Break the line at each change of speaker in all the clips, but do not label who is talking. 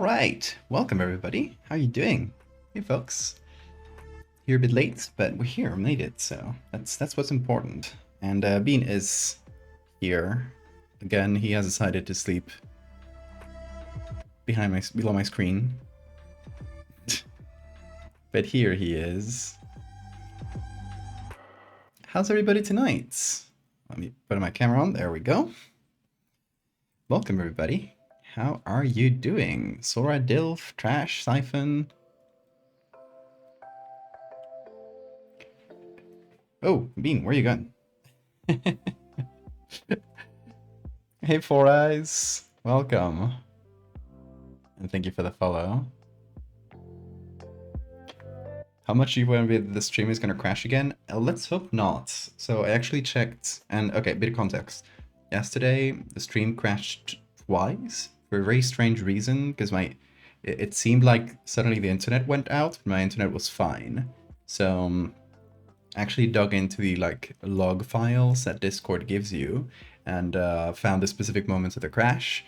right, welcome everybody. How you doing? Hey folks. You're a bit late, but we're here, made it, so that's what's important. And Bean is here. Again, he has decided to sleep below my screen. But here he is. How's everybody tonight? Let me put my camera on, there we go. Welcome everybody. How are you doing? Sora, Dilf, Trash, Siphon? Oh, Bean, where you going? Hey, Four Eyes. Welcome. And thank you for the follow. How much do you want to be the stream is going to crash again? Let's hope not. So I actually checked, and okay, bit of context. Yesterday, the stream crashed twice for a very strange reason, because it seemed like suddenly the internet went out, but my internet was fine. So I actually dug into the log files that Discord gives you and found the specific moments of the crash,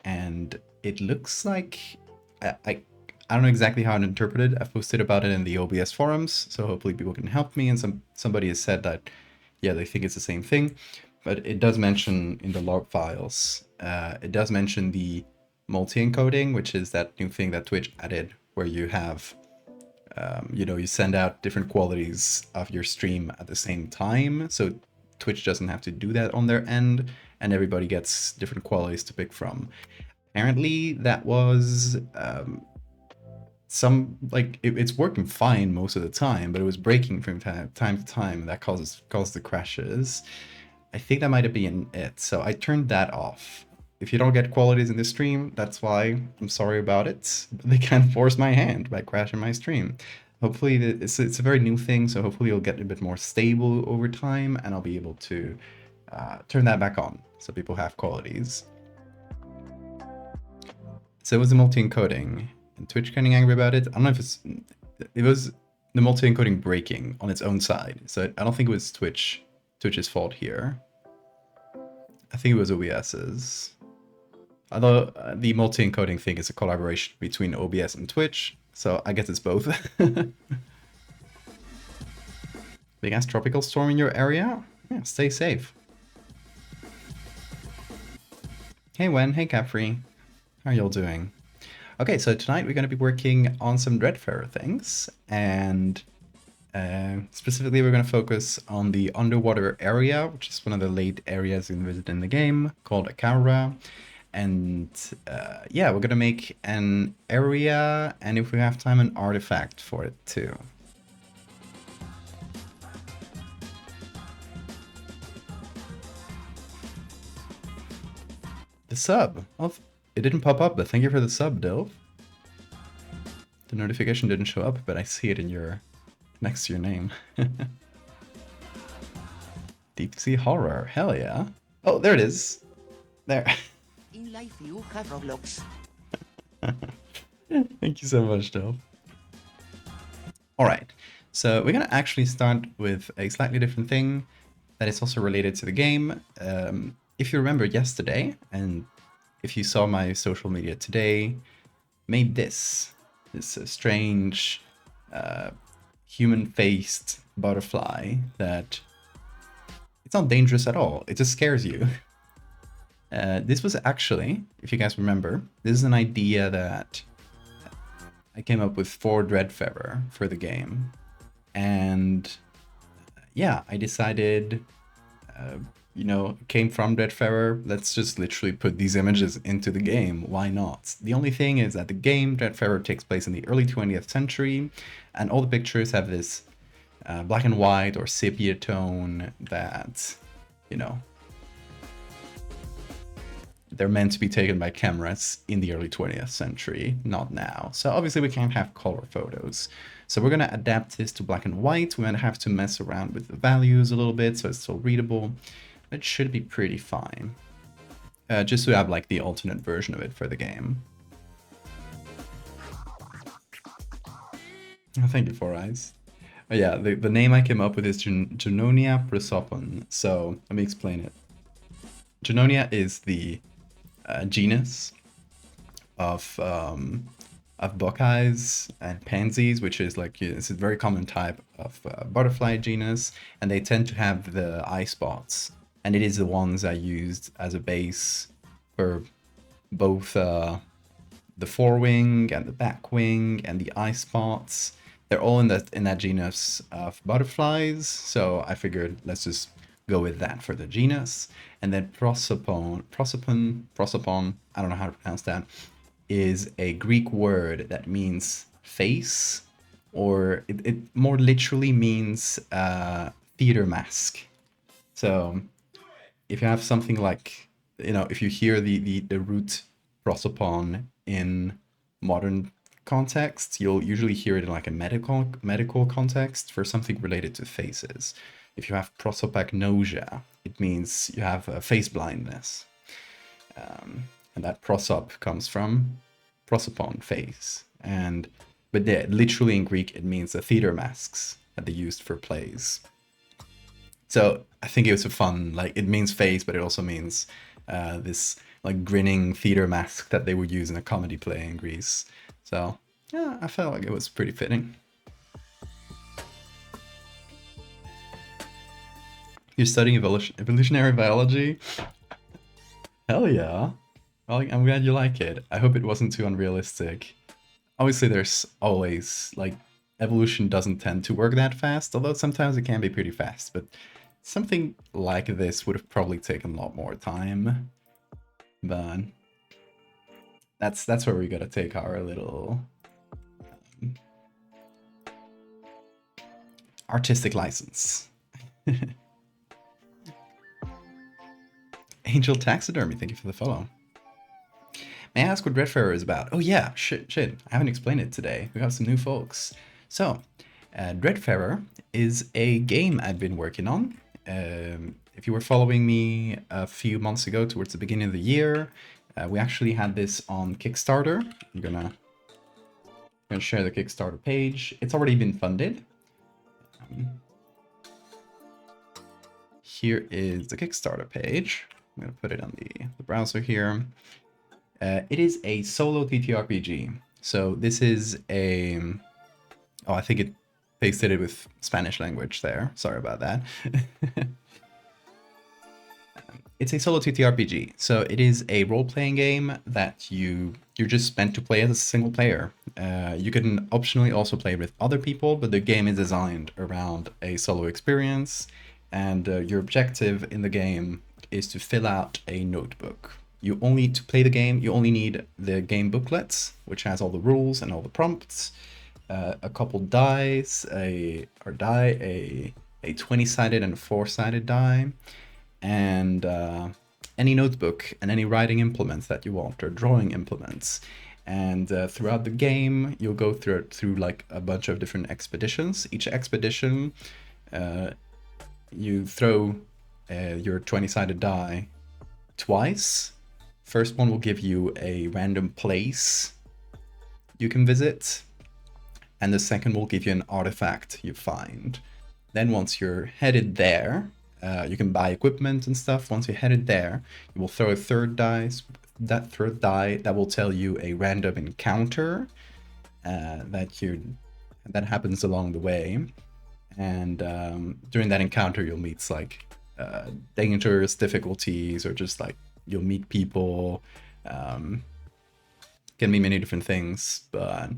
and it looks like I don't know exactly how to interpret it. I've posted about it in the OBS forums, so hopefully people can help me, and somebody has said that yeah, they think it's the same thing. But it does mention in the log files, it does mention the multi-encoding, which is that new thing that Twitch added where you have, you send out different qualities of your stream at the same time. So Twitch doesn't have to do that on their end, and everybody gets different qualities to pick from. Apparently that was it's working fine most of the time, but it was breaking from time to time, and that caused the crashes. I think that might have been it, so I turned that off. If you don't get qualities in the stream, that's why. I'm sorry about it. They can't force my hand by crashing my stream. Hopefully, it's a very new thing, so hopefully it'll get a bit more stable over time, and I'll be able to turn that back on, so people have qualities. So it was the multi-encoding, and Twitch getting angry about it. I don't know if it was the multi-encoding breaking on its own side, so I don't think it was Twitch's fault here. I think it was OBS's. Although the multi-encoding thing is a collaboration between OBS and Twitch, so I guess it's both. Big ass tropical storm in your area? Yeah, stay safe. Hey Wen, hey Capri. How are y'all doing? Okay, so tonight we're going to be working on some Dreadfarer things, and specifically we're going to focus on the underwater area, which is one of the late areas you can visit in the game, called Akara. And yeah, we're going to make an area, and if we have time, an artifact for it too. The sub. Oh, it didn't pop up, but thank you for the sub, Dilf. The notification didn't show up, but I see it in your next to your name. Deep sea horror, hell yeah. Oh, there it is. There.
In life you have Roblox.
Thank you so much, Dilf. Alright, so we're gonna actually start with a slightly different thing that is also related to the game. If you remember yesterday, and if you saw my social media today, made this strange human-faced butterfly that it's not dangerous at all. It just scares you. This was actually, if you guys remember, this is an idea that I came up with for Dreadfarer for the game. And yeah, I decided, came from Dreadfarer, let's just literally put these images into the game. Why not? The only thing is that the game, Dreadfarer, takes place in the early 20th century, and all the pictures have this black and white or sepia tone that, they're meant to be taken by cameras in the early 20th century, not now. So obviously we can't have color photos. So we're going to adapt this to black and white. We're going to have to mess around with the values a little bit so it's still readable. It should be pretty fine. Just to have like the alternate version of it for the game. Oh, thank you, Four Eyes. Oh, yeah, the name I came up with is Junonia prosopon. So let me explain it. Junonia is the genus of buckeyes and pansies, which is like it's a very common type of butterfly genus, and they tend to have the eye spots, and it is the ones I used as a base for both the forewing and the back wing and the eye spots. They're all in that genus of butterflies, so I figured let's just go with that for the genus. And then prosopon, I don't know how to pronounce that, is a Greek word that means face, or it more literally means theater mask. So if you have something like, if you hear the root prosopon in modern contexts, you'll usually hear it in like a medical context for something related to faces. If you have prosopagnosia, it means you have face blindness. And that prosop comes from prosopon, face. But yeah, literally in Greek, it means the theater masks that they used for plays. So I think it was a fun, like, it means face, but it also means this like grinning theater mask that they would use in a comedy play in Greece. So yeah, I felt like it was pretty fitting. You're studying evolutionary biology? Hell yeah. Well, I'm glad you like it. I hope it wasn't too unrealistic. Obviously, there's always, like, evolution doesn't tend to work that fast, although sometimes it can be pretty fast, but something like this would have probably taken a lot more time. But that's where we gotta take our little artistic license. Angel Taxidermy, thank you for the follow. May I ask what Dreadfarer is about? Oh yeah, shit, I haven't explained it today. We have some new folks. So, Dreadfarer is a game I've been working on. If you were following me a few months ago, towards the beginning of the year, we actually had this on Kickstarter. I'm gonna share the Kickstarter page. It's already been funded. Here is the Kickstarter page. I'm gonna put it on the browser here. It is a solo TTRPG. So this is a... Oh, I think it pasted it with Spanish language there. Sorry about that. It's a solo TTRPG. So it is a role-playing game that you're just meant to play as a single player. You can optionally also play with other people, but the game is designed around a solo experience. And your objective in the game is to fill out a notebook. To play the game, you only need the game booklets, which has all the rules and all the prompts, a couple dice, a 20-sided and a 4-sided die, and any notebook and any writing implements that you want, or drawing implements. And throughout the game, you'll go through like a bunch of different expeditions. Each expedition, you throw your 20-sided die twice. First one will give you a random place you can visit, and the second will give you an artifact you find. Then once you're headed there, you can buy equipment and stuff. Once you're headed there, you will throw a third die. That third die that will tell you a random encounter that happens along the way. And during that encounter, you'll meet like dangers, difficulties, or just like you'll meet people. Can be many different things, but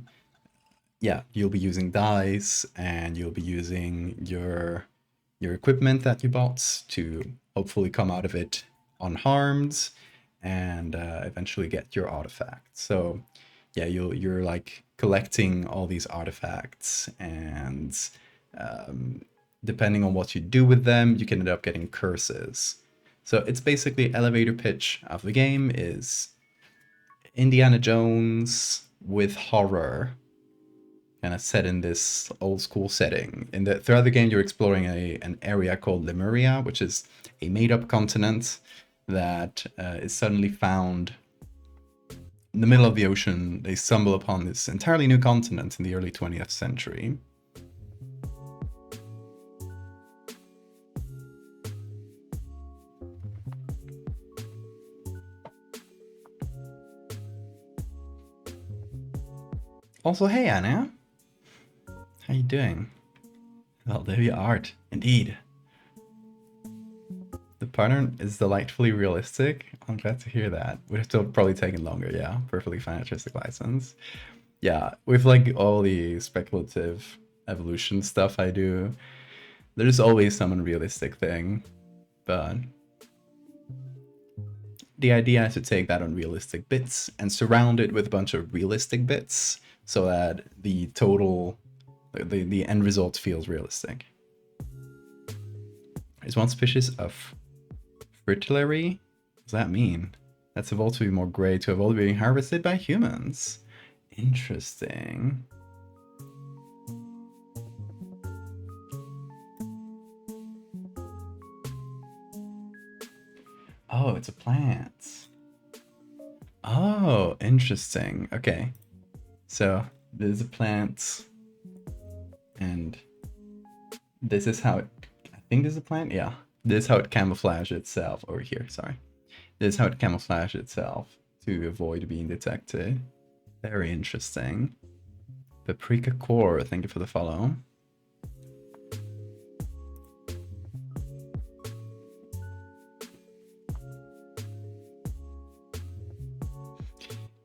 yeah, you'll be using dice, and you'll be using your equipment that you bought to hopefully come out of it unharmed, and eventually get your artifact. So yeah, you're like collecting all these artifacts, and depending on what you do with them, you can end up getting curses. So it's basically elevator pitch of the game is Indiana Jones with horror, kind of set in this old school setting. Throughout the game, you're exploring an area called Lemuria, which is a made-up continent that is suddenly found in the middle of the ocean. They stumble upon this entirely new continent in the early 20th century. Also, hey Anna, how you doing? Valdevia art, indeed. The pattern is delightfully realistic. I'm glad to hear that. Would have still probably taken longer, yeah. Perfectly fine artistic license. Yeah, with like all the speculative evolution stuff I do, there's always some unrealistic thing, but the idea is to take that unrealistic bits and surround it with a bunch of realistic bits so that the total, the end result feels realistic. Is one species of fritillary? What does that mean? That's evolved to be more gray to evolve being harvested by humans. Interesting. Oh, it's a plant. Oh, interesting. Okay. So there's a plant, and this is how it, I think this is a plant? Yeah. This is how it camouflages itself over here, sorry. This is how it camouflages itself to avoid being detected. Very interesting. Paprika Core, thank you for the follow.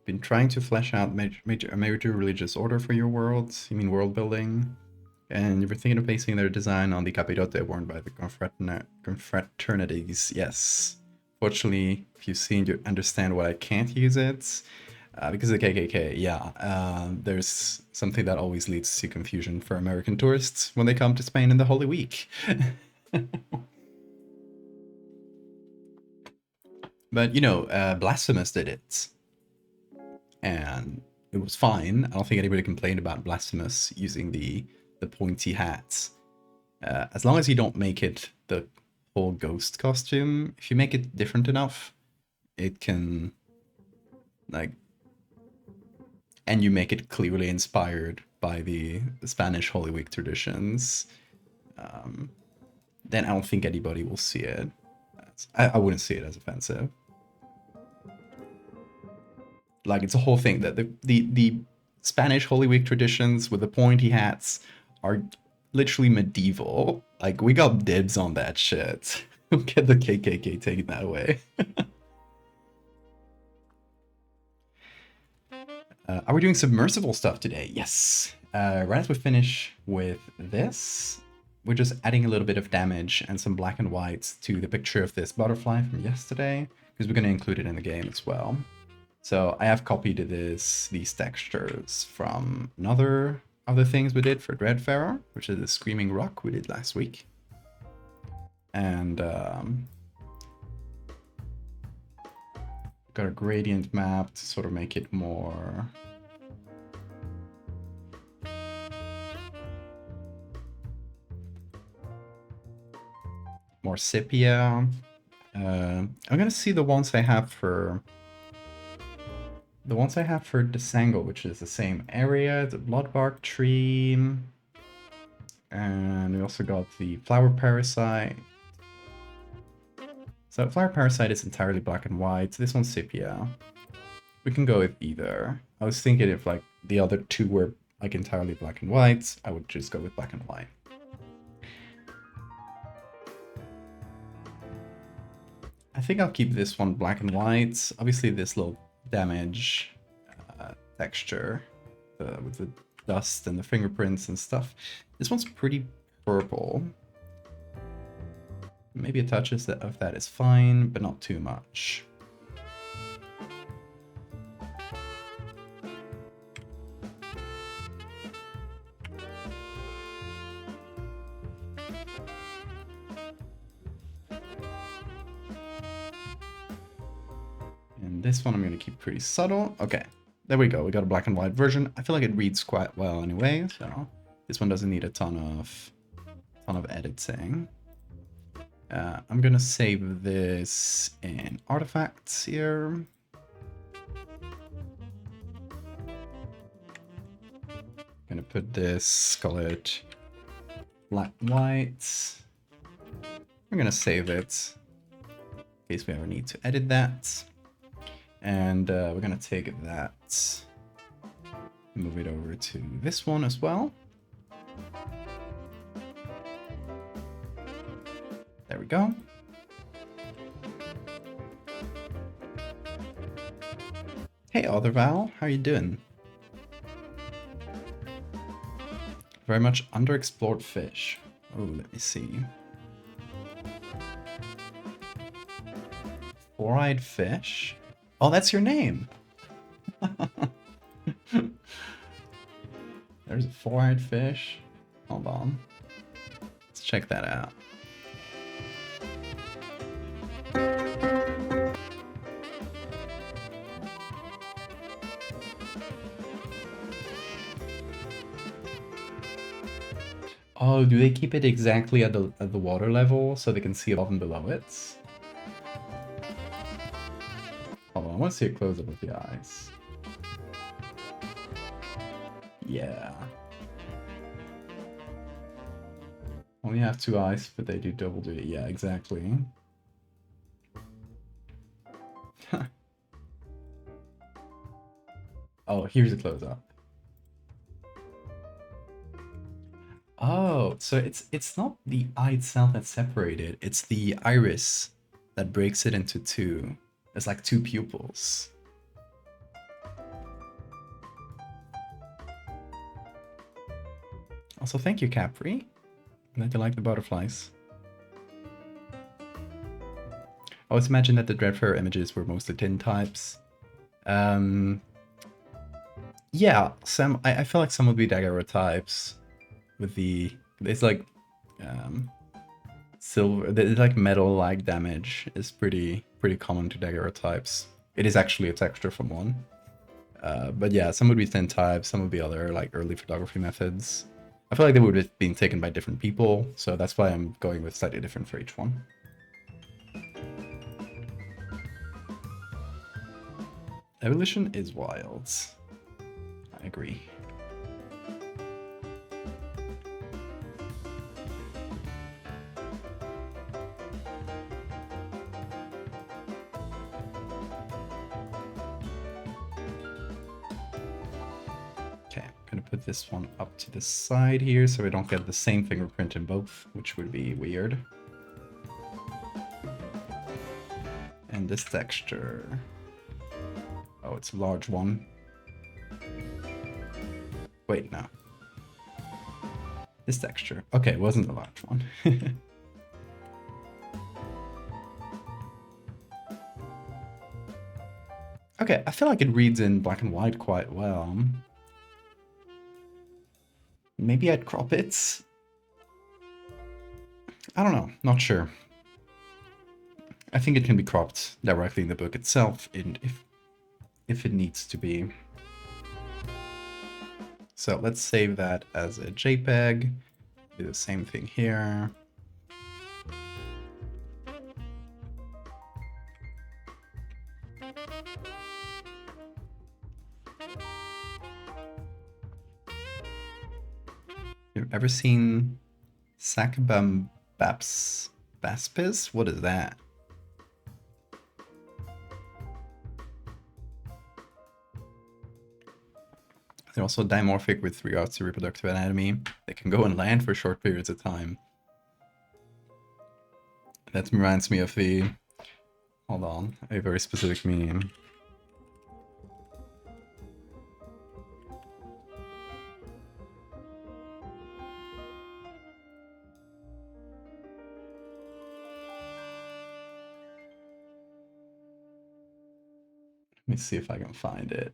Been trying to flesh out a major religious order for your world. You mean world building? And you were thinking of basing their design on the capirote worn by the confraternities. Yes. Fortunately, if you've seen, you understand why I can't use it. Because of the KKK, yeah. There's something that always leads to confusion for American tourists when they come to Spain in the Holy Week. But, you know, Blasphemous did it. And it was fine. I don't think anybody complained about Blasphemous using the pointy hats. As long as you don't make it the whole ghost costume, if you make it different enough, it can, like, and you make it clearly inspired by the Spanish Holy Week traditions, then I don't think anybody will see it. I wouldn't see it as offensive. Like, it's a whole thing that the Spanish Holy Week traditions with the pointy hats are literally medieval. Like, we got dibs on that shit. Don't get the KKK taking that away. Are we doing submersible stuff today? Yes. Right as we finish with this, we're just adding a little bit of damage and some black and white to the picture of this butterfly from yesterday, because we're going to include it in the game as well. So I have copied these textures from other things we did for Dreadfarer, which is the Screaming Rock we did last week. And got a gradient map to sort of make it more sepia. I'm gonna see the ones I have for Desangle, which is the same area, the Bloodbark tree. And we also got the Flower Parasite. So Flower Parasite is entirely black and white. This one's sepia. We can go with either. I was thinking if like the other two were like entirely black and white, I would just go with black and white. I think I'll keep this one black and white. Obviously this little damage texture with the dust and the fingerprints and stuff. This one's pretty purple. Maybe a touch of that is fine, but not too much. And this one I'm going to keep pretty subtle. Okay, there we go. We got a black and white version. I feel like it reads quite well anyway, so this one doesn't need a ton of editing. I'm gonna save this in artifacts here. Gonna put this, call it black and white. I'm gonna save it in case we ever need to edit that. And we're gonna take that Move it over to this one as well. There we go. Hey, Other Val, how you doing? Very much underexplored fish. Oh, let me see. Four-eyed fish? Oh, that's your name! There's a four-eyed fish. Hold on. Let's check that out. Oh, do they keep it exactly at the water level so they can see above and below it? Hold on, I want to see a close-up of the eyes. Yeah. Only have two eyes, but they do double duty. Yeah, exactly. Oh, here's a close-up. Oh, so it's not the eye itself that's separated, it's the iris that breaks it into two. It's like two pupils. Also, thank you, Capri. Glad you like the butterflies. I always imagined that the Dreadfarer images were mostly tin types. Yeah, I feel like some would be daguerreotypes. With the, it's like silver, it's like metal-like damage is pretty common to daguerreotypes. It is actually a texture from one. But yeah, some would be thin types, some would be other like early photography methods. I feel like they would have been taken by different people, so that's why I'm going with slightly different for each one. Evolution is wild. I agree. Okay, I'm gonna put this one up to the side here so we don't get the same fingerprint in both, which would be weird. And this texture. Oh, it's a large one. Wait, no. This texture. Okay, it wasn't a large one. Okay, I feel like it reads in black and white quite well. Maybe I'd crop it. I don't know, not sure. I think it can be cropped directly in the book itself, if it needs to be. So let's save that as a JPEG. Do the same thing here. You've ever seen Sakabam Baspis? What is that? They're also dimorphic with regards to reproductive anatomy. They can go on land for short periods of time. That reminds me of the... Hold on, a very specific meme. Let me see if I can find it.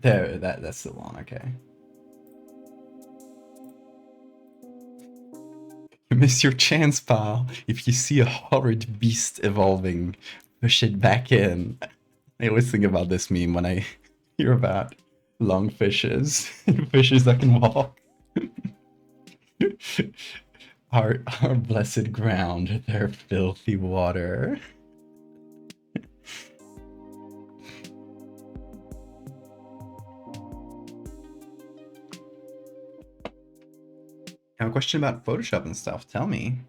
There, that's the one, okay. You missed your chance, pal. If you see a horrid beast evolving, push it back in. I always think about this meme when I hear about long fishes, fishes that can walk. Our blessed ground, their filthy water. I have a question about Photoshop and stuff. Tell me.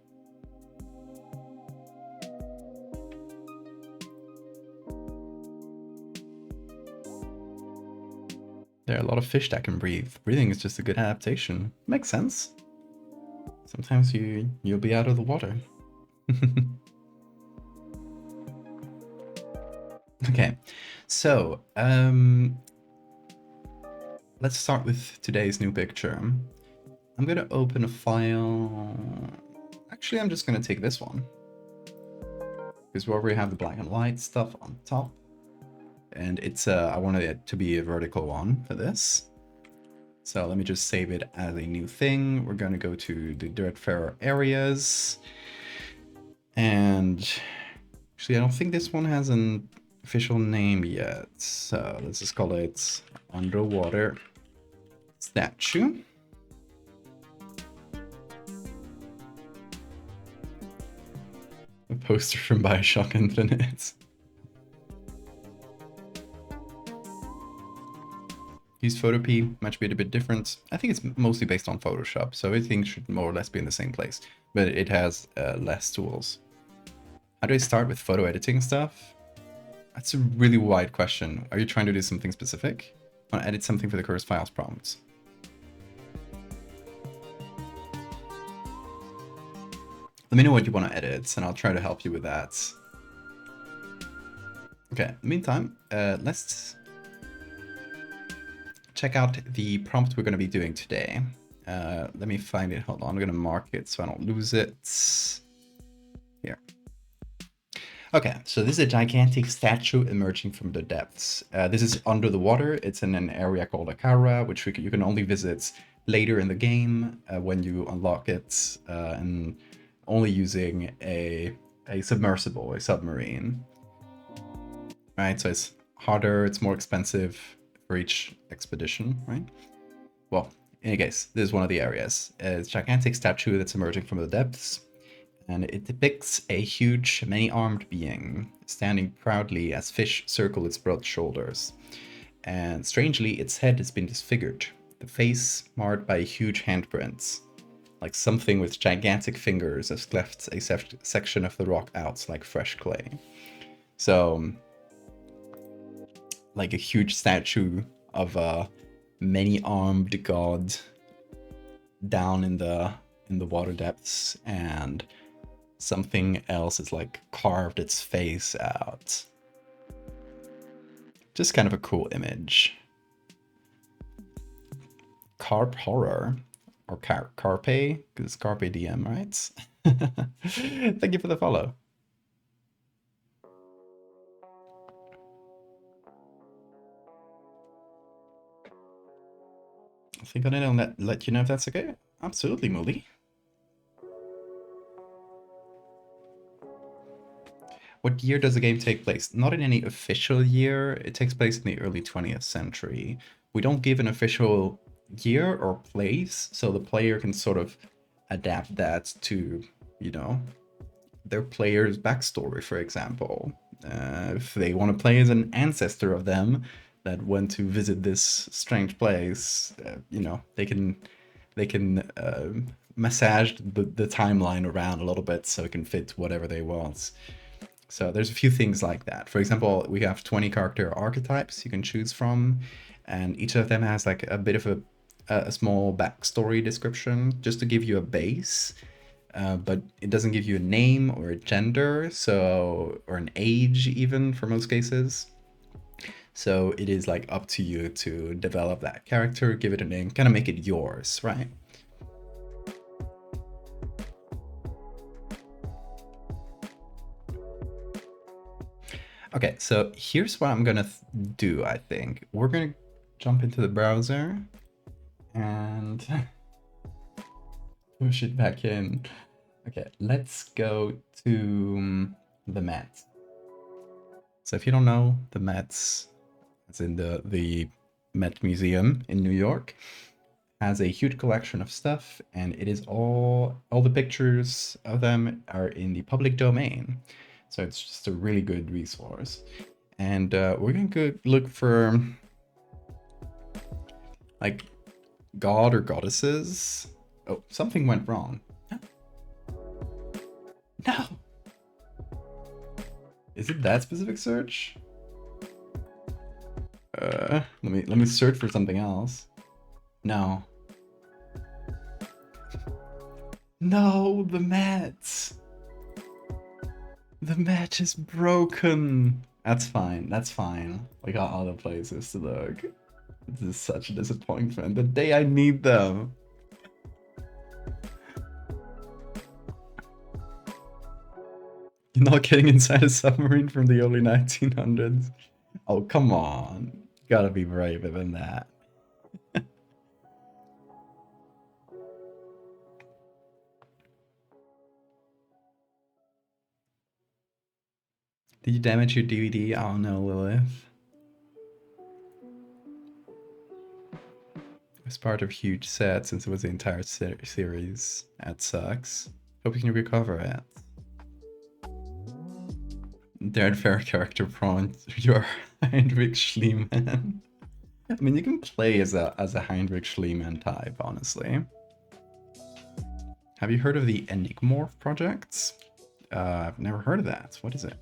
There are a lot of fish that can breathe. Breathing is just a good adaptation. Makes sense. Sometimes you'll be out of the water. Okay, so let's start with today's new picture. I'm gonna open a file. Actually, I'm just gonna take this one because we already have the black and white stuff on top, and it's I wanted it to be a vertical one for this. So let me just save it as a new thing. We're gonna go to the Dreadfarer areas, and actually, I don't think this one has an official name yet. So let's just call it Underwater Statue. A poster from Bioshock Infinite. Use Photopea, might be a bit different. I think it's mostly based on Photoshop, so everything should more or less be in the same place, but it has less tools. How do I start with photo editing stuff? That's a really wide question. Are you trying to do something specific? I want to edit something for the Curse Files prompts. Let me know what you want to edit, and I'll try to help you with that. Okay, in the meantime, let's check out the prompt we're going to be doing today. Let me find it. Hold on, I'm going to mark it so I don't lose it. Here. Okay, so this is a gigantic statue emerging from the depths. This is under the water. It's in an area called Akara, which you can only visit later in the game when you unlock it, and only using a submersible, a submarine. Right, so it's harder, it's more expensive for each expedition, right? Well, in any case, this is one of the areas. It's a gigantic statue that's emerging from the depths, and it depicts a huge, many-armed being standing proudly as fish circle its broad shoulders. And strangely, its head has been disfigured, the face marred by huge handprints, like something with gigantic fingers has cleft a section of the rock out like fresh clay. So, like a huge statue of a many-armed god down in the water depths, and something else is like carved its face out. Just kind of a cool image. Carp horror, or carpe, because it's carpe diem, right? Thank you for the follow. I think I'm gonna let you know if that's okay. Absolutely, Moody. What year does the game take place? Not in any official year. It takes place in the early 20th century. We don't give an official year or place, so the player can sort of adapt that to, you know, their player's backstory, for example. If they want to play as an ancestor of them that went to visit this strange place, you know, they can massage the timeline around a little bit so it can fit whatever they want. So there's a few things like that. For example, we have 20 character archetypes you can choose from, and each of them has like a bit of a small backstory description just to give you a base, but it doesn't give you a name or a gender, so, or an age even for most cases. So it is like up to you to develop that character, give it a name, kind of make it yours, right? Okay, so here's what I'm gonna do, I think. We're gonna jump into the browser and push it back in. Okay, let's go to the Met. So if you don't know, the Met's, it's in the Met Museum in New York, has a huge collection of stuff, and it is all the pictures of them are in the public domain. So it's just a really good resource. And we're gonna go look for like god or goddesses. Oh, something went wrong. No. Is it that specific search? Let me search for something else. No. No, the mat. The match is broken. That's fine. That's fine. We got other places to look. This is such a disappointment. The day I need them. You're not getting inside a submarine from the early 1900s. Oh, come on. You gotta be braver than that. Did you damage your DVD? Oh no, Lilith. It was part of a huge set since it was the entire series. That sucks. Hope you can recover it. Dreadfarer character prompt. You're Heinrich Schliemann. I mean, you can play as a Heinrich Schliemann type, honestly. Have you heard of the Enigmorph projects? I've never heard of that. What is it?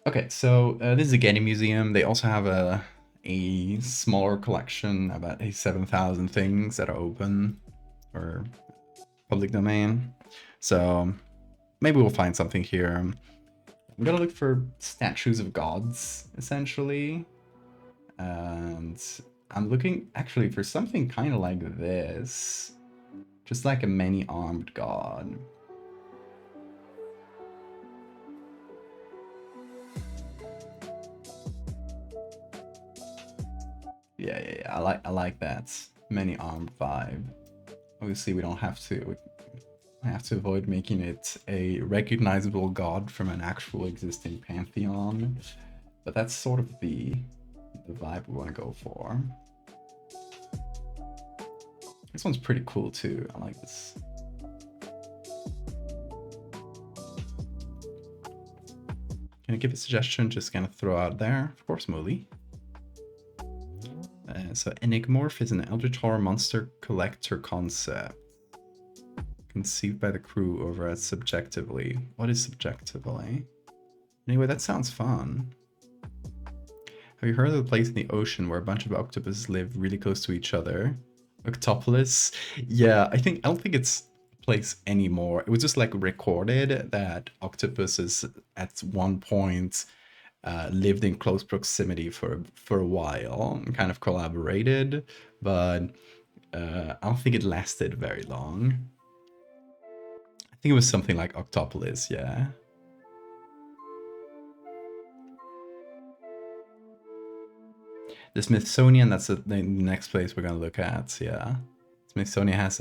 Okay, so this is a Getty museum. They also have a smaller collection, about 7,000 things that are open or public domain. So maybe we'll find something here. I'm gonna look for statues of gods, essentially. And I'm looking actually for something kind of like this. Just like a many-armed god. Yeah. I like that many-armed vibe. Obviously, we don't have to. I have to avoid making it a recognizable god from an actual existing pantheon, but that's sort of the vibe we want to go for. This one's pretty cool too. I like this. Can I give a suggestion? Just kind of throw out there. Of course, Molly. So Enigmorph is an Eldritch Horror monster collector concept. Conceived by the crew over as subjectively. What is subjectively? Anyway, that sounds fun. Have you heard of the place in the ocean where a bunch of octopuses live really close to each other? Octopolis? Yeah, I don't think it's a place anymore. It was just like recorded that octopuses at one point lived in close proximity for a while and kind of collaborated, but I don't think it lasted very long. I think it was something like Octopolis, yeah. The Smithsonian, that's the next place we're gonna look at, yeah. Smithsonian has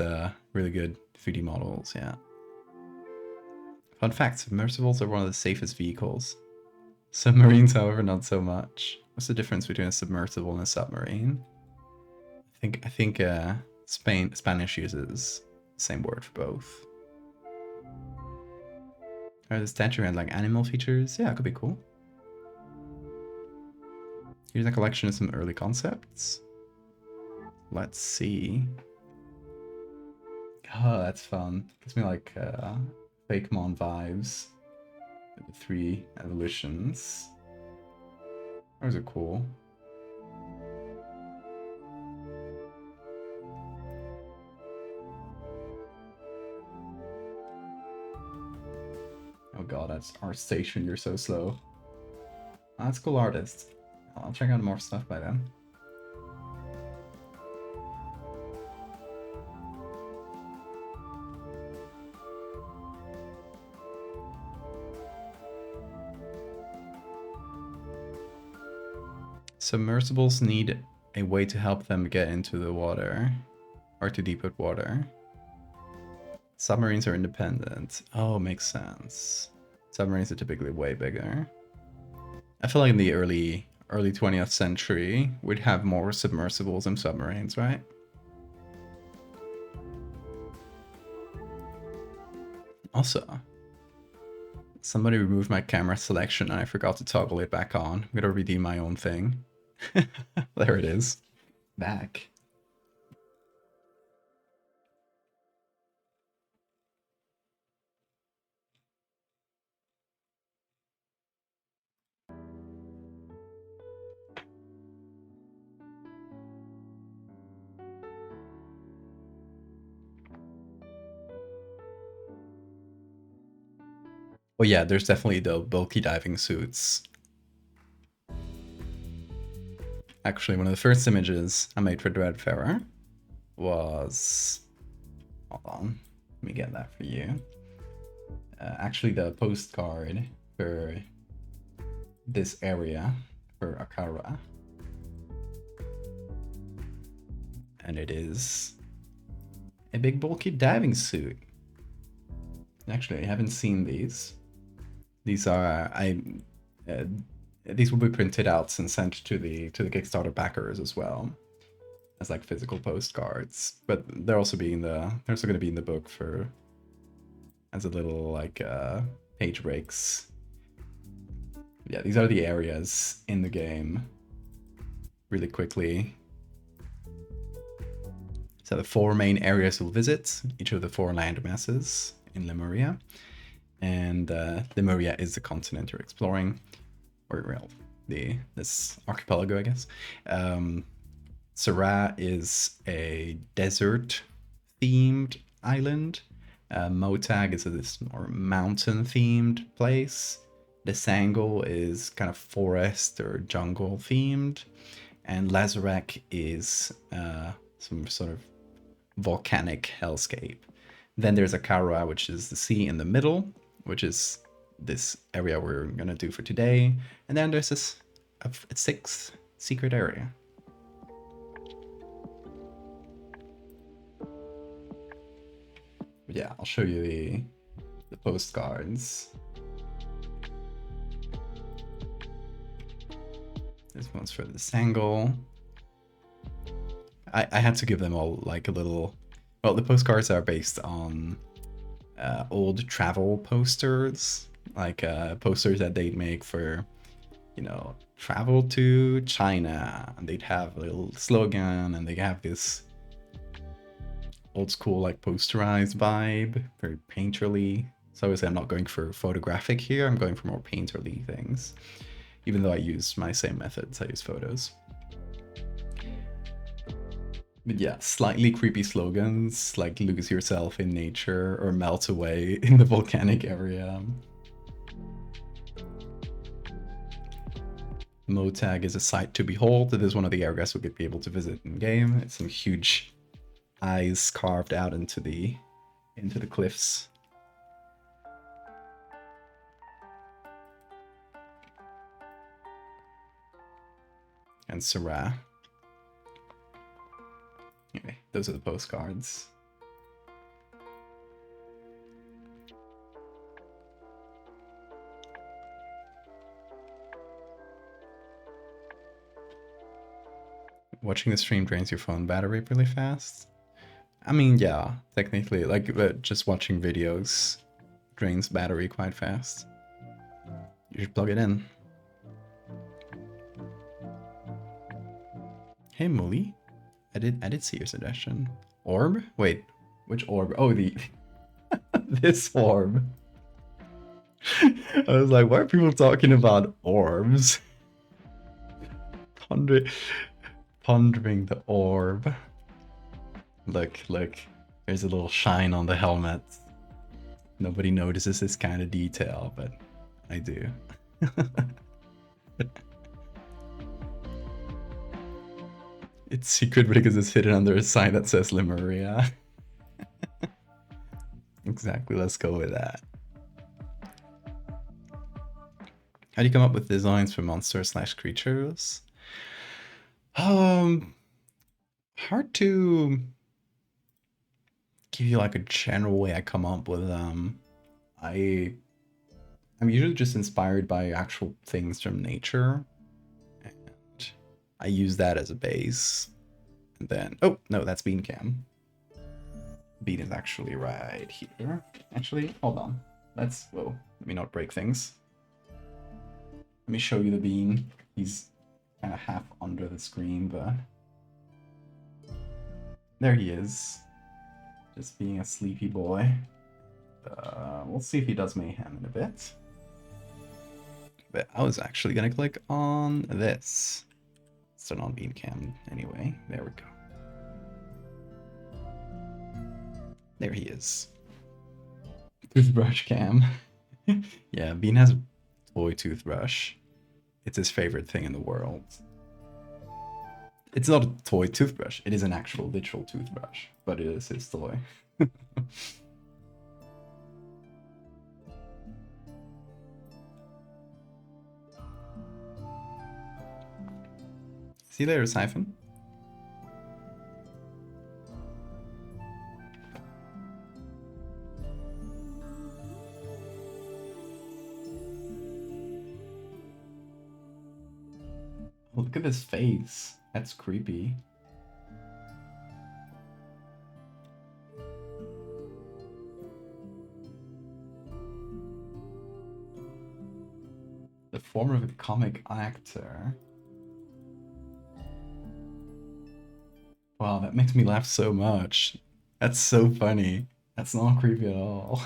really good 3D models, yeah. Fun fact, submersibles are one of the safest vehicles. Submarines, however, not so much. What's the difference between a submersible and a submarine? I think Spanish uses the same word for both. Or the statue had like animal features. Yeah, it could be cool. Here's a collection of some early concepts. Let's see. Oh, that's fun. Gives me like Fakemon vibes. The 3 evolutions. Those are cool. Oh god, that's our station, you're so slow. Oh, that's cool artist. I'll check out more stuff by then. Submersibles need a way to help them get into the water, or to deep with water. Submarines are independent. Oh, makes sense. Submarines are typically way bigger. I feel like in the early 20th century, we'd have more submersibles than submarines, right? Also, somebody removed my camera selection and I forgot to toggle it back on. I'm gonna redeem my own thing. There it is. Back. Oh yeah, there's definitely the bulky diving suits. Actually, one of the first images I made for Dreadfarer was... Hold on, let me get that for you. Actually, the postcard for this area for Akara. And it is a big bulky diving suit. Actually, I haven't seen these. These are these will be printed out and sent to the Kickstarter backers as well as like physical postcards. But they're also going to be in the book for as a little like page breaks. Yeah, these are the areas in the game. Really quickly. So the 4 main areas you'll visit, each of the 4 land masses in Lemuria. And Lemuria is the continent you're exploring, or well, this archipelago, I guess. Sarah is a desert-themed island. Motag is this more mountain-themed place. Desangle is kind of forest or jungle-themed. And Lazarek is some sort of volcanic hellscape. Then there's Akara, which is the sea in the middle, which is this area we're gonna do for today. And then there's this a 6th secret area. But yeah, I'll show you the postcards. This one's for the Sangle. I had to give them all like a little... Well, the postcards are based on old travel posters, like posters that they'd make for, you know, travel to China, and they'd have a little slogan, and they have this old school like posterized vibe, very painterly. So obviously I'm not going for photographic here, I'm going for more painterly things, even though I use my same methods. I use photos. But yeah, slightly creepy slogans like lose yourself in nature or melt away in the volcanic area. Motag is a sight to behold. It is one of the areas we could be able to visit in game. It's some huge eyes carved out into the cliffs. And Sarah. Anyway, those are the postcards. Watching the stream drains your phone battery really fast. I mean, yeah, technically, like just watching videos drains battery quite fast. You should plug it in. Hey, Mully. I did see your suggestion. Orb? Wait, which orb? Oh, the this orb. I was like, why are people talking about orbs? Pondering the orb. Look, there's a little shine on the helmet. Nobody notices this kind of detail, but I do. It's secret because it's hidden under a sign that says Lemuria. Exactly, let's go with that. How do you come up with designs for monsters/creatures? Hard to give you like a general way I come up with them. I'm usually just inspired by actual things from nature, and I use that as a base. And then, oh no, that's Bean Cam. Bean is actually right here. Actually, hold on. Whoa, let me not break things. Let me show you the Bean. He's kind of half under the screen, but there he is. Just being a sleepy boy. We'll see if he does mayhem in a bit. But I was actually gonna click on this. It's turn on Bean Cam anyway. There we go. There he is. Toothbrush Cam. Yeah, Bean has a toy toothbrush. It's his favorite thing in the world. It's not a toy toothbrush. It is an actual literal toothbrush, but it is his toy. See you later, Siphon. Oh, look at his face. That's creepy. The form of a comic actor. Wow, that makes me laugh so much. That's so funny. That's not creepy at all.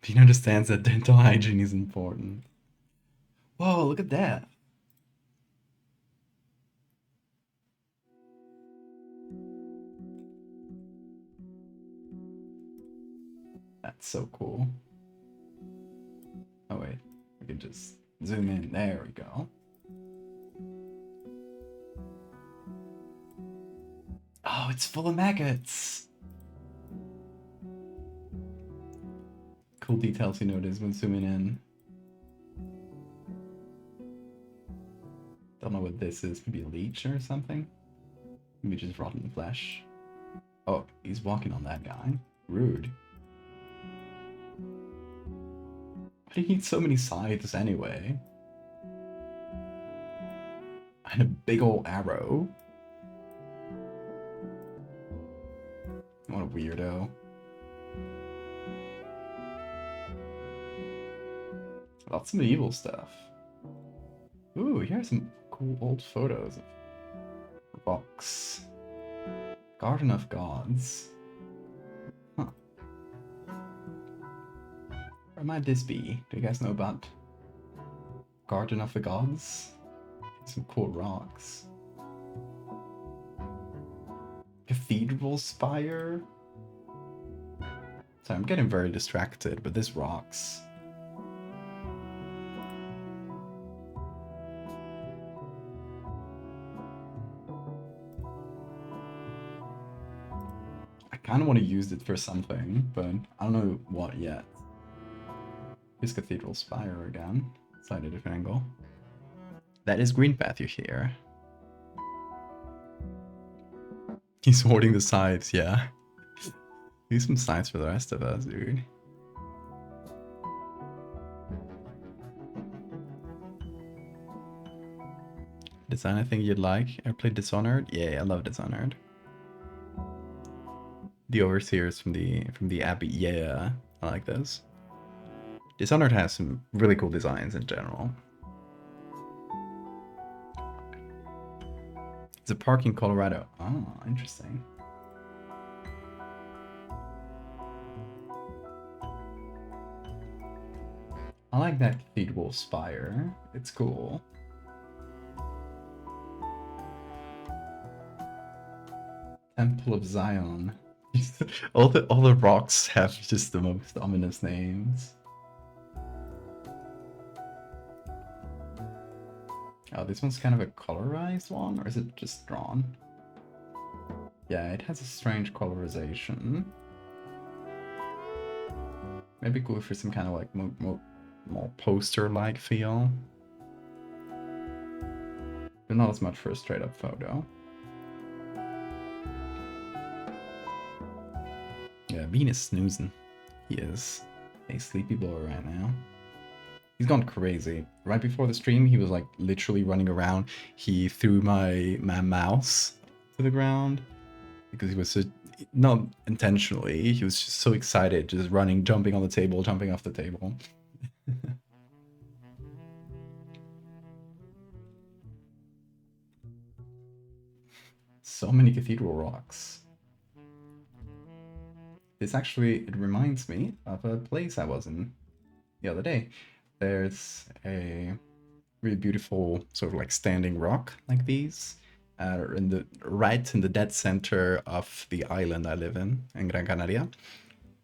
He understands that dental hygiene is important. Whoa, look at that. That's so cool. Oh wait, we can just zoom in. There we go. Oh, it's full of maggots. Cool details you notice when zooming in. Don't know what this is. Maybe a leech or something? Maybe just rotten flesh. Oh, he's walking on that guy. Rude. But he needs so many scythes anyway. And a big old arrow. What a weirdo. Lots of medieval stuff. Ooh, here's some cool old photos of rocks. Garden of Gods. Huh. Where might this be? Do you guys know about Garden of the Gods? Some cool rocks. Cathedral spire? Sorry, I'm getting very distracted, but this rocks. I kind of want to use it for something, but I don't know what yet. Here's Cathedral Spire again. Slightly different angle. That is Greenpath you hear. He's hoarding the scythes, yeah. Leave some scythes for the rest of us, dude. Design anything you'd like? I played Dishonored? Yeah, I love Dishonored. The overseers from the Abbey, yeah, I like those. Dishonored has some really cool designs in general. It's a park in Colorado. Oh, interesting. I like that cathedral spire. It's cool. Temple of Zion. all the rocks have just the most ominous names. Oh, this one's kind of a colorized one, or is it just drawn? Yeah, it has a strange colorization. Maybe go for some kind of like more poster-like feel. But not as much for a straight-up photo. Yeah, Venus snoozing. He is a sleepy boy right now. He's gone crazy. Right before the stream, he was like literally running around. He threw my mouse to the ground because he was so, not intentionally. He was just so excited, just running, jumping on the table, jumping off the table. So many cathedral rocks. This actually, it reminds me of a place I was in the other day. There's a really beautiful sort of like standing rock like these right in the dead center of the island I live in Gran Canaria,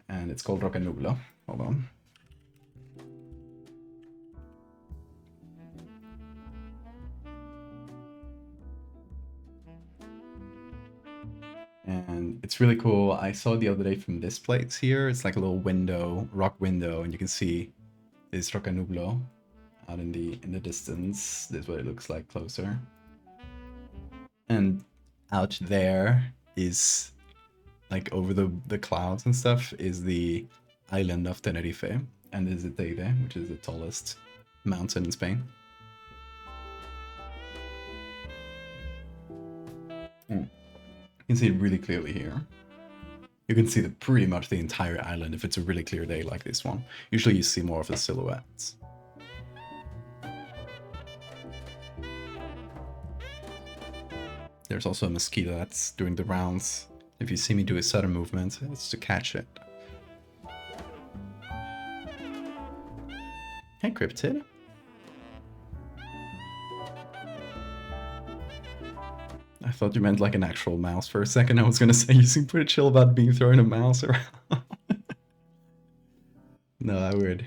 and it's called Roca Nublo. Hold on. And it's really cool. I saw it the other day from this place here. It's like a little window, rock window, and you can see this Roca Nublo out in the distance. This is what it looks like closer. And out there is, like over the clouds and stuff, is the island of Tenerife, and there's the Teide, which is the tallest mountain in Spain. You can see it really clearly here. You can see pretty much the entire island if it's a really clear day like this one. Usually you see more of the silhouettes. There's also a mosquito that's doing the rounds. If you see me do a sudden movement, it's to catch it. Hey, Cryptid. I thought you meant like an actual mouse for a second. I was gonna say you seem pretty chill about being throwing a mouse around. No, I would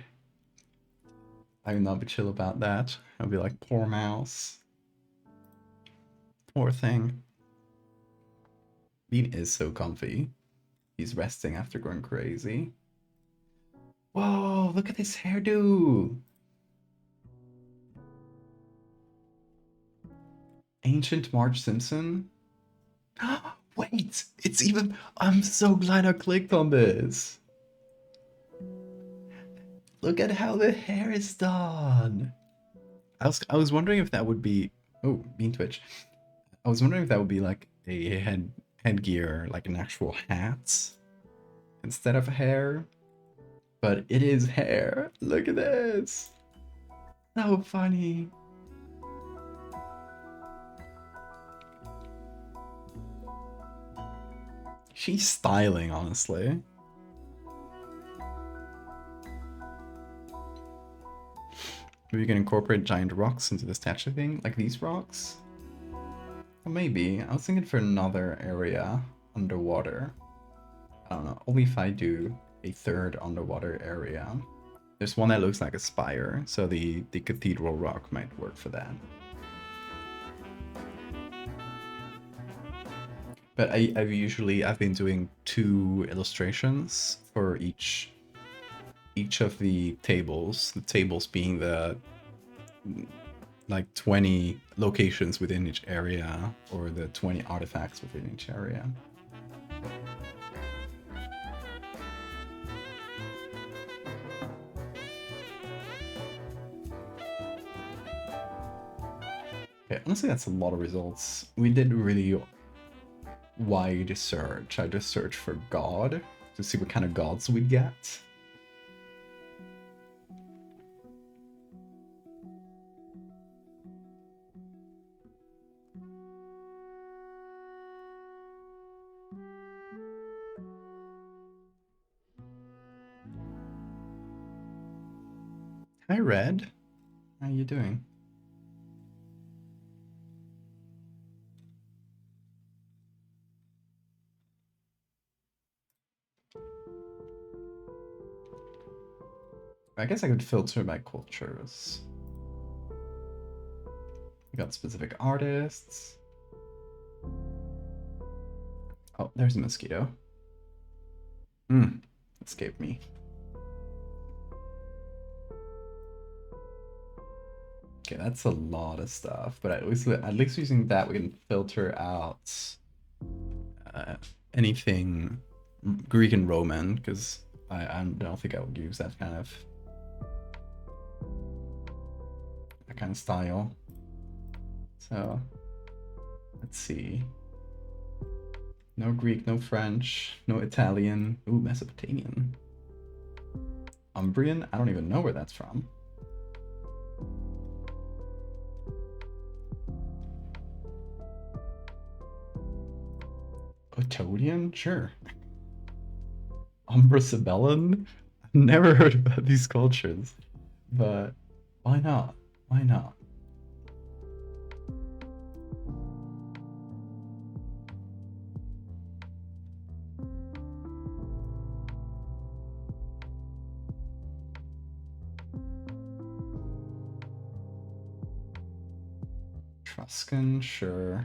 not be chill about that. I'd be like, poor mouse. Poor thing. Bean is so comfy. He's resting after going crazy. Whoa, look at this hairdo! Ancient Marge Simpson? Wait, it's even... I'm so glad I clicked on this. Look at how the hair is done. I was wondering if that would be... Oh, Bean Twitch. I was wondering if that would be like a headgear, like an actual hat, instead of hair. But it is hair. Look at this. So funny. She's styling, honestly. Maybe you can incorporate giant rocks into the statue thing, like these rocks? Or maybe. I was thinking for another area underwater. I don't know, only if I do a third underwater area. There's one that looks like a spire, so the cathedral rock might work for that. But I've been doing 2 illustrations for each of the tables being the like 20 locations within each area, or the 20 artifacts within each area. Okay, honestly that's a lot of results. We did really wide search. I just searched for God to see what kind of gods we'd get. Hi Red, how you doing? I guess I could filter by cultures. We got specific artists. Oh, there's a mosquito. Escaped me. Okay, that's a lot of stuff, but at least using that we can filter out anything Greek and Roman, because I don't think I would use that kind of style. So let's see. No Greek, no French, no Italian. Ooh, Mesopotamian. Umbrian? I don't even know where that's from. Ottonian? Sure. Umbracibellan? I've never heard about these cultures, but why not? Why not? Etruscan, sure.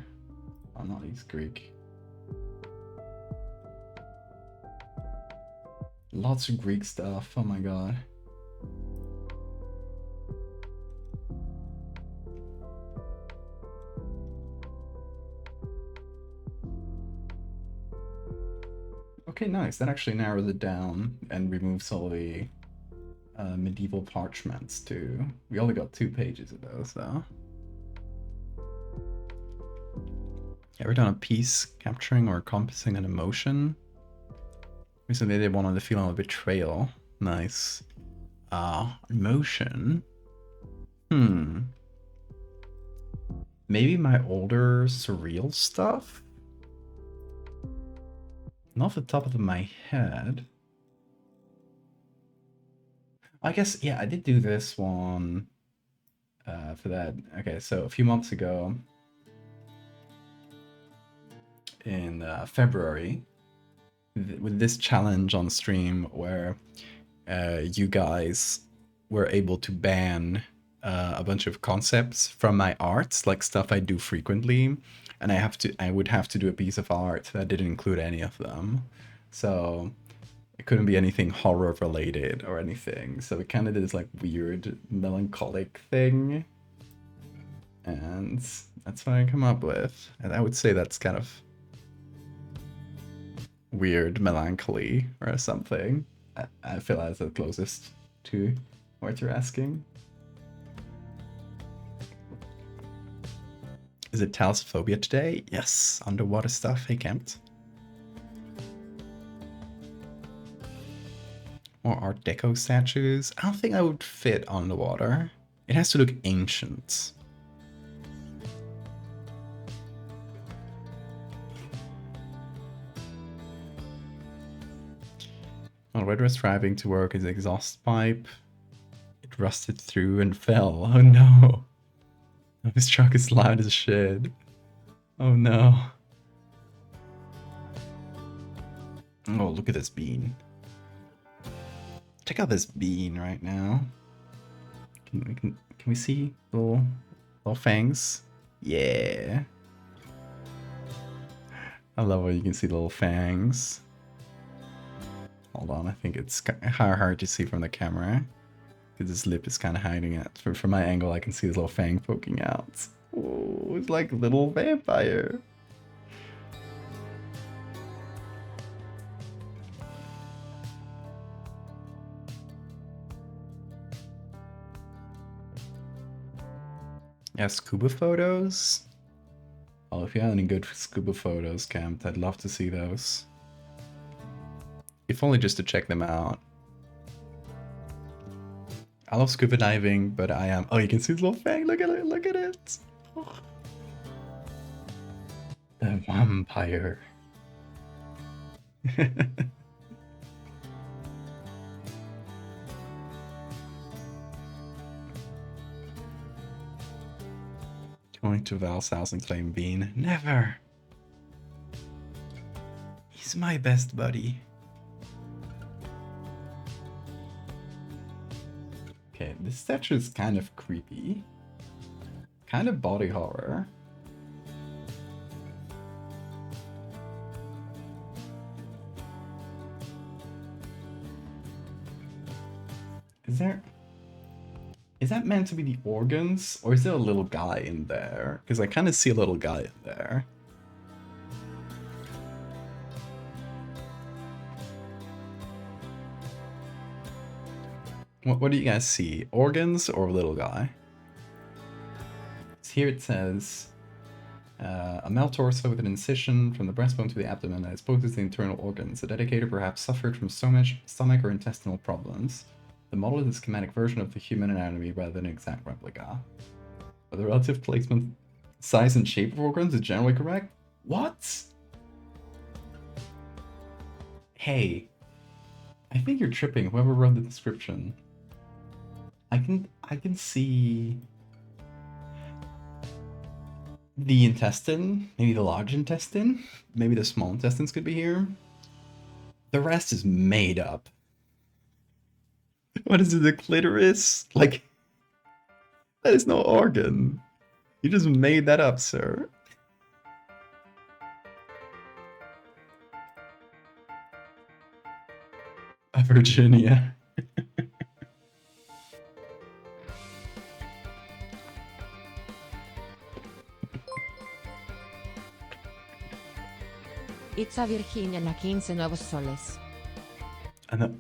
Oh, no, he's Greek. Lots of Greek stuff, oh my god. Okay, nice. That actually narrows it down and removes all the medieval parchments too. We only got 2 pages of those though. Ever done a piece capturing or encompassing an emotion? Recently they did one on the feeling of betrayal. Nice. Emotion? Maybe my older surreal stuff? Not off the top of my head. I guess, yeah, I did do this one for that. Okay, so a few months ago in February, with this challenge on stream where you guys were able to ban a bunch of concepts from my arts, like stuff I do frequently, and I would have to do a piece of art that didn't include any of them. So it couldn't be anything horror related or anything. So it kind of did this like weird melancholic thing. And that's what I come up with. And I would say that's kind of weird melancholy or something. I feel that's the closest to what you're asking. Is it thalassophobia today? Yes, underwater stuff. Hey, Kempt. More Art Deco statues. I don't think I would fit underwater. It has to look ancient. On Red was driving to work, his exhaust pipe, it rusted through and fell. Oh no. His truck is loud as shit. Oh no. Oh, look at this bean. Check out this bean right now. Can we see little fangs? Yeah. I love when you can see little fangs. Hold on, I think it's hard to see from the camera. Because his lip is kind of hiding it. From my angle, I can see his little fang poking out. Oh, it's like a little vampire. Yeah, scuba photos? Oh, if you have any good scuba photos, Camp, I'd love to see those. If only just to check them out. I love scuba diving, but I am... Oh, you can see his little fang. Look at it. Look at it. Oh. The vampire. Going to Val's house and claim Bean. Never. He's my best buddy. Okay, this statue is kind of creepy. Kind of body horror. Is that meant to be the organs? Or is there a little guy in there? Because I kind of see a little guy in there. What do you guys see? Organs or little guy? So here it says a male torso with an incision from the breastbone to the abdomen that exposes the internal organs. The dedicator perhaps suffered from stomach or intestinal problems. The model is a schematic version of the human anatomy rather than an exact replica. But the relative placement, size, and shape of organs is generally correct? What? Hey, I think you're tripping, whoever wrote the description. I can see the intestine, maybe the large intestine, maybe the small intestines could be here. The rest is made up. What is it, the clitoris? Like, that is no organ. You just made that up, sir. Virginia.
It's a Virginia na 15 nuevos soles.
And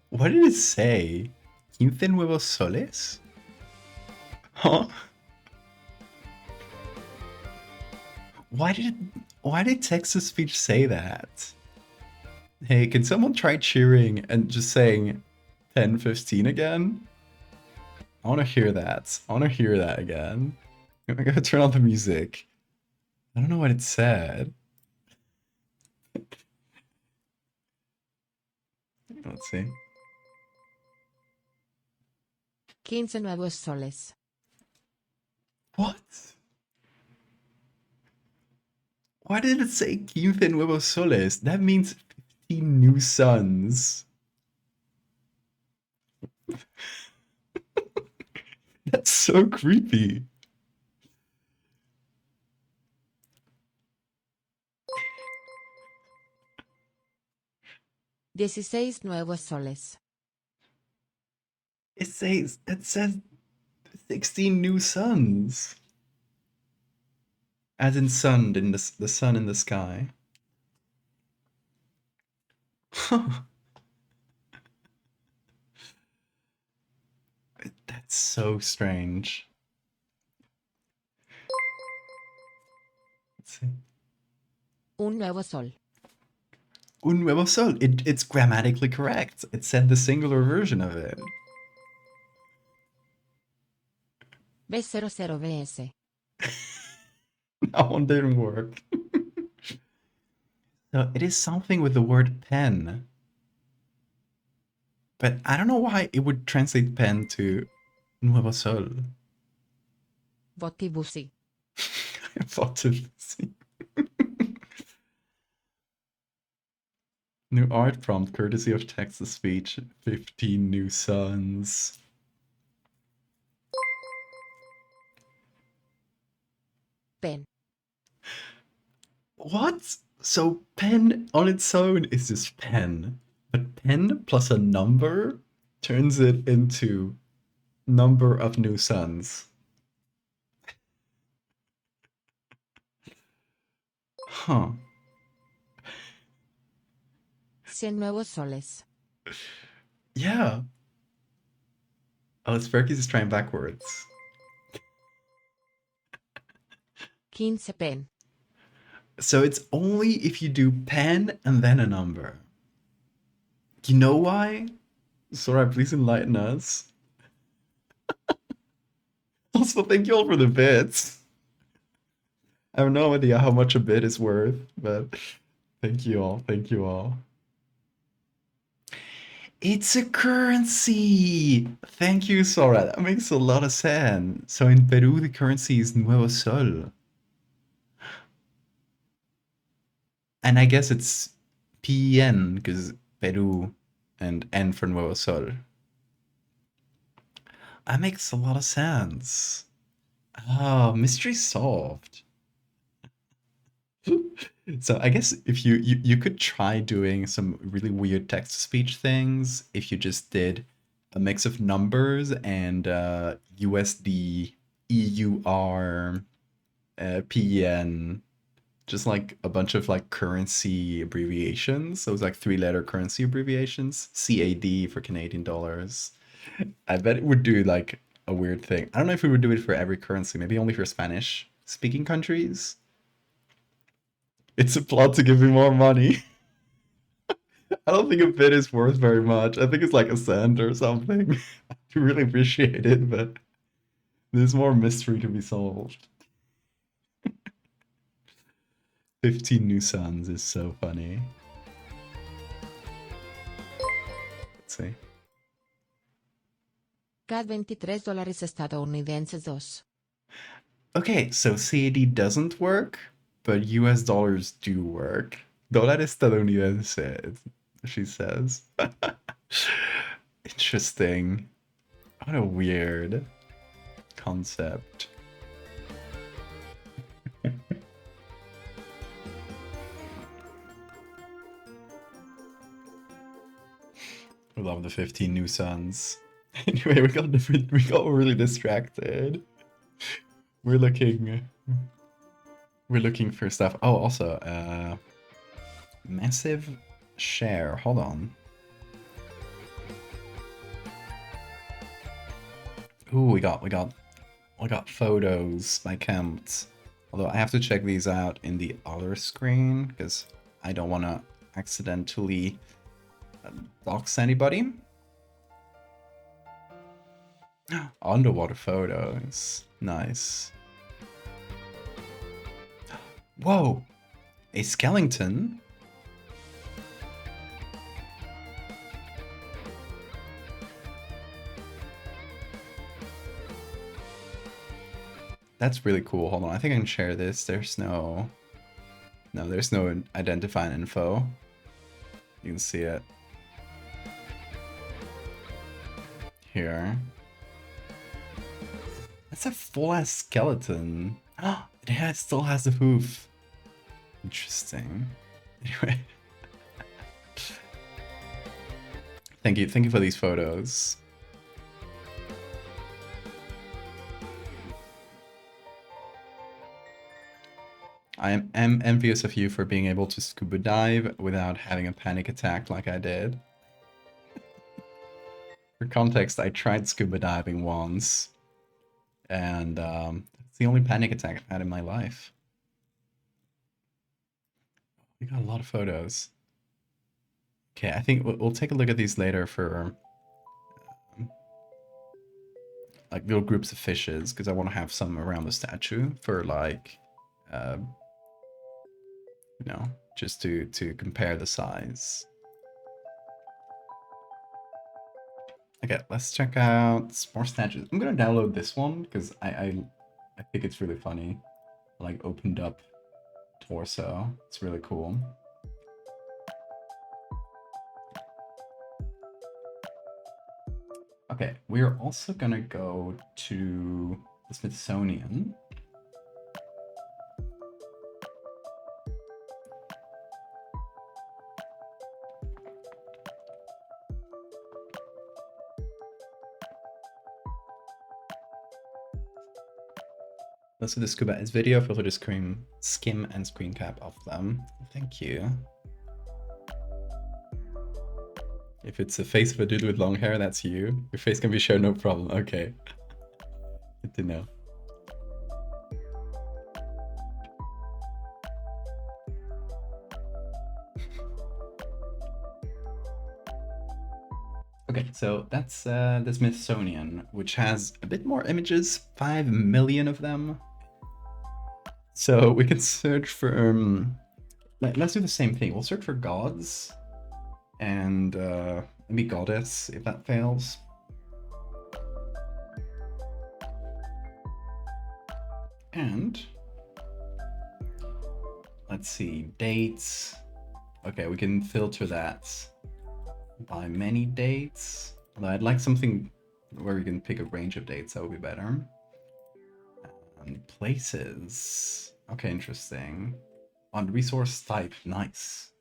what did it say? 15 nuevos soles? Huh? Why did text-to speech say that? Hey, can someone try cheering and just saying 10-15 again? I want to hear that. I want to hear that again. I gotta turn on the music. I don't know what it said. Let's see.
15 nuevos soles.
What? Why did it say 15 nuevos soles? That means 15 new suns. That's so creepy.
Dieciséis nuevos soles.
It says 16 new suns. As in sun in the sun in the sky. That's so strange. Let's see.
Un nuevo sol.
Un nuevo sol. It's grammatically correct. It said the singular version of it.
B00BS.
That one didn't work. So it is something with the word pen. But I don't know why it would translate pen to nuevo sol.
Botibusi.
I thought to see. New art prompt, courtesy of text-to-speech. 15 new suns.
Pen.
What? So pen on its own is just pen. But pen plus a number turns it into number of new suns. Huh.
100 nuevos soles.
Yeah. Oh, Sparky's is trying backwards.
15 pen.
So it's only if you do pen and then a number. You know why? Sora, please enlighten us. Also, thank you all for the bits. I have no idea how much a bit is worth, but thank you all. Thank you all. It's a currency! Thank you, Sora. That makes a lot of sense. So in Peru, the currency is Nuevo Sol. And I guess it's PN, because Peru, and N for Nuevo Sol. That makes a lot of sense. Oh, mystery solved. So I guess if you could try doing some really weird text-to-speech things if you just did a mix of numbers and USD, EUR, PEN, just like a bunch of like currency abbreviations. Those like 3-letter currency abbreviations. CAD for Canadian dollars. I bet it would do like a weird thing. I don't know if it would do it for every currency, maybe only for Spanish speaking countries. It's a plot to give me more money. I don't think a bit is worth very much. I think it's like a cent or something. I do really appreciate it, but there's more mystery to be solved. 15 new suns is so funny. Let's see.
CAD $23 estadounidenses 2.
Okay, so CAD doesn't work, but US dollars do work. Dólar estadounidense, she says. Interesting. What a weird concept. We love the 15 new suns. Anyway, we got really distracted. We're looking for stuff. Oh, also, massive share. Hold on. Ooh, we got photos by Kempt. Although I have to check these out in the other screen because I don't want to accidentally dox anybody. Underwater photos. Nice. Whoa! A skeleton? That's really cool. Hold on, I think I can share this. There's no identifying info. You can see it here. That's a full-ass skeleton. It still has a hoof. Interesting. Anyway. Thank you for these photos. I am envious of you for being able to scuba dive without having a panic attack like I did. For context, I tried scuba diving once, and it's the only panic attack I've had in my life. We got a lot of photos. Okay, I think we'll take a look at these later for like little groups of fishes, because I want to have some around the statue for like, you know, just to compare the size. Okay, let's check out more statues. I'm gonna download this one because I think it's really funny. Like opened up torso. It's really cool. Okay, we're also gonna go to the Smithsonian. Let's do the scuba as video. Feel free to skim and screen cap of them. Thank you. If it's a face of a dude with long hair, that's you. Your face can be shown, no problem. Okay. Good to know. Okay, so that's the Smithsonian, which has a bit more images, 5 million of them. So we can search for, let's do the same thing. We'll search for gods and maybe goddess if that fails. And let's see, dates. Okay, we can filter that by many dates. Although I'd like something where we can pick a range of dates, that would be better. And places. Okay, interesting. On resource type, nice.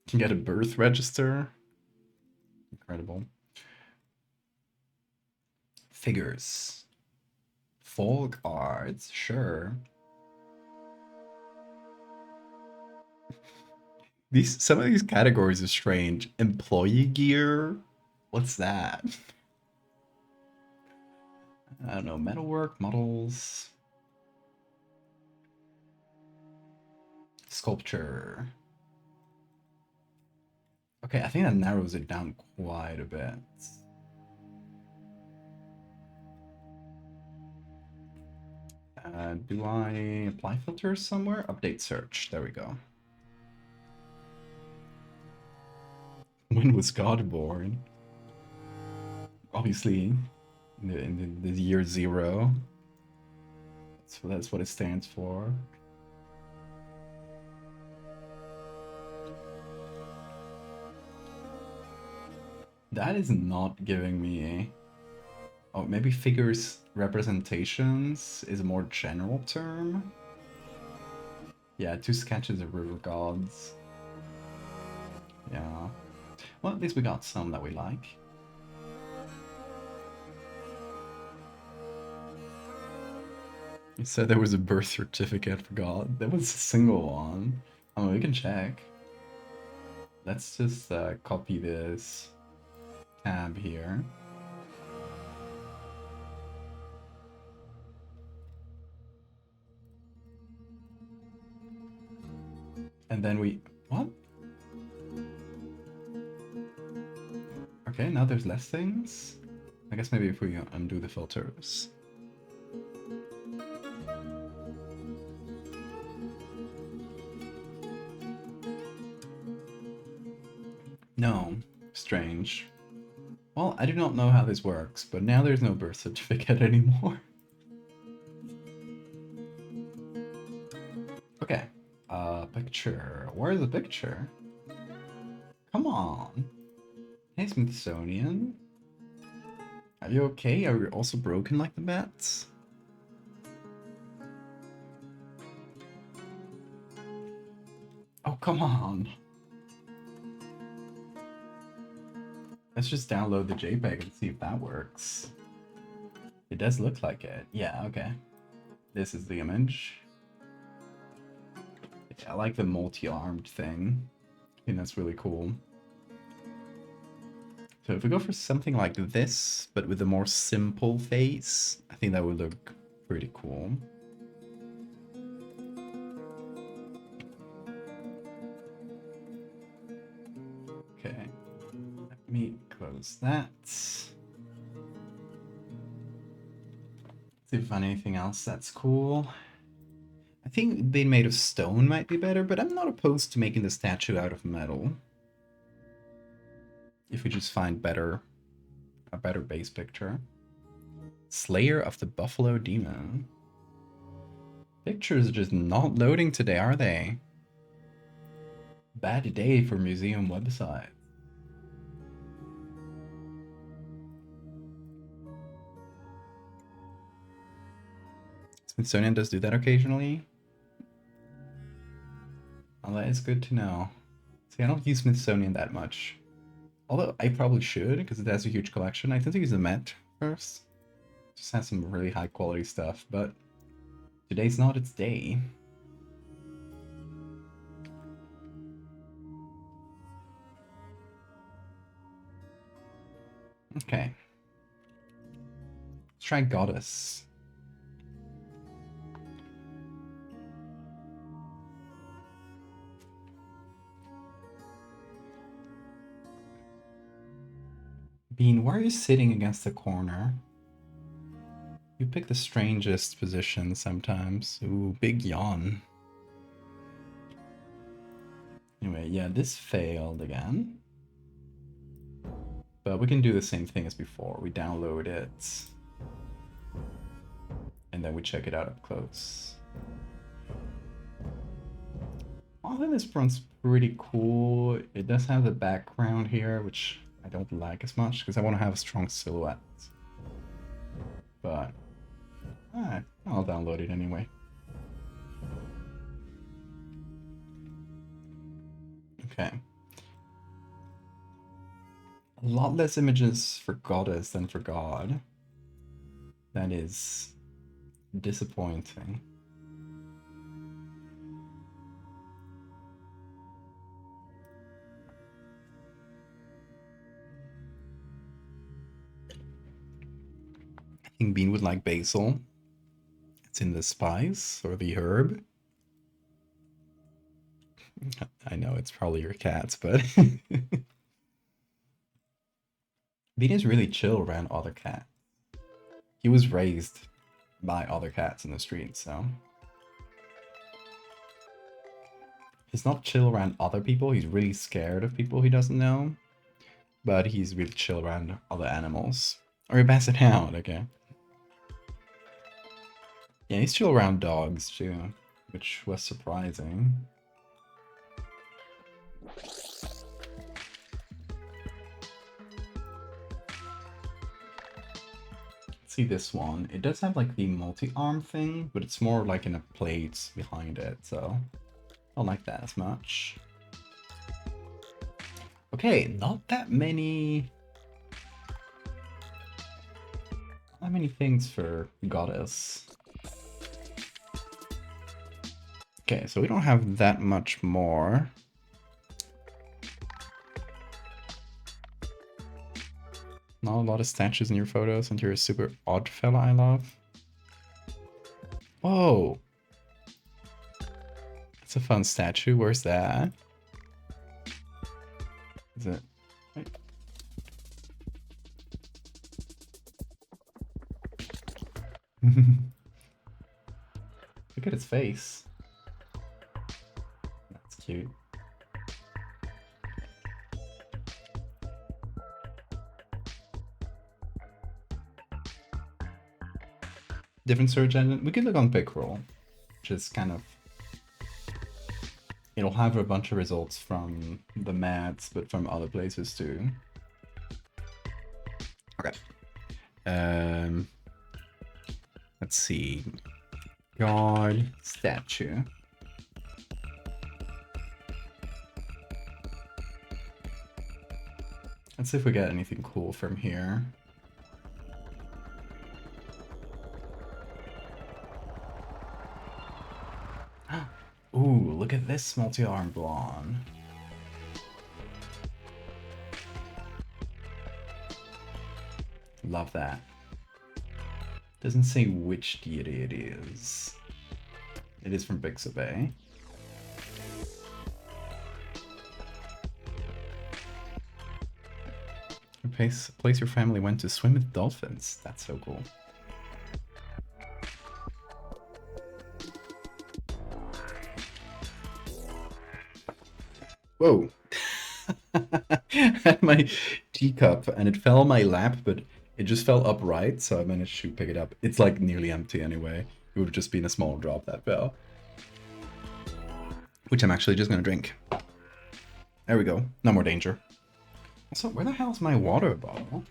Can get a birth register. Incredible. Figures. Folk arts, sure. Some of these categories are strange. Employee gear? What's that? I don't know, metalwork, models. Sculpture. Okay, I think that narrows it down quite a bit. Do I apply filters somewhere? Update search. There we go. When was God born? Obviously, in the year 0. That's what it stands for. That is not giving me... Oh, maybe figures representations is a more general term. Yeah, 2 sketches of river gods. Yeah. Well, at least we got some that we like. You said there was a birth certificate for God. There was a single one. Oh, we can check. Let's just copy this tab here. And then we... What? Okay, now there's less things. I guess maybe if we undo the filters. No, strange. Well, I do not know how this works, but now there's no birth certificate anymore. Okay, picture. Where's the picture? Come on. Hey, Smithsonian. Are you okay? Are you also broken like the bats? Oh, come on. Let's just download the JPEG and see if that works. It does look like it. Yeah, okay. This is the image. Yeah, I like the multi-armed thing. I think that's really cool. So if we go for something like this, but with a more simple face, I think that would look pretty cool. Okay, let me close that. See if I find anything else that's cool. I think being made of stone might be better, but I'm not opposed to making the statue out of metal. If we just find a better base picture. Slayer of the Buffalo Demon. Pictures are just not loading today, are they? Bad day for museum website. Smithsonian does do that occasionally. Well, that is good to know. See, I don't use Smithsonian that much. Although I probably should, because it has a huge collection. I tend to use the Met first. Just has some really high quality stuff, but today's not its day. Okay. Let's try Goddess. Bean, why are you sitting against the corner? You pick the strangest position sometimes. Ooh, big yawn. Anyway, yeah, this failed again. But we can do the same thing as before. We download it. And then we check it out up close. I think this front's pretty cool. It does have the background here, which I don't like as much, because I want to have a strong silhouette. But I'll download it anyway. Okay. A lot less images for Goddess than for God. That is disappointing. I think Bean would like basil. It's in the spice or the herb. I know it's probably your cat's, but Bean is really chill around other cats. He was raised by other cats in the street, so he's not chill around other people. He's really scared of people he doesn't know, but he's really chill around other animals. Or a basset hound, okay. Yeah, he's chill around dogs too, which was surprising. See this one. It does have like the multi-arm thing, but it's more like in a plate behind it, so I don't like that as much. Okay, not that many things for goddess. Okay, so we don't have that much more. Not a lot of statues in your photos, and you're a super odd fella I love. Whoa! That's a fun statue. Where's that? Is it? Wait. Look at its face. That's cute. Different search engine. We could look on Picroll, which is kind of... It'll have a bunch of results from the mats, but from other places too. Okay. Let's see. God statue. Let's see if we get anything cool from here. Ooh, look at this multi-armed blonde. Love that. Doesn't say which deity it is. It is from Bixabay. A place your family went to swim with dolphins. That's so cool. Whoa. I had my teacup and it fell on my lap, but it just fell upright, so I managed to pick it up. It's like nearly empty anyway. It would have just been a small drop that fell. Which I'm actually just gonna drink. There we go. No more danger. Also, where the hell is my water bottle?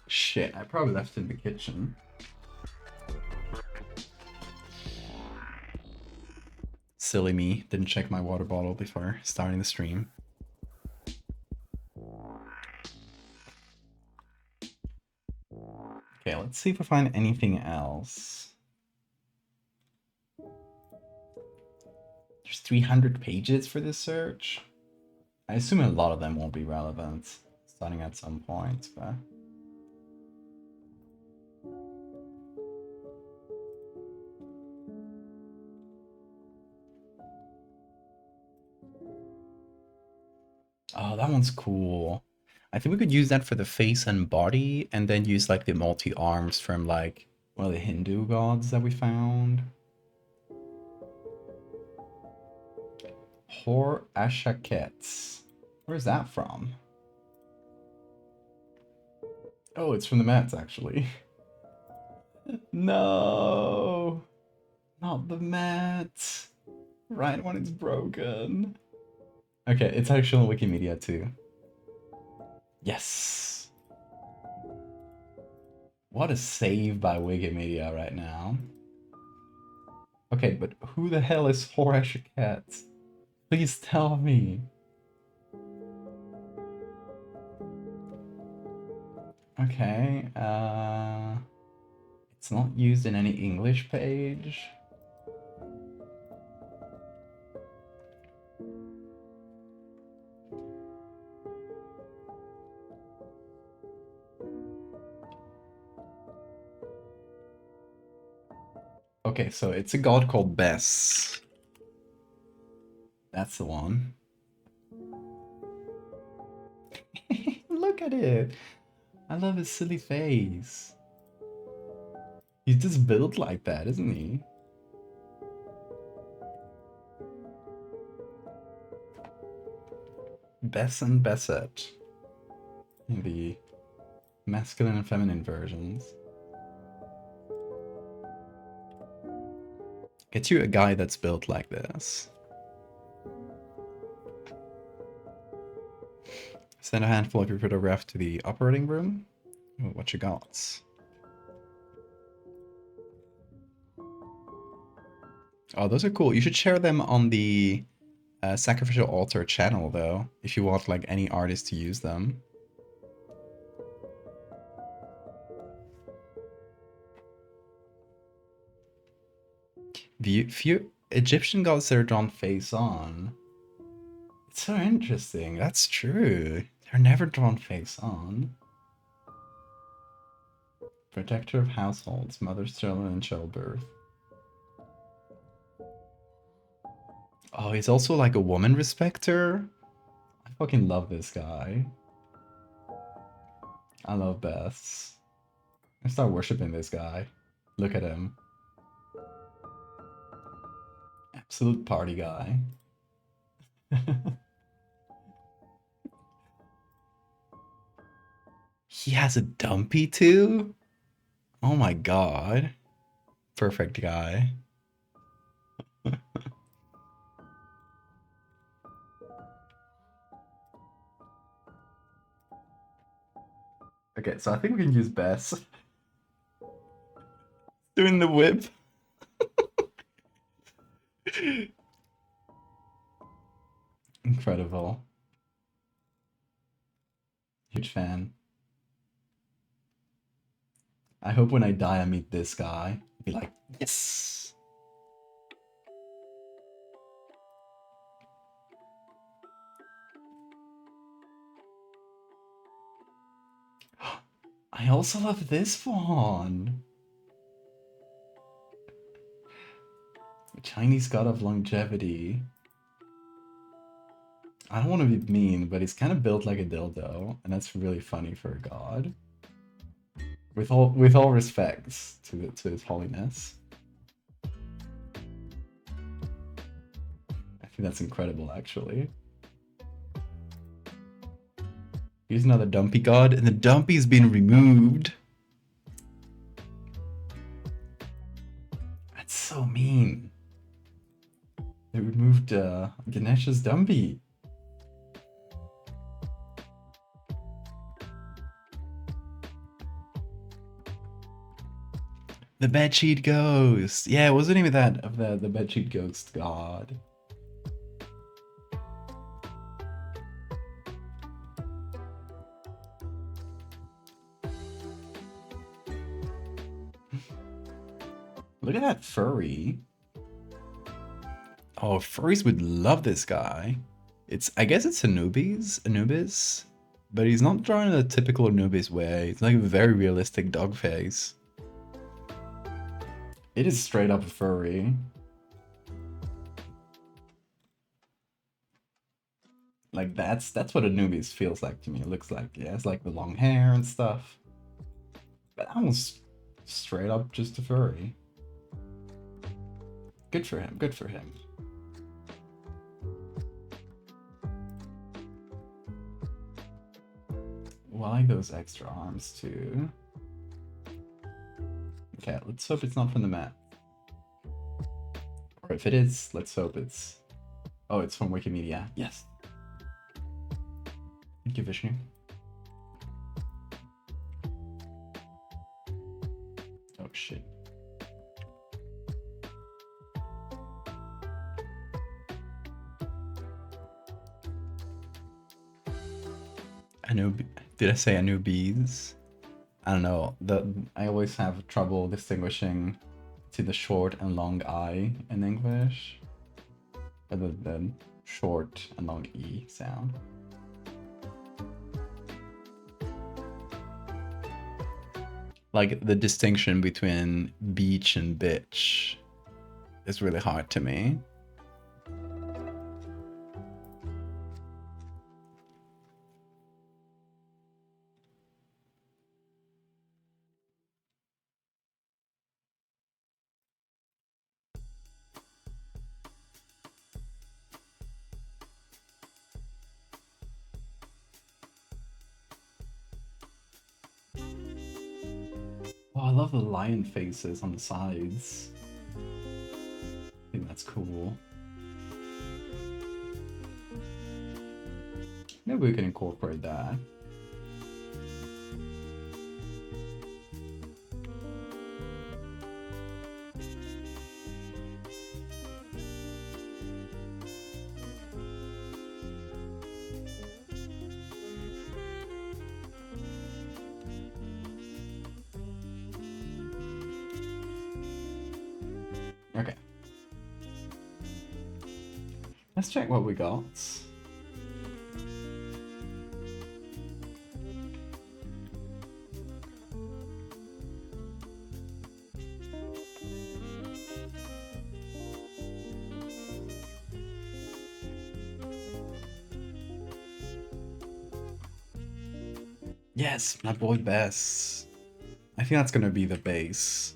Shit, I probably left it in the kitchen. Silly me, didn't check my water bottle before starting the stream. Okay, let's see if we find anything else. There's 300 pages for this search. I assume a lot of them won't be relevant, starting at some point, but... Oh, that one's cool. I think we could use that for the face and body, and then use like the multi-arms from like one of the Hindu gods that we found. Hor Ashakets. Where's that from? Oh, it's from the mats, actually. No! Not the mat! Right when it's broken. Okay, it's actually on Wikimedia too. Yes! What a save by Wikimedia right now. Okay, but who the hell is Hor Ashakets? Please tell me. Okay, it's not used in any English page. Okay, so it's a god called Bess. That's the one. Look at it. I love his silly face. He's just built like that, isn't he? Bess and Bessette. In the masculine and feminine versions. Get you a guy that's built like this. Send a handful of your photograph to the operating room. Ooh, what you got? Oh, those are cool. You should share them on the Sacrificial altar channel though, if you want like any artist to use them. Few Egyptian gods that are drawn face on. It's so interesting. That's true. They're never drawn face on. Protector of households, mother's children in childbirth. Oh, he's also like a woman respecter. I fucking love this guy. I love Beths. I start worshiping this guy. Look at him. Absolute party guy. He has a dumpy too? Oh my god. Perfect guy. Okay, so I think we can use Bess. Doing the whip. Incredible. Huge fan. I hope when I die I meet this guy. Be like, yes! I also love this one! Chinese god of longevity. I don't want to be mean, but he's kind of built like a dildo, and that's really funny for a god. With all respects to his holiness. I think that's incredible, actually. Here's another dumpy god, and the dumpy's been removed. That's so mean. They removed Ganesh's dumpy. The bedsheet ghost. Yeah, it wasn't even that of the bedsheet ghost god. Look at that furry. Oh, furries would love this guy. I guess it's Anubis, but he's not drawn in a typical Anubis way. It's like a very realistic dog face. It is straight up a furry. Like that's what Anubis feels like to me. It looks like, yeah, it's like the long hair and stuff. But that one's straight up just a furry. Good for him, good for him. Well, I like those extra arms too. Okay, let's hope it's not from the map. Or if it is, let's hope it's... Oh, it's from Wikimedia. Yes. Thank you, Vishnu. Oh, shit. Did I say Anubis? I don't know. I always have trouble distinguishing between the short and long I in English, rather than short and long E sound. Like the distinction between beach and bitch is really hard to me. Oh, I love the lion faces on the sides. I think that's cool. Maybe we can incorporate that. Let's check what we got. Yes, my boy Bess. I think that's gonna be the base.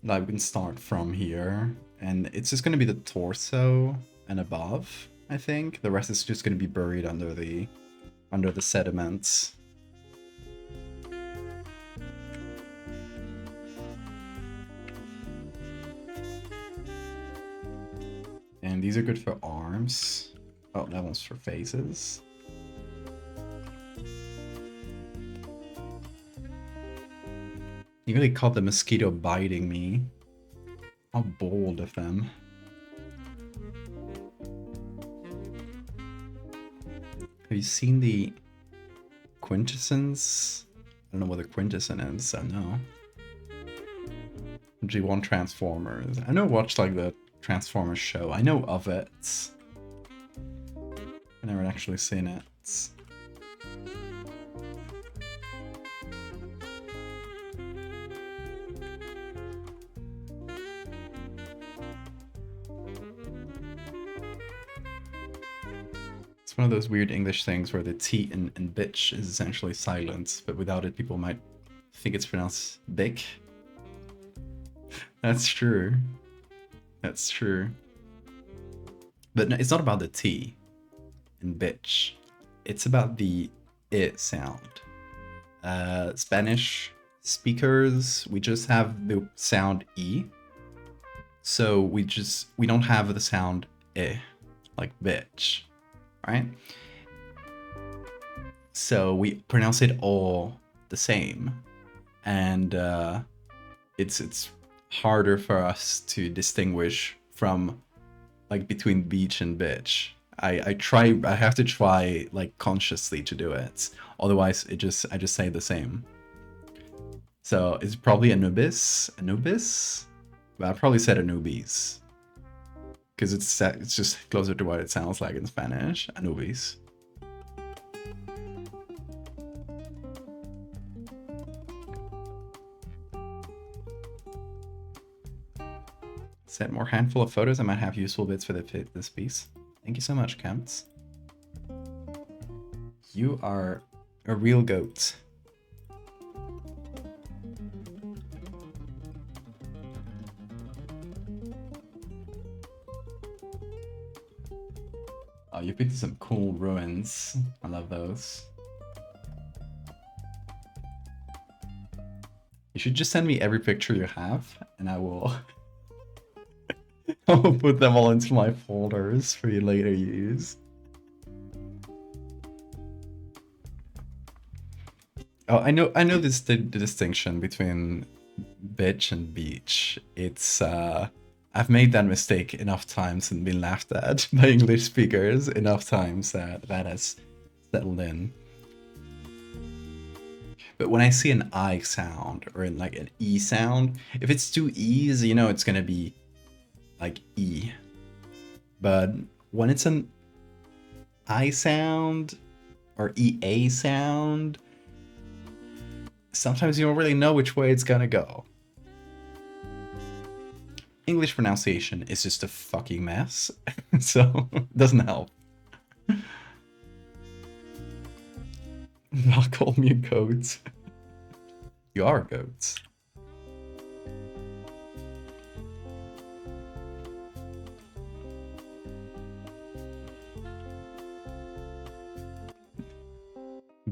Like, we can start from here, and it's just gonna be the torso and above, I think. The rest is just gonna be buried under the sediments. And these are good for arms. Oh, that one's for faces. You really caught the mosquito biting me. How bold of them. Have you seen the quintessence? I don't know what the quintessence is, I know. G1 Transformers. I know I watched like the Transformers show. I know of it. I've never actually seen it. It's one of those weird English things where the T in bitch is essentially silent, but without it people might think it's pronounced dick. That's true. That's true. But no, it's not about the T in bitch. It's about the I sound. Spanish speakers, we just have the sound E. So we don't have the sound I, like bitch. Right? So we pronounce it all the same, and it's harder for us to distinguish from like between beach and bitch. I have to try like consciously to do it, otherwise I just say the same. So it's probably Anubis, but I probably said Anubis. Because it's just closer to what it sounds like in Spanish. Anubis. Set more handful of photos. I might have useful bits for this piece. Thank you so much, Camps. You are a real goat. Oh, you picked some cool ruins. I love those. You should just send me every picture you have, and I will I will put them all into my folders for you later use. Oh, I know this the distinction between bitch and beach. It's I've made that mistake enough times and been laughed at by English speakers enough times that has settled in. But when I see an I sound or in like an E sound, if it's two E's, you know it's gonna be like E. But when it's an I sound or EA sound, sometimes you don't really know which way it's gonna go. English pronunciation is just a fucking mess, so it doesn't help. Not call me a goat. You are goats.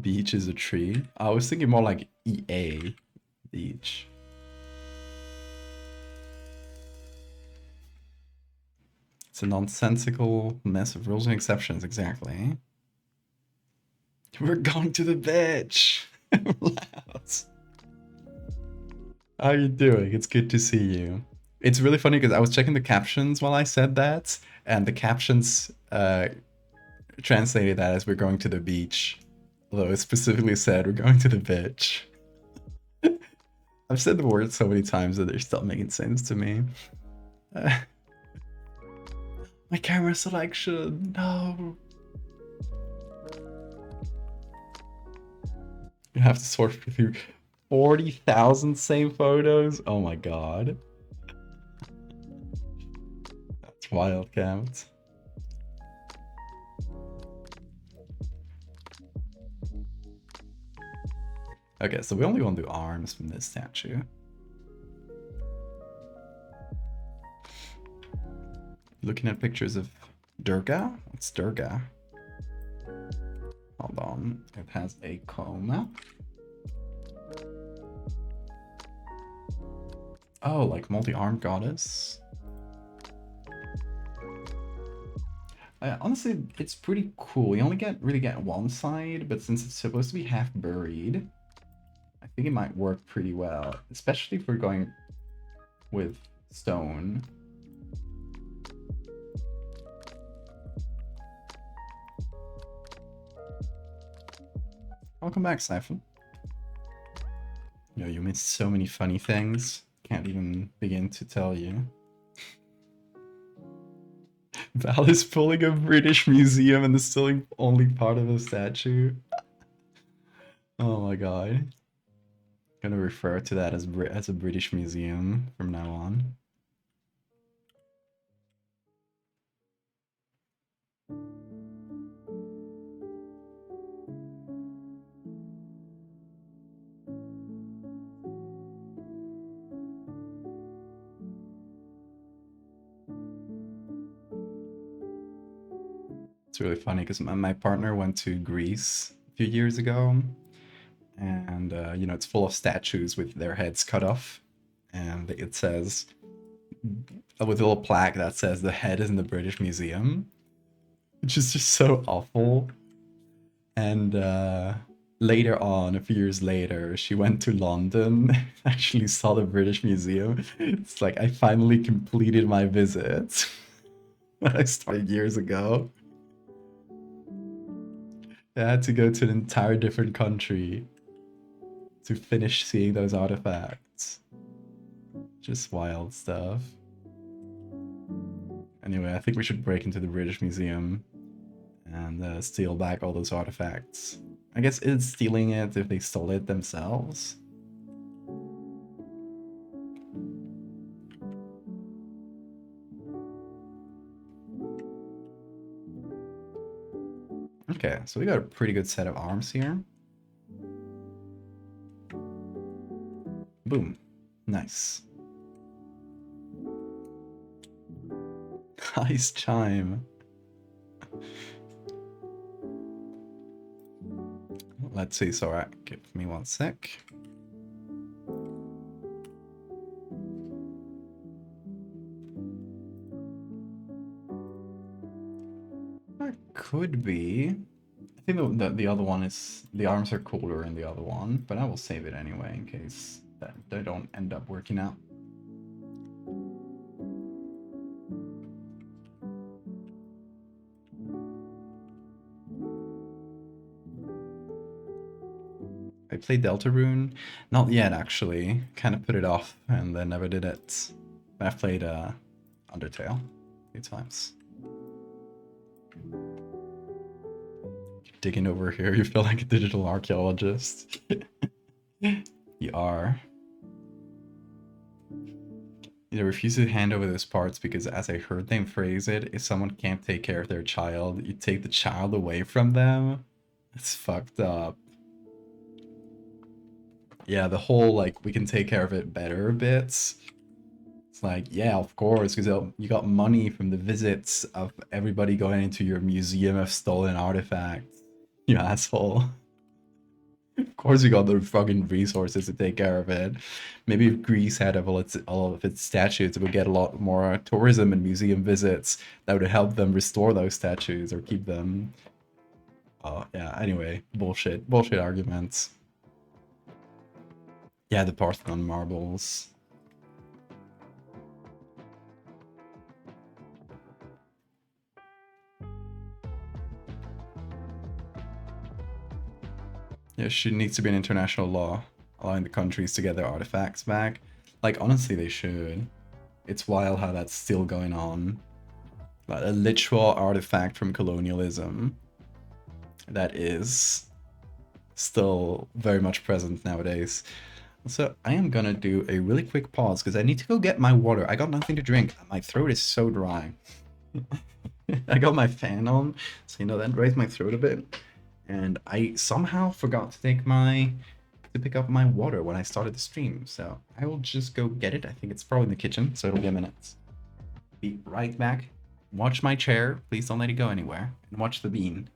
Beach is a tree. I was thinking more like EA, beach. It's a nonsensical mess of rules and exceptions, exactly. We're going to the beach! How you doing? It's good to see you. It's really funny because I was checking the captions while I said that, and the captions translated that as we're going to the beach. Although it specifically said we're going to the beach. I've said the word so many times that they're still making sense to me. My camera selection, no. You have to sort through 40,000 same photos. Oh my god. That's wild, count. Okay, so we only want to do arms from this statue. Looking at pictures of Durga? What's Durga? Hold on. It has a coma. Oh, like multi-armed goddess. Honestly, it's pretty cool. You only really get one side, but since it's supposed to be half buried, I think it might work pretty well, especially if we're going with stone. Welcome back, Siphon. Yo, you missed so many funny things. Can't even begin to tell you. Val is pulling a British museum and is still only part of a statue. Oh my god. I'm gonna refer to that as a British museum from now on. It's really funny because my partner went to Greece a few years ago, and you know, it's full of statues with their heads cut off, and it says, with a little plaque that says the head is in the British Museum, which is just so awful. And later on, a few years later, she went to London, actually saw the British Museum. It's like, I finally completed my visit that I started years ago. I had to go to an entire different country to finish seeing those artifacts. Just wild stuff. Anyway, I think we should break into the British Museum and steal back all those artifacts. I guess it's stealing it if they stole it themselves. Okay, so we got a pretty good set of arms here. Boom. Nice. Nice chime. Let's see, so alright, give me one sec. That could be. I think the other one is, the arms are cooler in the other one, but I will save it anyway in case that they don't end up working out. I played Deltarune? Not yet, actually. Kind of put it off and then never did it. But I've played Undertale a few times. Digging over here, you feel like a digital archaeologist. You are. You know, refuse to hand over those parts because, as I heard them phrase it, if someone can't take care of their child, you take the child away from them. It's fucked up. Yeah, the whole, like, we can take care of it better bits. It's like, yeah, of course, because you got money from the visits of everybody going into your museum of stolen artifacts. You asshole. Of course you got the fucking resources to take care of it. Maybe if Greece had all of its statues, it would get a lot more tourism and museum visits that would help them restore those statues or keep them. Oh, yeah, anyway, bullshit arguments. Yeah, the Parthenon marbles. Yeah, should needs to be an international law allowing the countries to get their artifacts back. Like, honestly, they should. It's wild how that's still going on. But a literal artifact from colonialism that is still very much present nowadays. So I am gonna do a really quick pause because I need to go get my water. I got nothing to drink. My throat is so dry. I got my fan on, so you know that raised my throat a bit. And I somehow forgot to pick up my water when I started the stream. So I will just go get it. I think it's probably in the kitchen, so it'll be a minute. Be right back. Watch my chair. Please don't let it go anywhere. And watch the bean.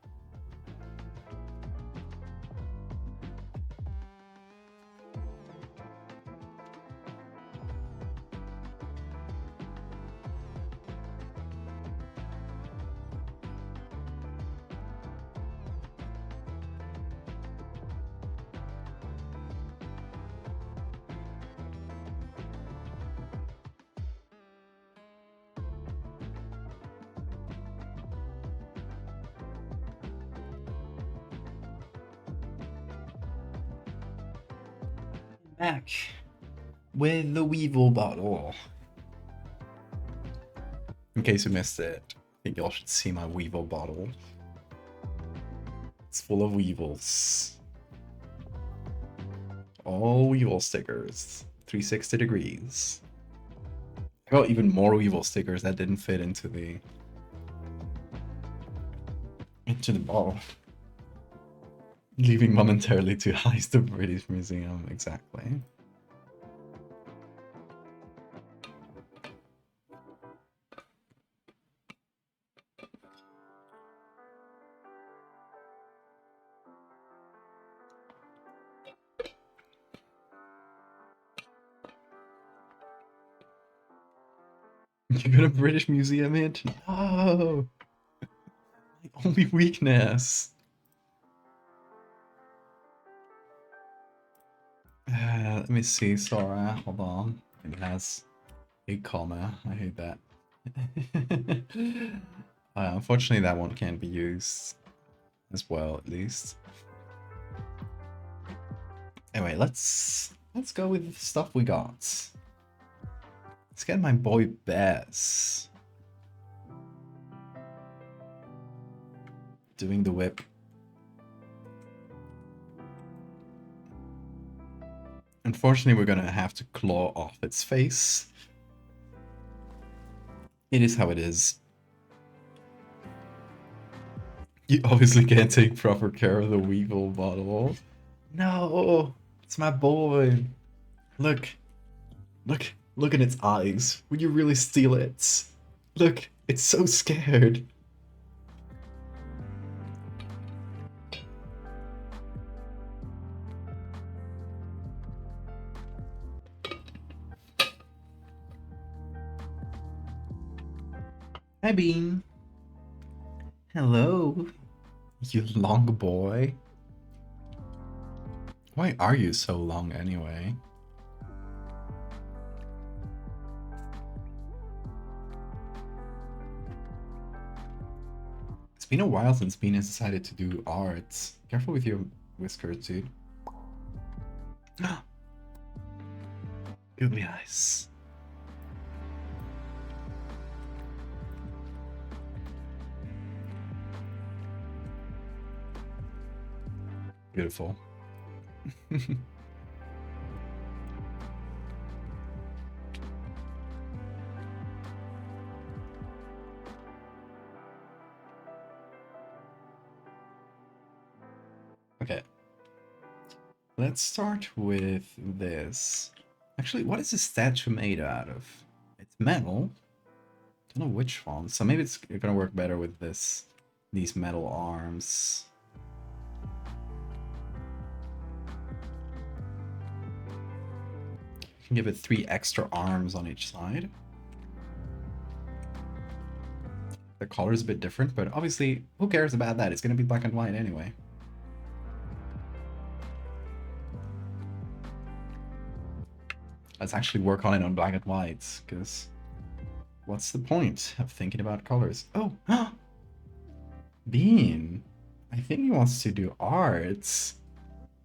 Back with the Weevil bottle. In case you missed it, I think y'all should see my Weevil bottle. It's full of Weevils. All Weevil stickers. 360 degrees. I got even more Weevil stickers that didn't fit into the bottle. Leaving momentarily to heist the British Museum, exactly. You got a British Museum hit? No! My only weakness. Let me see, Sora. Hold on. It has a comma. I hate that. Unfortunately, that one can't be used as well, at least. Anyway, let's go with the stuff we got. Let's get my boy Bess doing the whip. Unfortunately, we're gonna have to claw off its face. It is how it is. You obviously can't take proper care of the Weevil bottle. No, it's my boy. Look at its eyes. Would you really steal it? Look, it's so scared. Hi, Bean. Hello, you long boy. Why are you so long anyway? It's been a while since Bean has decided to do art. Careful with your whiskers, dude. Googly eyes. Beautiful. Okay. Let's start with this. Actually, what is this statue made out of? It's metal. Don't know which one. So maybe it's gonna work better with these metal arms. Can give it 3 extra arms on each side. The color is a bit different, but obviously, who cares about that? It's gonna be black and white anyway. Let's actually work on it on black and white, because what's the point of thinking about colors? Oh, Bean. I think he wants to do arts.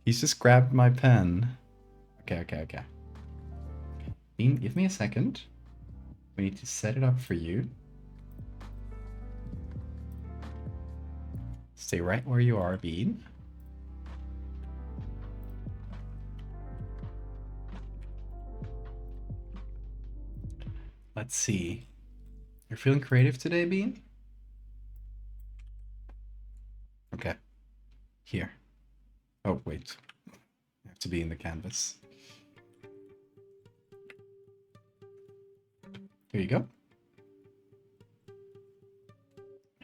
He's just grabbed my pen. Okay. Bean, give me a second. We need to set it up for you. Stay right where you are, Bean. Let's see. You're feeling creative today, Bean? Okay. Here. Oh, wait. I have to be in the canvas. Here you go.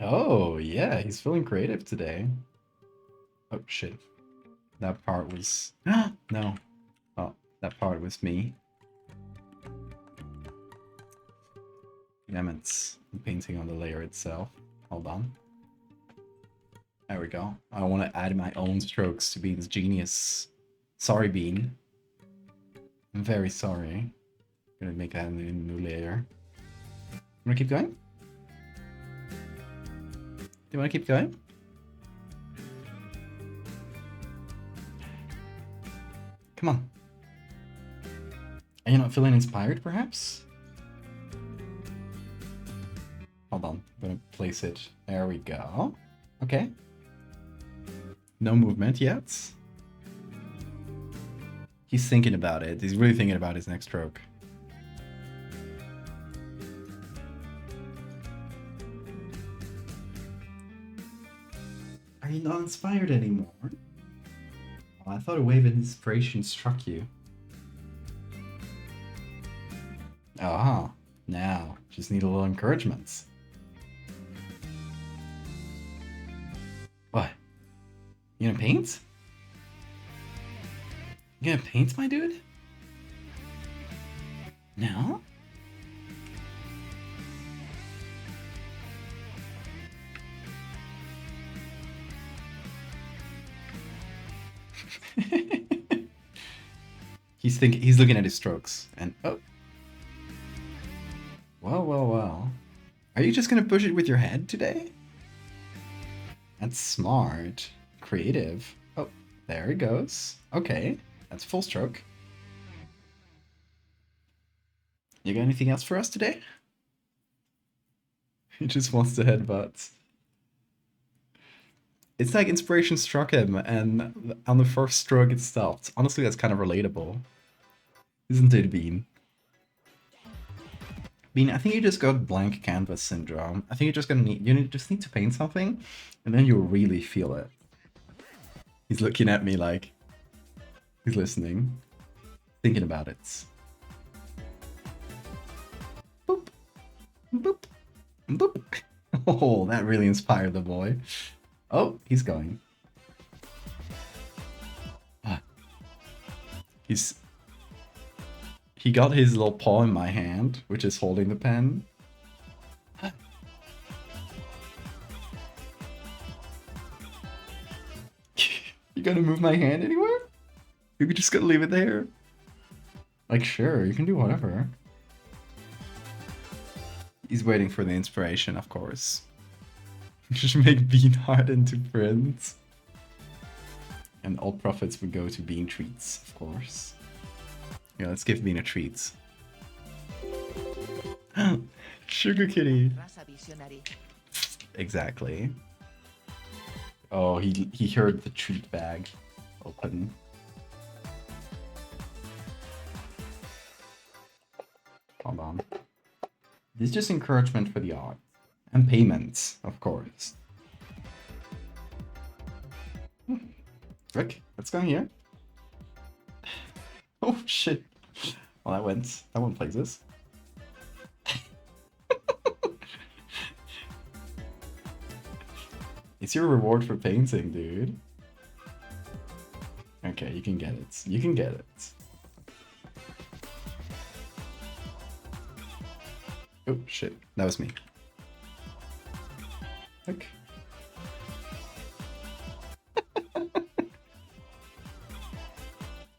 Oh, yeah, he's feeling creative today. Oh, shit. That part was... No. Oh, that part was me. Damn it. I'm painting on the layer itself. Hold on. There we go. I want to add my own strokes to Bean's genius. Sorry, Bean. I'm very sorry. I'm gonna make that a new layer. Wanna keep going? Do you wanna keep going? Come on. Are you not feeling inspired, perhaps? Hold on. I'm gonna place it. There we go. Okay. No movement yet. He's thinking about it. He's really thinking about his next stroke. Are you not inspired anymore? Oh, I thought a wave of inspiration struck you. Ah, now just need a little encouragement. What? You gonna paint? You gonna paint, my dude? No? He's looking at his strokes and oh. Well. Are you just gonna push it with your head today? That's smart. Creative. Oh, there it goes. Okay, that's full stroke. You got anything else for us today? He just wants to headbutt. It's like inspiration struck him, and on the first stroke it stopped. Honestly, that's kind of relatable. Isn't it, Bean? Bean, I think you just got blank canvas syndrome. I think you're just gonna just need to paint something, and then you'll really feel it. He's looking at me like he's listening, thinking about it. Boop, boop, boop. Oh, that really inspired the boy. Oh, he's going. He got his little paw in my hand, which is holding the pen. You gonna move my hand anywhere? You just gotta leave it there. Like, sure, you can do whatever. He's waiting for the inspiration, of course. Just make Bean Heart into prints. And all profits would go to Bean Treats, of course. Yeah, let's give Bean a treat. Sugar Kitty! Exactly. Oh, he heard the treat bag open. Hold on. This is just encouragement for the art. And payments, of course. Rick, let's go here. Oh shit. Well, that went places. It's your reward for painting, dude. Okay, you can get it. You can get it. Oh shit, that was me. Look.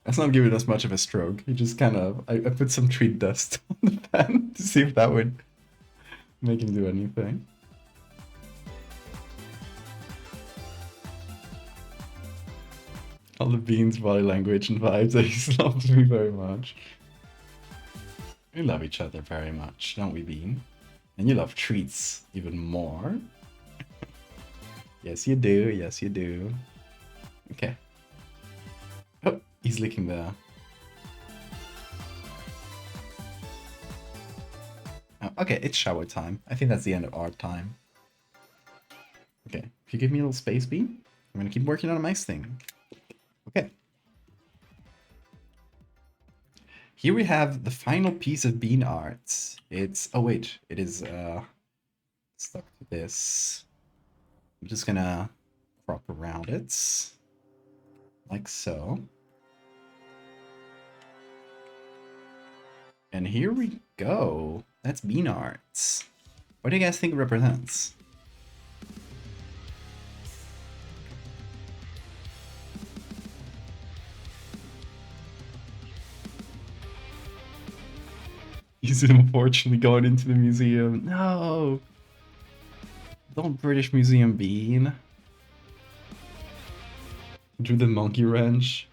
That's not giving us much of a stroke. You just kind of... I put some treat dust on the pen to see if that would make him do anything. All the Bean's body language and vibes that he loves me very much. We love each other very much, don't we, Bean? And you love treats even more. Yes, you do. Yes, you do. Okay. Oh, he's licking the... Oh, okay, it's shower time. I think that's the end of our time. Okay, if you give me a little space beam, I'm gonna keep working on a nice thing. Okay. Here we have the final piece of bean art. It's... Oh, wait. It is, stuck to this. I'm just gonna crop around it. Like so. And here we go. That's bean art. What do you guys think it represents? He's unfortunately going into the museum. No! Don't British Museum bean. Drew the monkey wrench.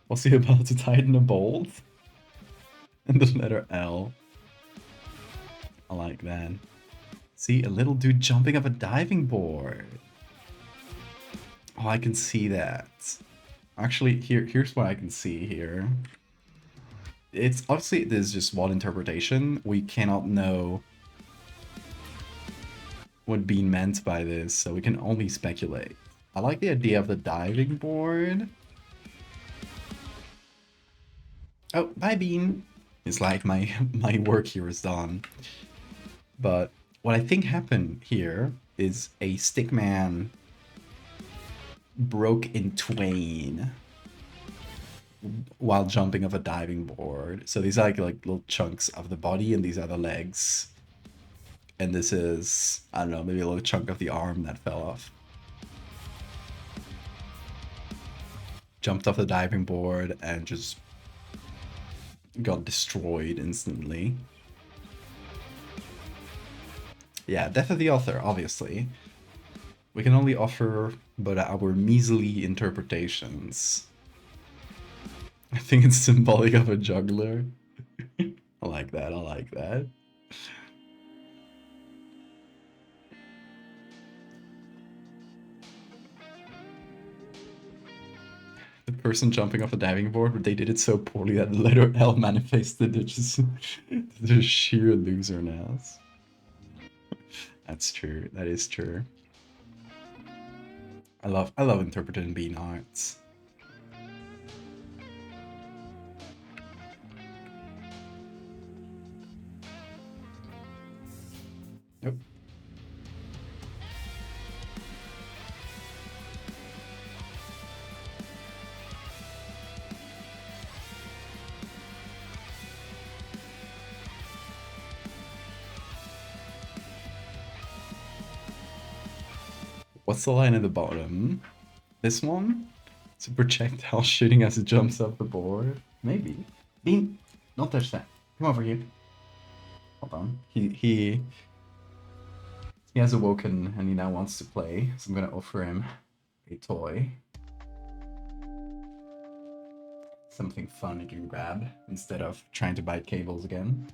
Was he about to tighten a bolt? And the letter L. I like that. See, a little dude jumping up a diving board. Oh, I can see that. Actually, here's what I can see here. It's obviously this is just one interpretation. We cannot know what being meant by this, so we can only speculate. I like the idea of the diving board. Oh, bye, Bean. It's like my work here is done. But what I think happened here is a stickman broke in twain while jumping off a diving board. So these are like little chunks of the body, and these are the legs. And this is, I don't know, maybe a little chunk of the arm that fell off. Jumped off the diving board and just got destroyed instantly. Yeah, death of the author, obviously. We can only offer but our measly interpretations. I think it's symbolic of a juggler. I like that, I like that. The person jumping off a diving board, but they did it so poorly that the letter L manifested just the sheer loserness. That's true, that is true. I love interpreting bean arts. Nope. What's the line at the bottom? This one? It's a projectile shooting as it jumps up the board? Maybe. Bean, don't touch that. Come over here. Hold on. He has awoken and he now wants to play, so I'm gonna offer him a toy. Something fun he can grab instead of trying to bite cables again.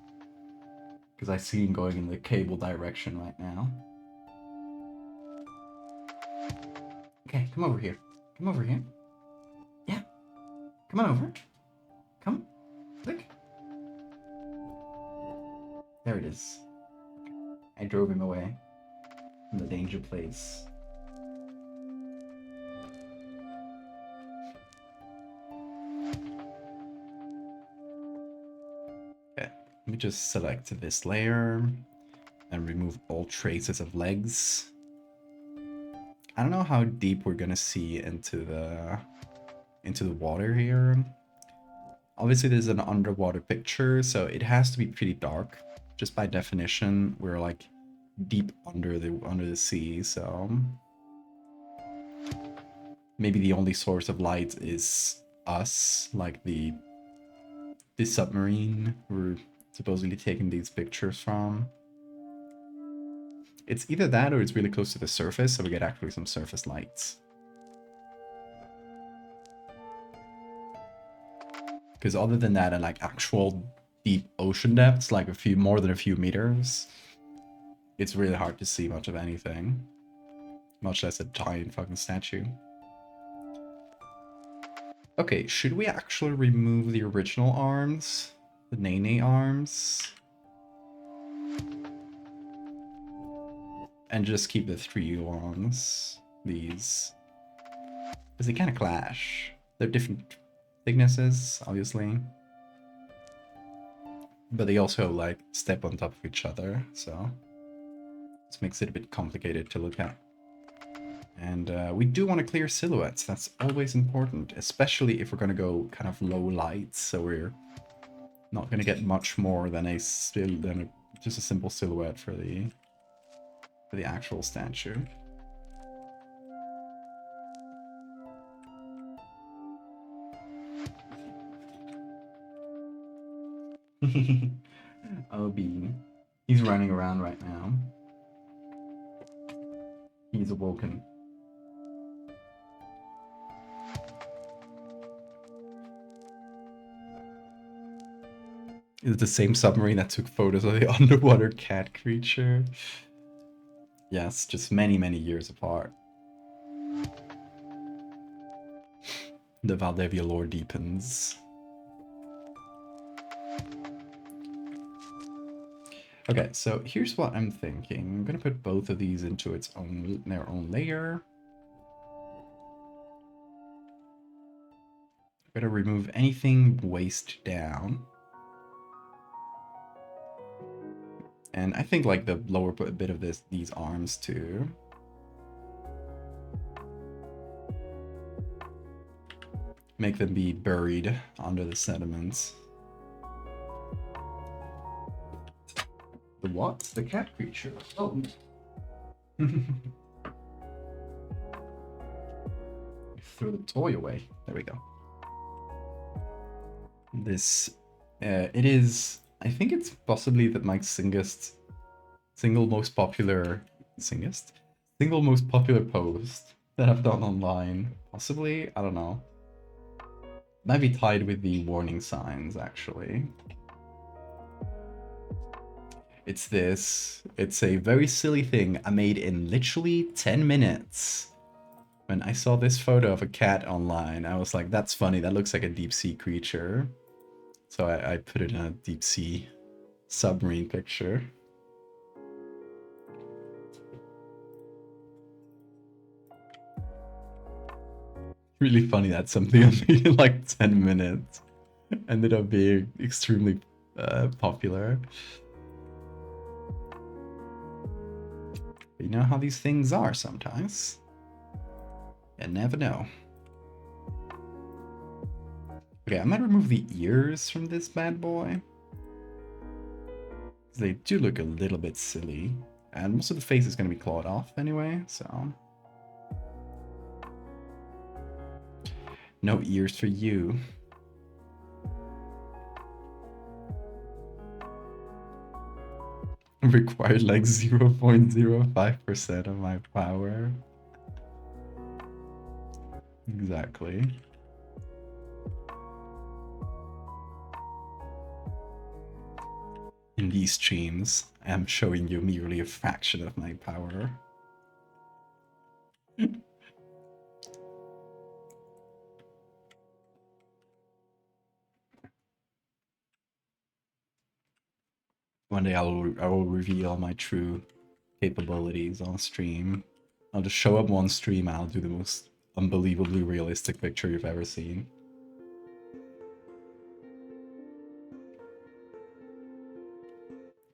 Because I see him going in the cable direction right now. Okay, come over here. Come over here. Yeah. Come on over. Come. Click. There it is. I drove him away from the danger place. Okay, let me just select this layer and remove all traces of legs. I don't know how deep we're gonna see into the water here. Obviously, this is an underwater picture, so it has to be pretty dark. Just by definition, we're like deep under the sea, so maybe the only source of light is us, like the submarine we're supposedly taking these pictures from. It's either that or it's really close to the surface, so we get actually some surface lights. Because other than that, and like actual deep ocean depths, like more than a few meters, it's really hard to see much of anything. much less a giant fucking statue. Okay, should we actually remove the original arms? The Nene arms? And just keep the 3 ones. These. Because they kind of clash. They're different thicknesses, obviously. But they also, like, step on top of each other, so... This makes it a bit complicated to look at. And we do want to clear silhouettes. That's always important, especially if we're going to go kind of low light, so we're not going to get much more than just a simple silhouette for the actual statue. Oh, Bean. He's running around right now. He's awoken. Is it the same submarine that took photos of the underwater cat creature? Yes, just many, many years apart. The Valdevia lore deepens. Okay, so here's what I'm thinking. I'm gonna put both of these into their own layer. I'm gonna remove anything waist down. And I think like the lower bit of these arms too. Make them be buried under the sediments. The what? The cat creature. Oh. Throw the toy away. There we go. This, it is, I think it's possibly that my single most popular post that I've done online. Possibly, I don't know. Might be tied with the warning signs, actually. It's this. It's a very silly thing I made in literally 10 minutes. When I saw this photo of a cat online, I was like, that's funny, that looks like a deep sea creature. So I put it in a deep sea submarine picture. Really funny that something I made in like 10 minutes ended up being extremely popular. You know how these things are sometimes. You never know. Okay, I might remove the ears from this bad boy. They do look a little bit silly. And most of the face is going to be clawed off anyway, so... No ears for you. Required like 0.05% of my power. Exactly. In these streams, I am showing you merely a fraction of my power. One day I will reveal my true capabilities on stream. I'll just show up one stream and I'll do the most unbelievably realistic picture you've ever seen.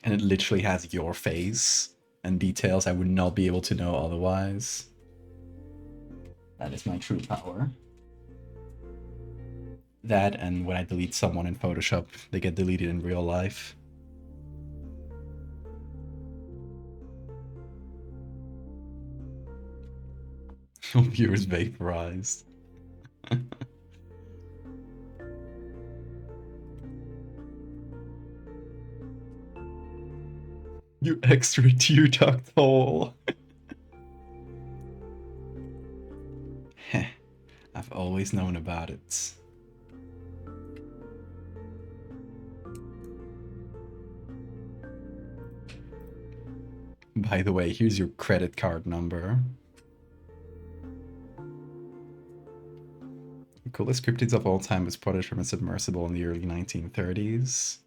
And it literally has your face and details I would not be able to know otherwise. That is my true power. That, and when I delete someone in Photoshop, they get deleted in real life. Viewers vaporized. You extra tear duct hole. Heh, I've always known about it. By the way, here's your credit card number. Coolest cryptids of all time was spotted from a submersible in the early 1930s.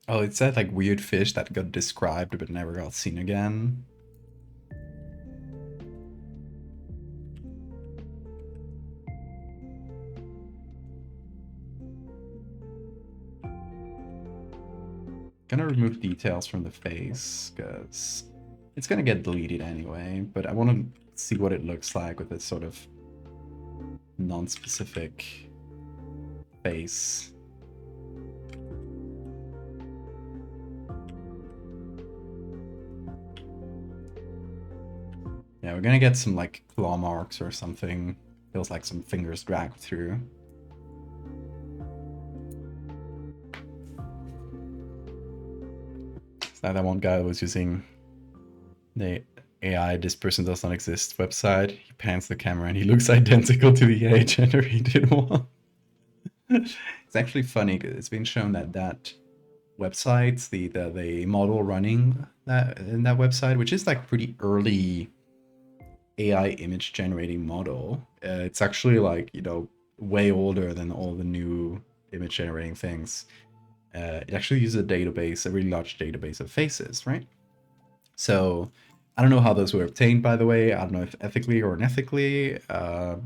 Oh, it's that like weird fish that got described but never got seen again. Gonna remove details from the face because it's gonna get deleted anyway, but I want to see what it looks like with this sort of non-specific face. Yeah, we're gonna get some like claw marks or something. Feels like some fingers dragged through. It's not that one guy was using the AI "this person does not exist" website. He pans the camera and he looks identical to the AI generated one. It's actually funny because it's been shown that that website, the model running that in that website, which is like pretty early AI image generating model, it's actually like, you know, way older than all the new image generating things. It actually uses a database, a really large database of faces, right? So I don't know how those were obtained, by the way. I don't know if ethically or unethically.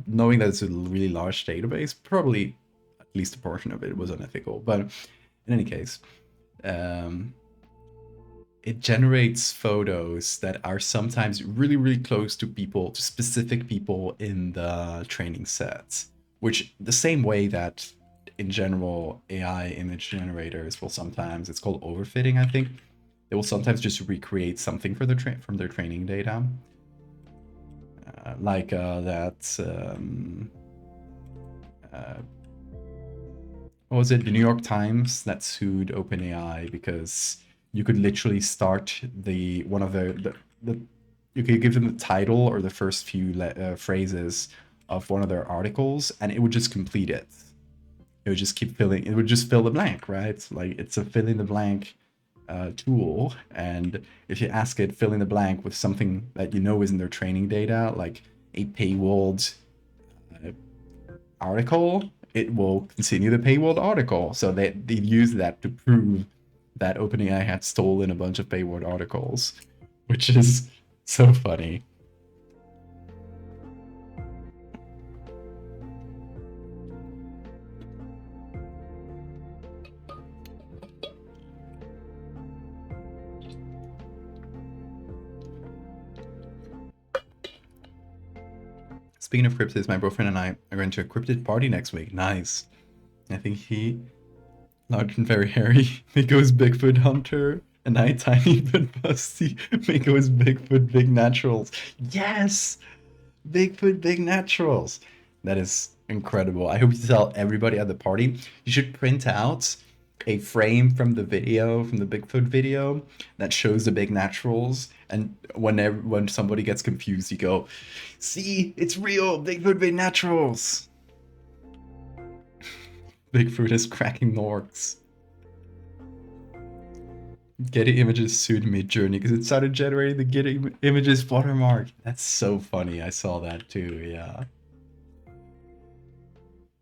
Knowing that it's a really large database, probably at least a portion of it was unethical. But in any case, it generates photos that are sometimes really, really close to people, to specific people in the training sets, which the same way that in general AI image generators will sometimes, it's called overfitting, I think. They will sometimes just recreate something for from their training data. What was it? The New York Times that sued OpenAI because you could literally start you could give them the title or the first few phrases of one of their articles, and it would just complete it. It would just keep filling. It would just fill the blank, right? Like it's a fill in the blank tool, and if you ask it fill in the blank with something that you know is in their training data, like a paywalled article, it will continue the paywalled article. So they use that to prove that OpenAI had stolen a bunch of paywalled articles, which is so funny. Speaking of cryptids, my boyfriend and I are going to a cryptid party next week. Nice. I think he, large and very hairy, Mako's Bigfoot hunter, and I, tiny but busty, Mako's Bigfoot big naturals. Yes! Bigfoot big naturals. That is incredible. I hope you tell everybody at the party. You should print out a frame from the video, from the Bigfoot video, that shows the big naturals, and when somebody gets confused, you go, "See, it's real, Bigfoot big naturals." Bigfoot is cracking orcs. Getty Images sued Midjourney because it started generating the Getty Images watermark. That's so funny. I saw that too. Yeah,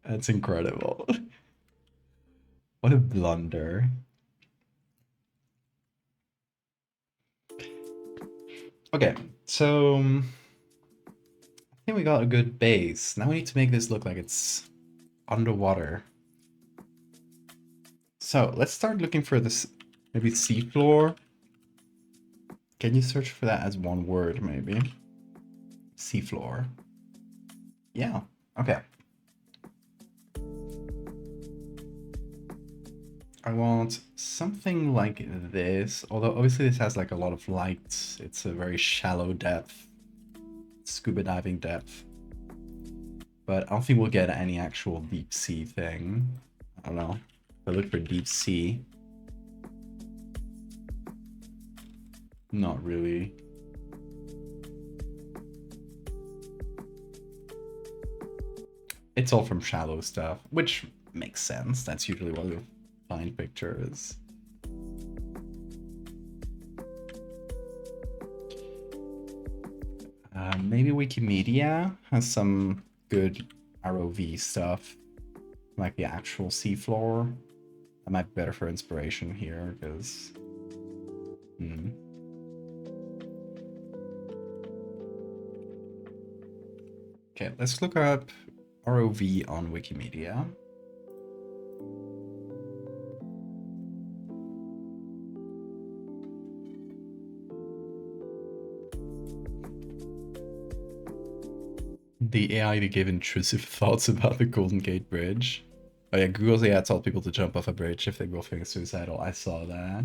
that's incredible. What a blunder. Okay, so I think we got a good base. Now we need to make this look like it's underwater. So let's start looking for this, maybe seafloor. Can you search for that as one word, maybe? Seafloor. Yeah, okay. I want something like this, although obviously this has like a lot of light. It's a very shallow depth, scuba diving depth. But I don't think we'll get any actual deep sea thing. I don't know. If I look for deep sea. Not really. It's all from shallow stuff, which makes sense. That's usually what you'll find pictures. Maybe Wikimedia has some good ROV stuff, like the actual seafloor. That might be better for inspiration here, because... Okay, let's look up ROV on Wikimedia. The AI to give intrusive thoughts about the Golden Gate Bridge. Oh yeah, Google's AI told people to jump off a bridge if they were feeling suicidal. I saw that.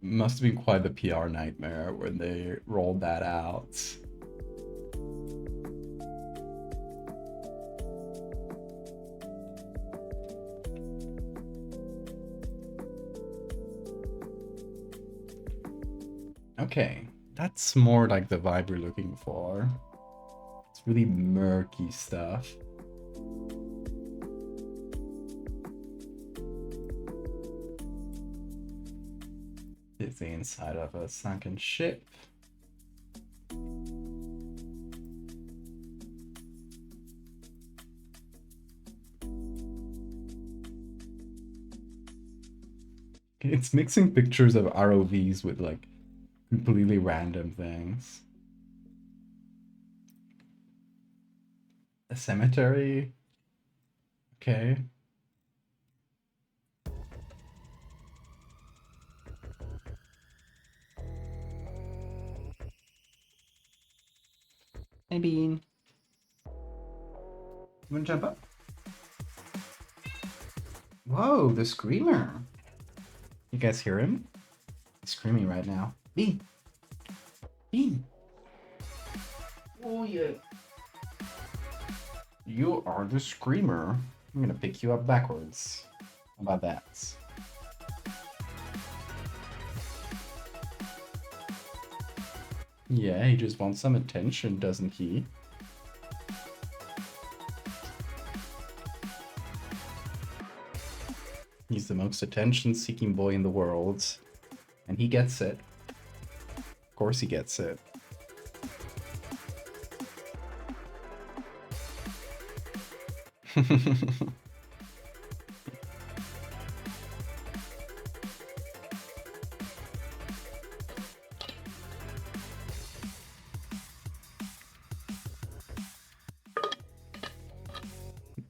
Must have been quite the PR nightmare when they rolled that out. Okay, that's more like the vibe we're looking for. It's really murky stuff. It's the inside of a sunken ship. It's mixing pictures of ROVs with like completely random things. A cemetery? Okay. Hey Bean. You wanna jump up? Whoa, the screamer. You guys hear him? He's screaming right now. Bean! Bean! Oh yeah. You are the screamer. I'm gonna pick you up backwards. How about that? Yeah, he just wants some attention, doesn't he? He's the most attention-seeking boy in the world. And he gets it. Of course he gets it.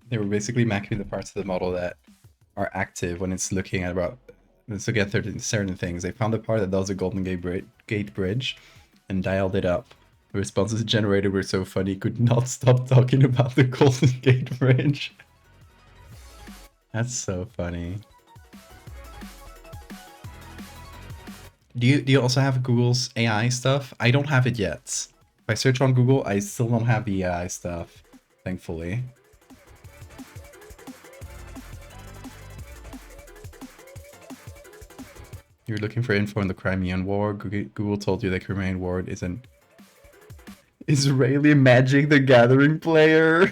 They were basically mapping the parts of the model that are active when it's looking at about let's look at certain things. They found the part that does a Golden Gate Bridge and dialed it up. The responses generated were so funny, he could not stop talking about the Golden Gate Bridge. That's so funny. Do you also have Google's AI stuff? I don't have it yet. If I search on Google, I still don't have the AI stuff, thankfully. You're looking for info on the Crimean War. Google told you the Crimean War is an Israeli Magic the Gathering player.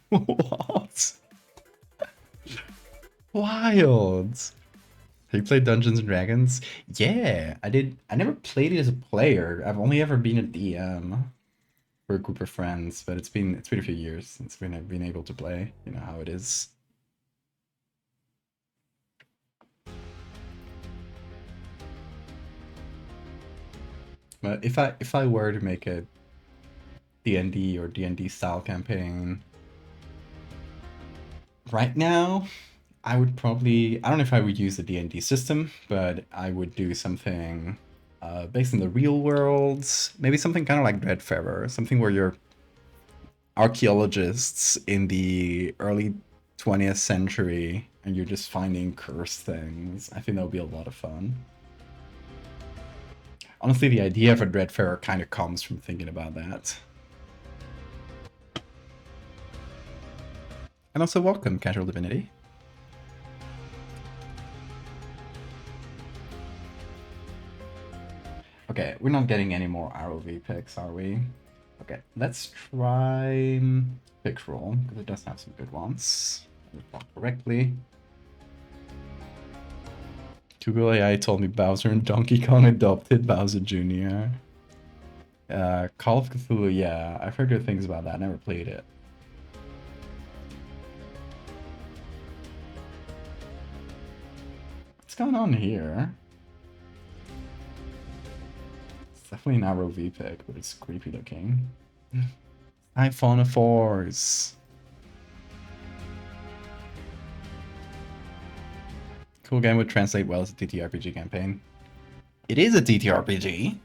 What? Wild. Have you played Dungeons and Dragons? Yeah, I did. I never played it as a player. I've only ever been a DM for a group of friends, but it's been a few years since I've been able to play. You know how it is. But if I were to make a D&D or D&D style campaign right now, I would probably, I don't know if I would use the D&D system, but I would do something based in the real world, maybe something kind of like Dreadfarer, something where you're archaeologists in the early 20th century and you're just finding cursed things. I think that would be a lot of fun. Honestly, the idea of a Dreadfarer kind of comes from thinking about that. And also welcome, Casual Divinity. Okay, we're not getting any more ROV picks, are we? Okay, let's try pick roll, because it does have some good ones. Correctly. Google AI told me Bowser and Donkey Kong adopted Bowser Jr. Call of Cthulhu, yeah, I've heard good things about that. I never played it. What's going on here? It's definitely an Arrow V-Pick, but it's creepy looking. iPhone-4s. Cool game would translate well as a TTRPG campaign. It is a TTRPG!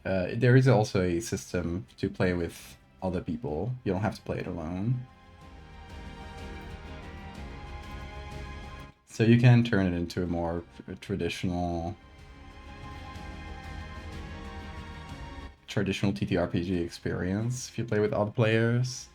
There is also a system to play with other people. You don't have to play it alone. So you can turn it into a more traditional TTRPG experience if you play with other players.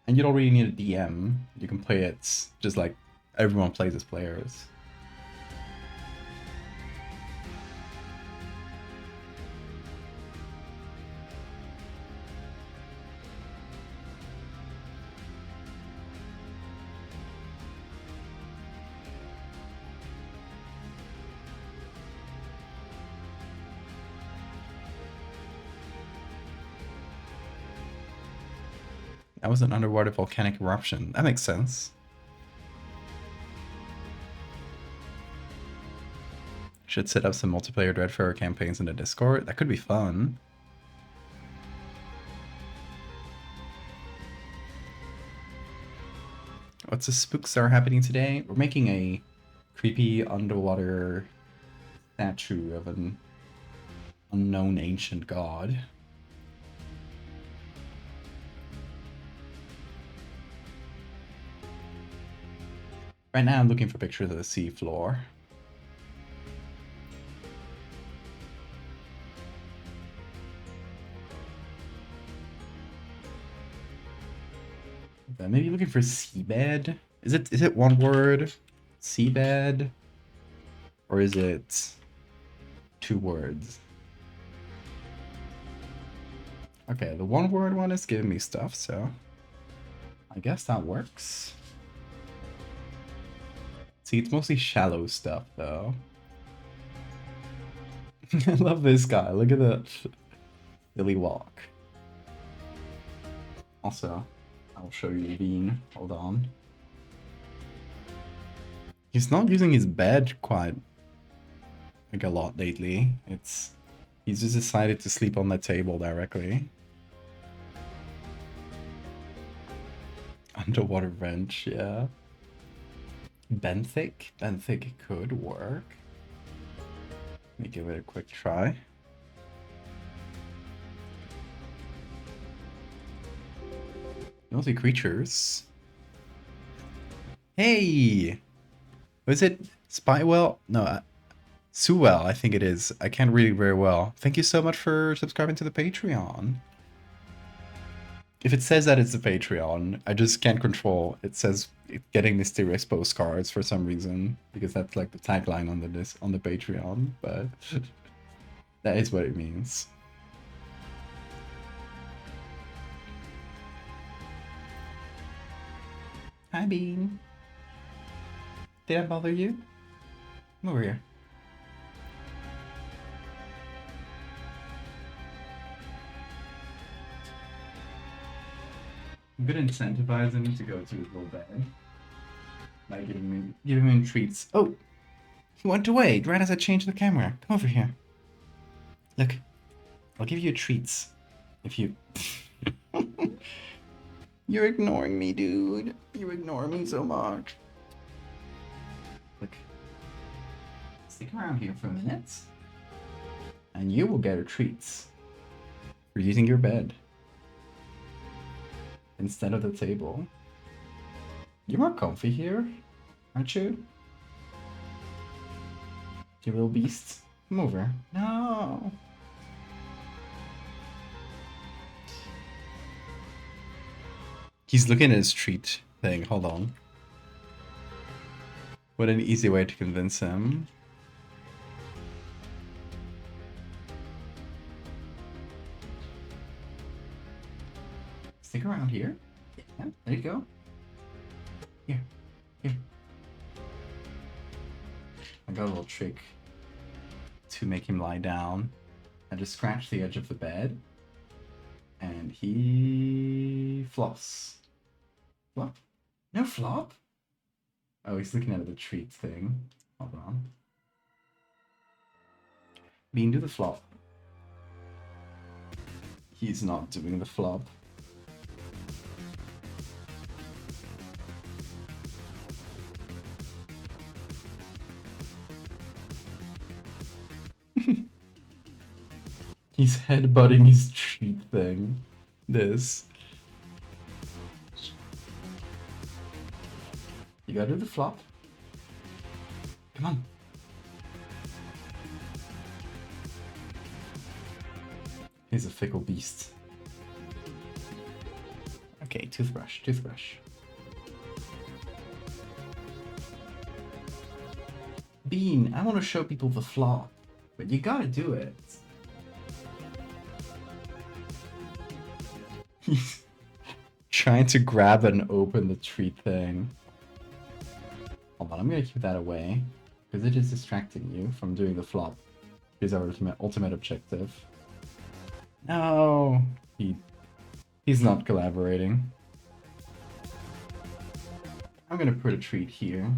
And you don't really need a DM. You can play it just like everyone plays as players. That was an underwater volcanic eruption. That makes sense. Should set up some multiplayer Dreadfarer campaigns in the Discord. That could be fun. What's the spooks are happening today? We're making a creepy underwater statue of an unknown ancient god. Right now I'm looking for pictures of the sea floor. Maybe looking for seabed? Is it one word? Seabed? Or is it 2 words? Okay, the 1 word one is giving me stuff, so I guess that works. See, it's mostly shallow stuff, though. I love this guy. Look at that Billy walk. Also, I'll show you Bean. Hold on. He's not using his bed quite like a lot lately. He's just decided to sleep on the table directly. Underwater wrench, yeah. Benthic? Benthic could work. Let me give it a quick try. Mostly creatures. Hey! Was it Spywell? No, Suwell, I think it is. I can't read it very well. Thank you so much for subscribing to the Patreon. If it says that it's a Patreon, I just can't control. It says getting mysterious postcards for some reason, because that's like the tagline on the Patreon, but that is what it means. Hi, Bean. Did I bother you? Come over here. I'm gonna incentivize him to go to his little bed by giving him treats. Oh, he went away. Right as I changed the camera. Come over here. Look, I'll give you treats if you. You're ignoring me, dude. You ignore me so much. Look, stick around here for a minute, and you will get a treats for using your bed instead of the table. You're more comfy here, aren't you? You little beast. Come over. No. He's looking at his treat thing. Hold on. What an easy way to convince him. think around here. Yeah, there you go. Here. Here. I got a little trick to make him lie down. I just scratch the edge of the bed. And he flops. Flop? No flop? Oh, he's looking at the treat thing. Hold on. Bean, do the flop. He's not doing the flop. He's headbutting his treat thing. This. You gotta do the flop. Come on. He's a fickle beast. Okay, toothbrush, toothbrush. Bean, I want to show people the flop, but you gotta do it. He's trying to grab and open the treat thing. Hold on, I'm gonna keep that away, because it is distracting you from doing the flop. Here's our ultimate objective. No! He's not collaborating. I'm gonna put a treat here.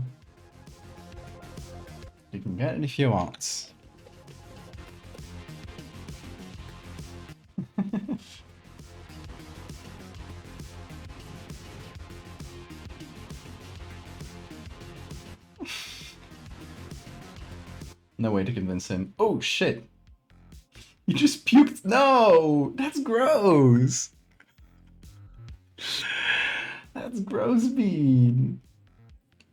You can get it if you want. No way to convince him. Oh shit! You just puked. No! That's gross! That's gross, Bean.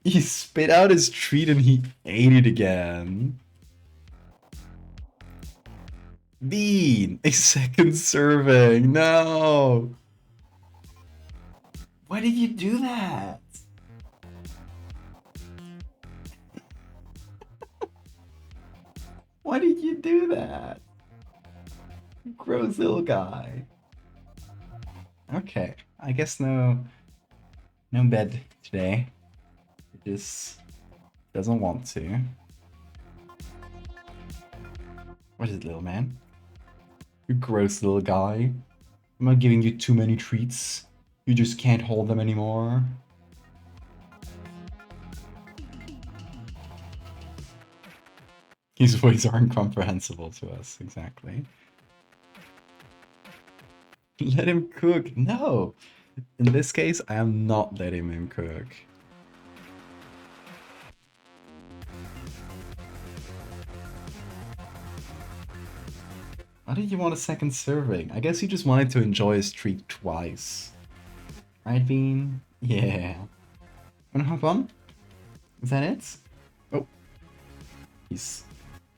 He spit out his treat and he ate it again. Bean! A second serving! No! Why did you do that? Why did you do that? Gross little guy. Okay, I guess no bed today. It just doesn't want to. What is it, little man? You gross little guy. I'm not giving you too many treats. You just can't hold them anymore. His ways are incomprehensible to us, exactly. Let him cook. No! In this case, I am not letting him cook. Why did you want a second serving? I guess he just wanted to enjoy his treat twice. Right, Bean? Yeah. Wanna hop on? Is that it? Oh. He's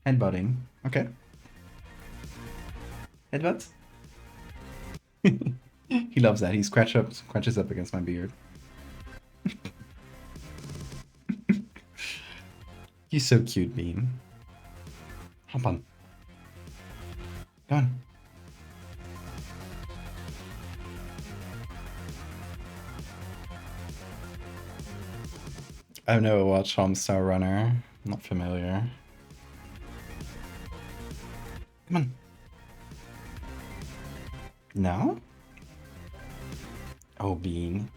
headbutting. Okay. Headbutt? He loves that. He scratches up against my beard. He's so cute, Bean. Hop on. Go on. I've never watched Homestar Runner. I'm not familiar. Come on. No? Oh, Bean.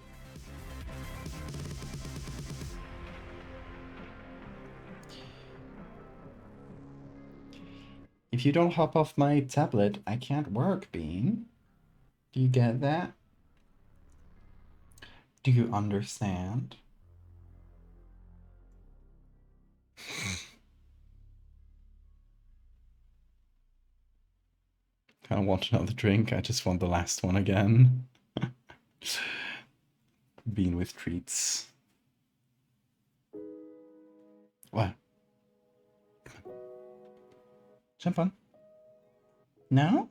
If you don't hop off my tablet, I can't work, Bean. Do you get that? Do you understand? I don't want another drink, I just want the last one again. Bean with treats. What? Jump on. No?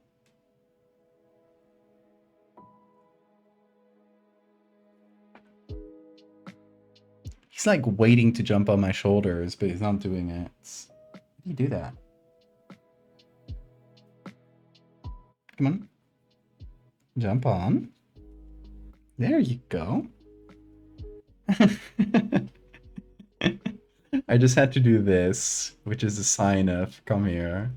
He's like waiting to jump on my shoulders, but he's not doing it. How do you do that? Come on. Jump on. There you go. I just had to do this, which is a sign of come here.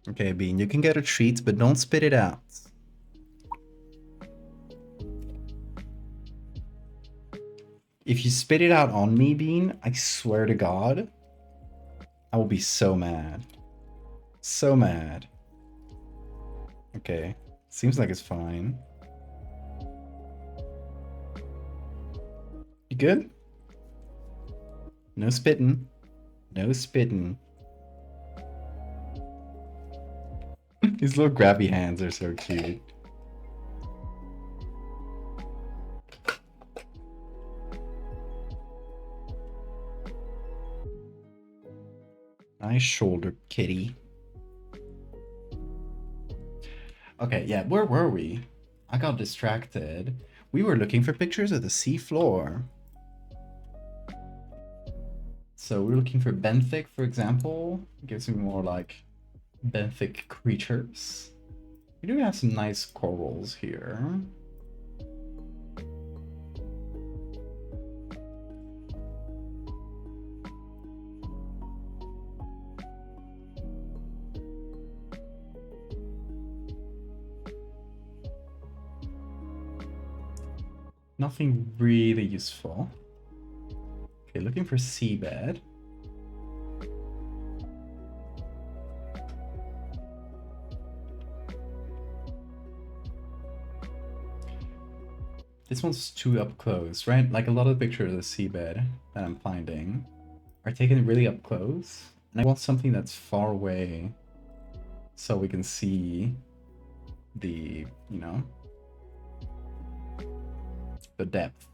Okay, Bean, you can get a treat, but don't spit it out. If you spit it out on me, Bean, I swear to God, I will be so mad. So mad. Okay, seems like it's fine. You good? No spitting. No spitting. These little grabby hands are so cute. Nice shoulder, kitty. Okay, yeah, where were we? I got distracted. We were looking for pictures of the sea floor. So we're looking for benthic, for example. It gives me more like benthic creatures. We do have some nice corals here. Nothing really useful. Okay, looking for seabed. This one's too up close, right? Like a lot of the pictures of the seabed that I'm finding are taken really up close. And I want something that's far away so we can see the, you know, the depth.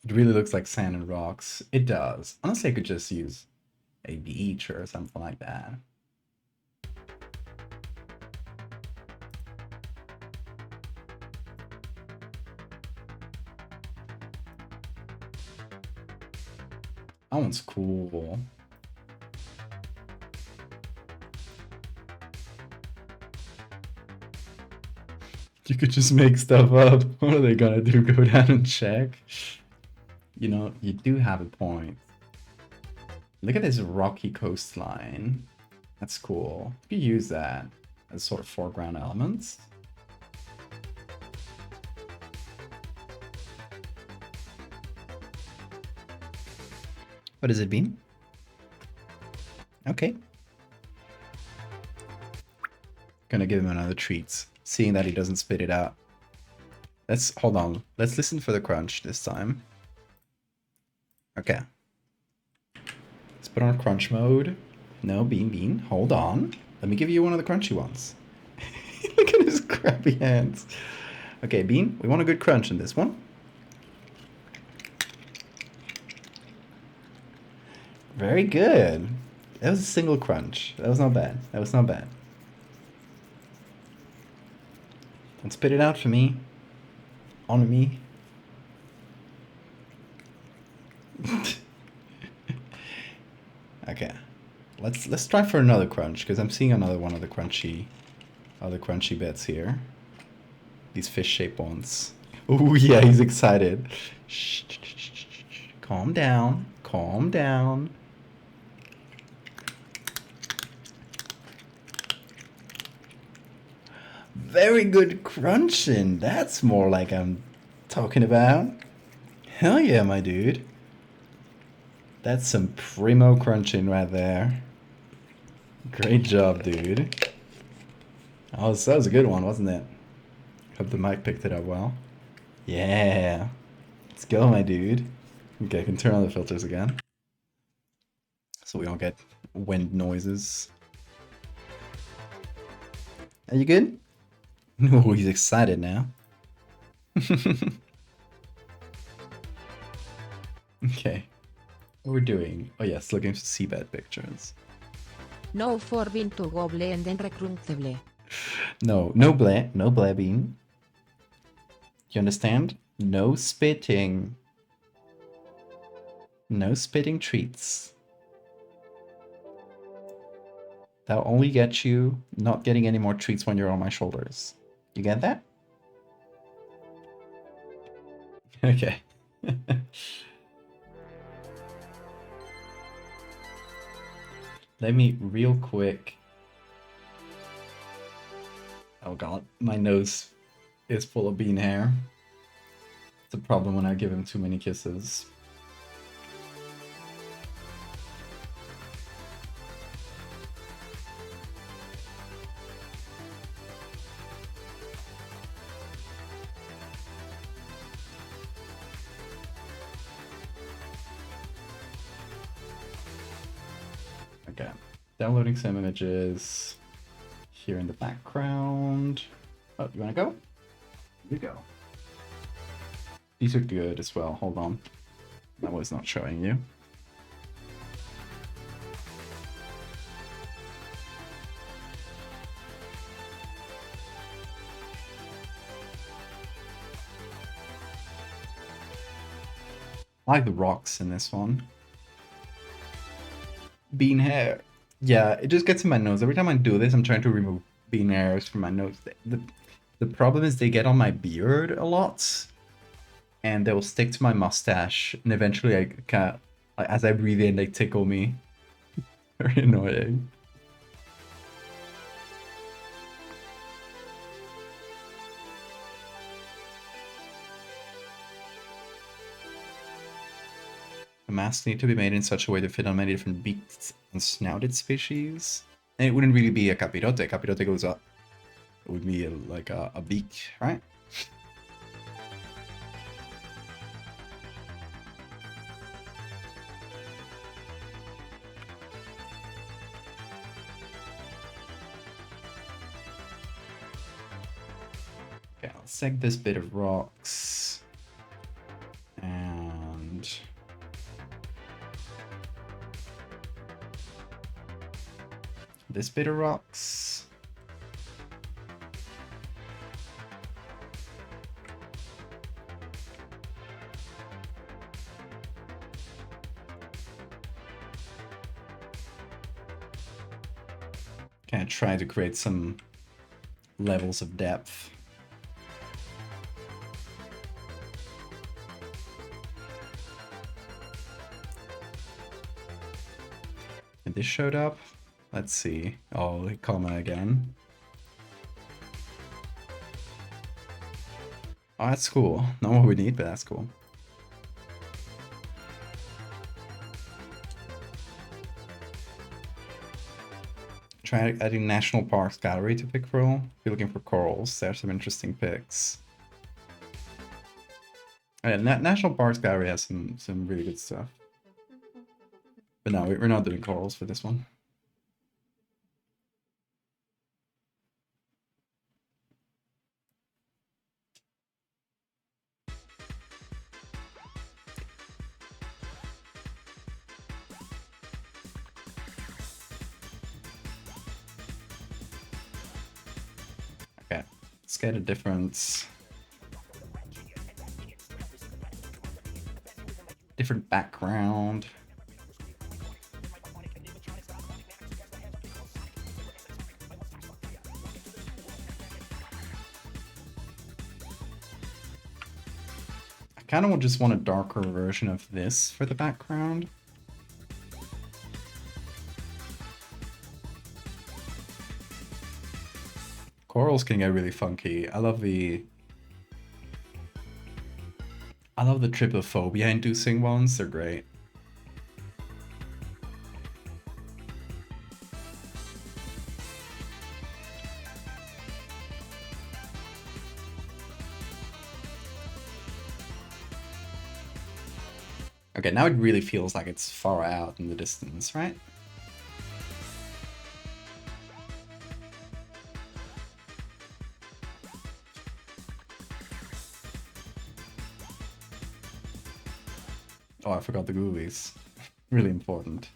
It really looks like sand and rocks. It does. Honestly, I could just use a beach or something like that. That one's cool. You could just make stuff up. What are they gonna do? Go down and check? You know, you do have a point. Look at this rocky coastline. That's cool. You could use that as sort of foreground elements. What has it been? Okay. Gonna give him another treat, seeing that he doesn't spit it out. Let's hold on. Let's listen for the crunch this time. Okay. Let's put on crunch mode. No, Bean. Hold on. Let me give you one of the crunchy ones. Look at his crappy hands. Okay, Bean, we want a good crunch in this one. Very good. That was a single crunch. That was not bad. That was not bad. Don't spit it out for me. On me. Okay. Let's try for another crunch, because I'm seeing another one of the crunchy bits here. These fish-shaped ones. Oh yeah, he's excited. Shh. Calm down. Calm down. Very good crunching. That's more like I'm talking about. Hell yeah, my dude. That's some primo crunching right there. Great job, dude. That was a good one, wasn't it? Hope the mic picked it up well. Yeah. Let's go, my dude. Okay, I can turn on the filters again, so we don't get wind noises. Are you good? Oh, he's excited now. Okay, What we're doing? Oh yes, looking for seabed pictures.
No forbin to goble and then recrunctable.
No blabbing. You understand? No spitting. No spitting treats. That'll only get you not getting any more treats when you're on my shoulders. You get that? Okay. Let me real quick. Oh god, my nose is full of bean hair. It's a problem when I give him too many kisses. Okay, downloading some images here in the background. Oh, you wanna go? Here you go. These are good as well. Hold on. That was not showing you. I like the rocks in this one. Bean hair. Yeah, it just gets in my nose. Every time I do this, I'm trying to remove bean hairs from my nose. The problem is they get on my beard a lot, and they will stick to my mustache, and eventually I can't. As I breathe in, they tickle me. Very annoying. The masks need to be made in such a way to fit on many different beaked and snouted species. And it wouldn't really be a capirote. Capirote goes up. It would be like a beak, right? Okay, I'll seg this bit of rocks. And this bit of rocks. Kind of try to create some levels of depth. And this showed up. Let's see. Oh, comma again. Oh, that's cool. Not what we need, but that's cool. Try adding National Parks Gallery to pick from. If you're looking for corals, there's some interesting picks. Yeah, National Parks Gallery has some really good stuff. But no, we're not doing corals for this one. Okay, let's get a different background. I kind of just want a darker version of this for the background. Corals can get really funky. I love the trypophobia inducing ones, they're great. Okay, now it really feels like it's far out in the distance, right? Oh, I forgot the googlies. Really important.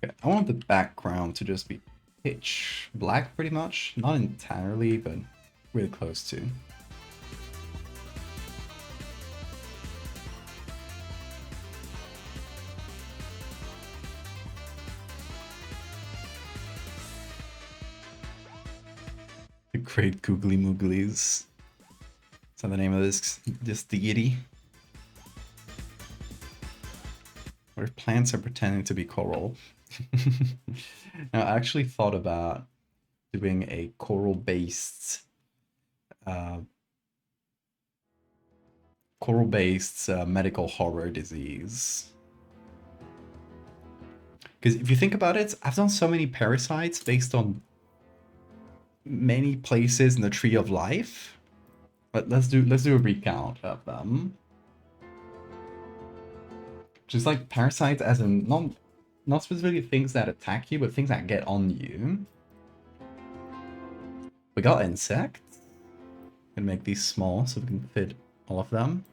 Okay, I want the background to just be pitch black pretty much. Not entirely, but really close to. The great googly mooglies. Is that the name of this deity? What if plants are pretending to be coral? Now, I actually thought about doing a coral-based medical horror disease. Because if you think about it, I've done so many parasites based on many places in the tree of life. But let's do a recount of them. Just like parasites as in not specifically things that attack you, but things that get on you. We got insects. Gonna make these small so we can fit all of them.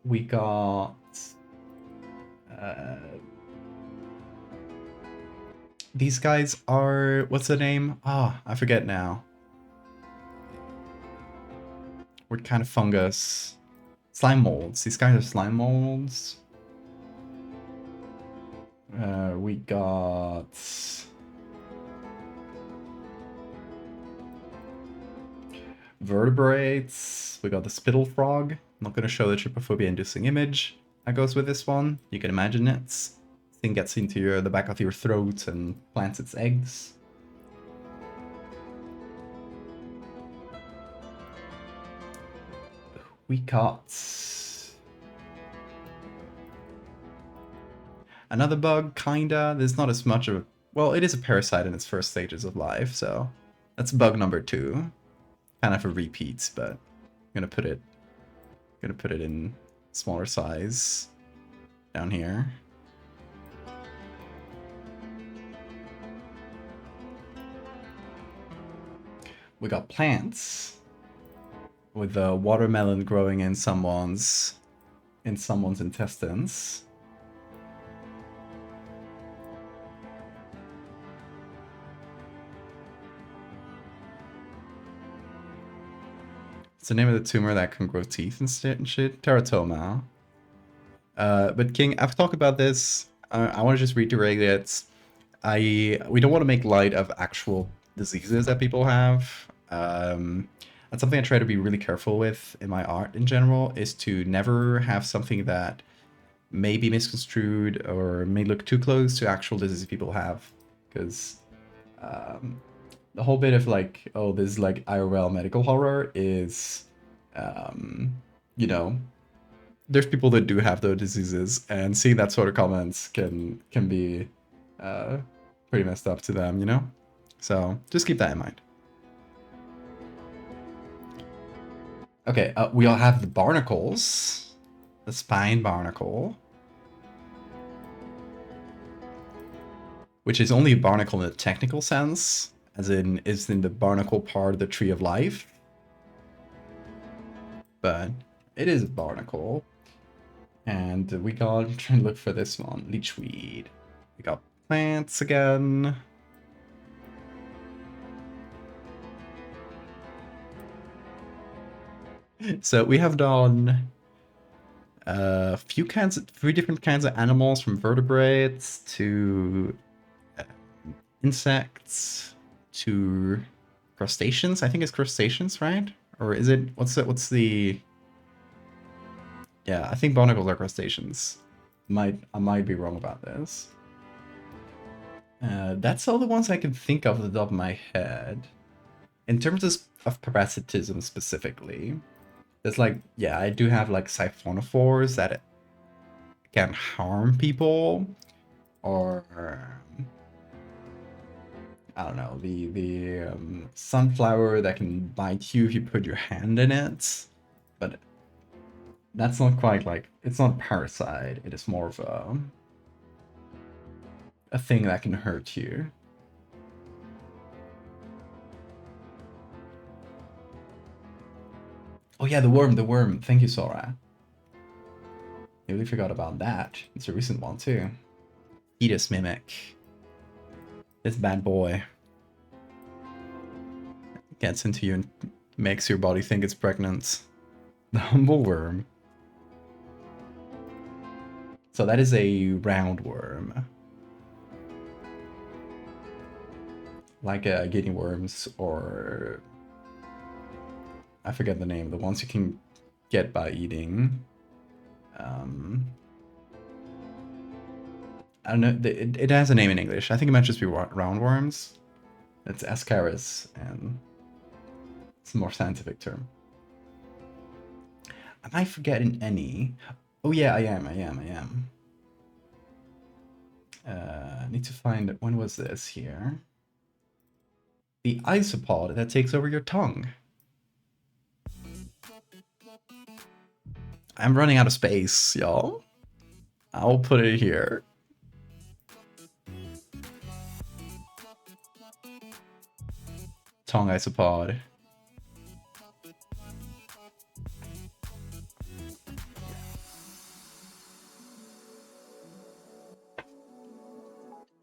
We got these guys are, what's the name? Ah, I forget now. What kind of fungus? Slime molds. These guys are slime molds. We got vertebrates. We got the spittle frog. I'm not going to show the trypophobia inducing image that goes with this one. You can imagine it. This thing gets into the back of your throat and plants its eggs. We got another bug, kinda. There's not as much of a... Well, it is a parasite in its first stages of life, so that's bug number 2. Kind of a repeat, but I'm gonna put it in smaller size down here. We got plants with the watermelon growing in someone's intestines. It's the name of the tumor that can grow teeth and shit. Teratoma. But King, I've talked about this. I want to just reiterate it. We don't want to make light of actual diseases that people have. That's something I try to be really careful with in my art in general, is to never have something that may be misconstrued or may look too close to actual diseases people have. Because the whole bit of like, oh, this is like IRL medical horror is, you know, there's people that do have those diseases, and seeing that sort of comments can be pretty messed up to them, you know? So just keep that in mind. Okay, we all have the barnacles. The spine barnacle. Which is only a barnacle in a technical sense, as in is in the barnacle part of the tree of life. But it is a barnacle. And we got, trying to look for this one, leechweed. We got plants again. So we have done three different kinds of animals, from vertebrates to insects to crustaceans. I think it's crustaceans, right? Or is it, what's the... Yeah, I think barnacles are crustaceans. I might be wrong about this. That's all the ones I can think of at the top of my head. In terms of parasitism specifically. There's like, yeah, I do have like siphonophores that can harm people, or I don't know, the sunflower that can bite you if you put your hand in it, but that's not quite like, it's not a parasite. It is more of a thing that can hurt you. Oh yeah, the worm. Thank you, Sora. Nearly forgot about that. It's a recent one too. Fetus mimic. This bad boy gets into you and makes your body think it's pregnant. The humble worm. So that is a roundworm. Like guinea worms, or I forget the name, the ones you can get by eating. I don't know, it has a name in English. I think it might just be roundworms. It's Ascaris, and it's a more scientific term. Am I forgetting any? Oh yeah, I am. I need to find, when was this here? The isopod that takes over your tongue. I'm running out of space, y'all. I'll put it here. Tongue isopod.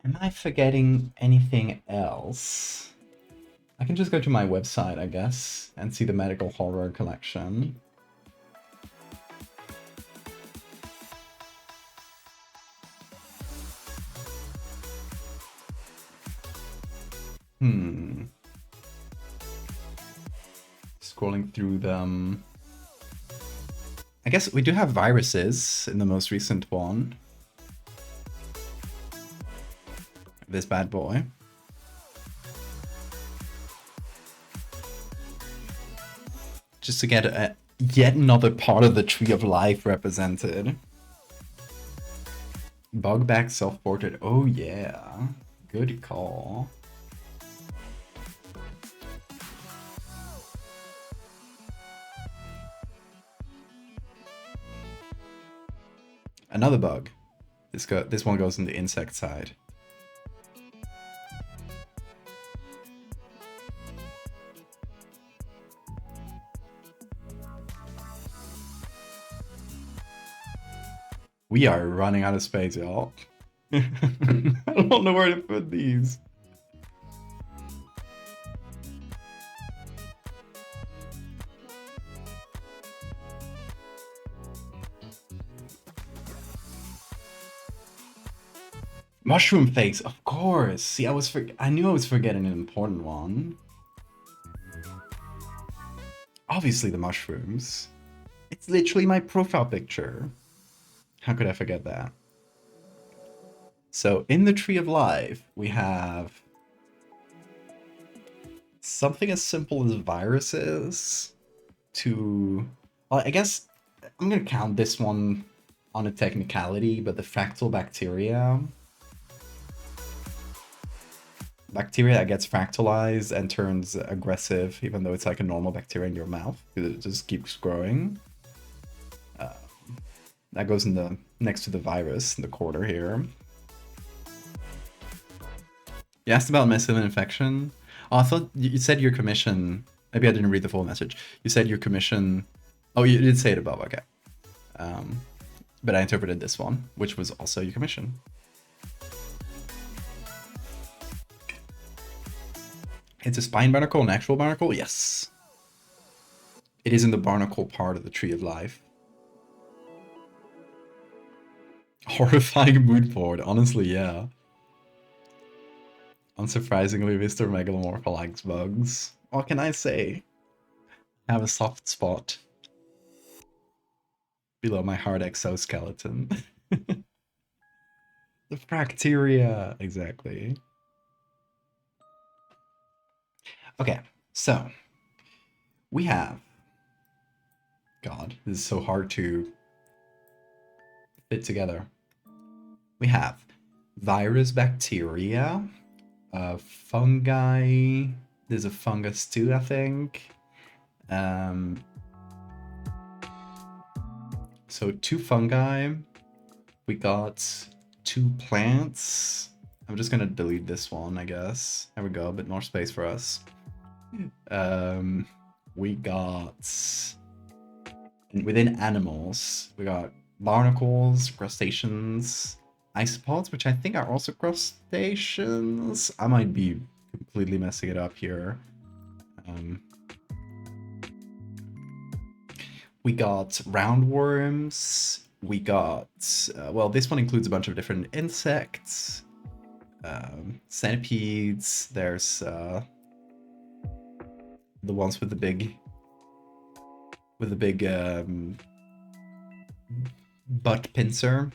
Am I forgetting anything else? I can just go to my website, I guess, and see the medical horror collection. Scrolling through them. I guess we do have viruses in the most recent one. This bad boy. Just to get yet another part of the tree of life represented. Bugback self-portrait. Oh yeah. Good call. Another bug. This one goes in the insect side. We are running out of space, y'all. I don't know where to put these. Mushroom face, of course. See, I knew I was forgetting an important one. Obviously the mushrooms. It's literally my profile picture. How could I forget that? So in the Tree of Life, we have something as simple as viruses to, well, I guess I'm gonna count this one on a technicality, but the fractal bacteria. Bacteria that gets fractalized and turns aggressive, even though it's like a normal bacteria in your mouth, because it just keeps growing. That goes in the next to the virus in the corner here. You asked about methicillin infection. Oh, I thought you said your commission. Maybe I didn't read the full message. You said your commission. Oh, you did say it above. Okay. But I interpreted this one, which was also your commission. It's a spine barnacle, an actual barnacle? Yes. It is in the barnacle part of the Tree of Life. Horrifying mood board, honestly, yeah. Unsurprisingly, Mr. Megalomorph likes bugs. What can I say? I have a soft spot below my hard exoskeleton. The bacteria, exactly. Okay, so We have... God, this is so hard to fit together. We have virus, bacteria, fungi. There's a fungus too, I think. So 2 fungi. We got 2 plants. I'm just gonna delete this one, I guess. There we go, a bit more space for us. We got... Within animals, we got barnacles, crustaceans, isopods, which I think are also crustaceans. I might be completely messing it up here. We got roundworms. We got, well, this one includes a bunch of different insects, centipedes. There's the ones with the big butt pincer.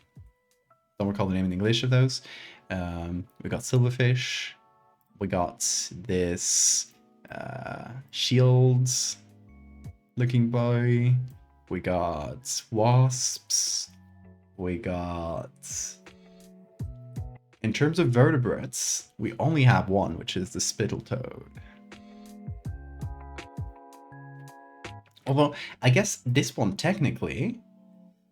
Don't recall the name in English of those. We got silverfish. We got this shields looking boy. We got wasps. We got... In terms of vertebrates, we only have one, which is the spittle toad. Although, I guess this one, technically,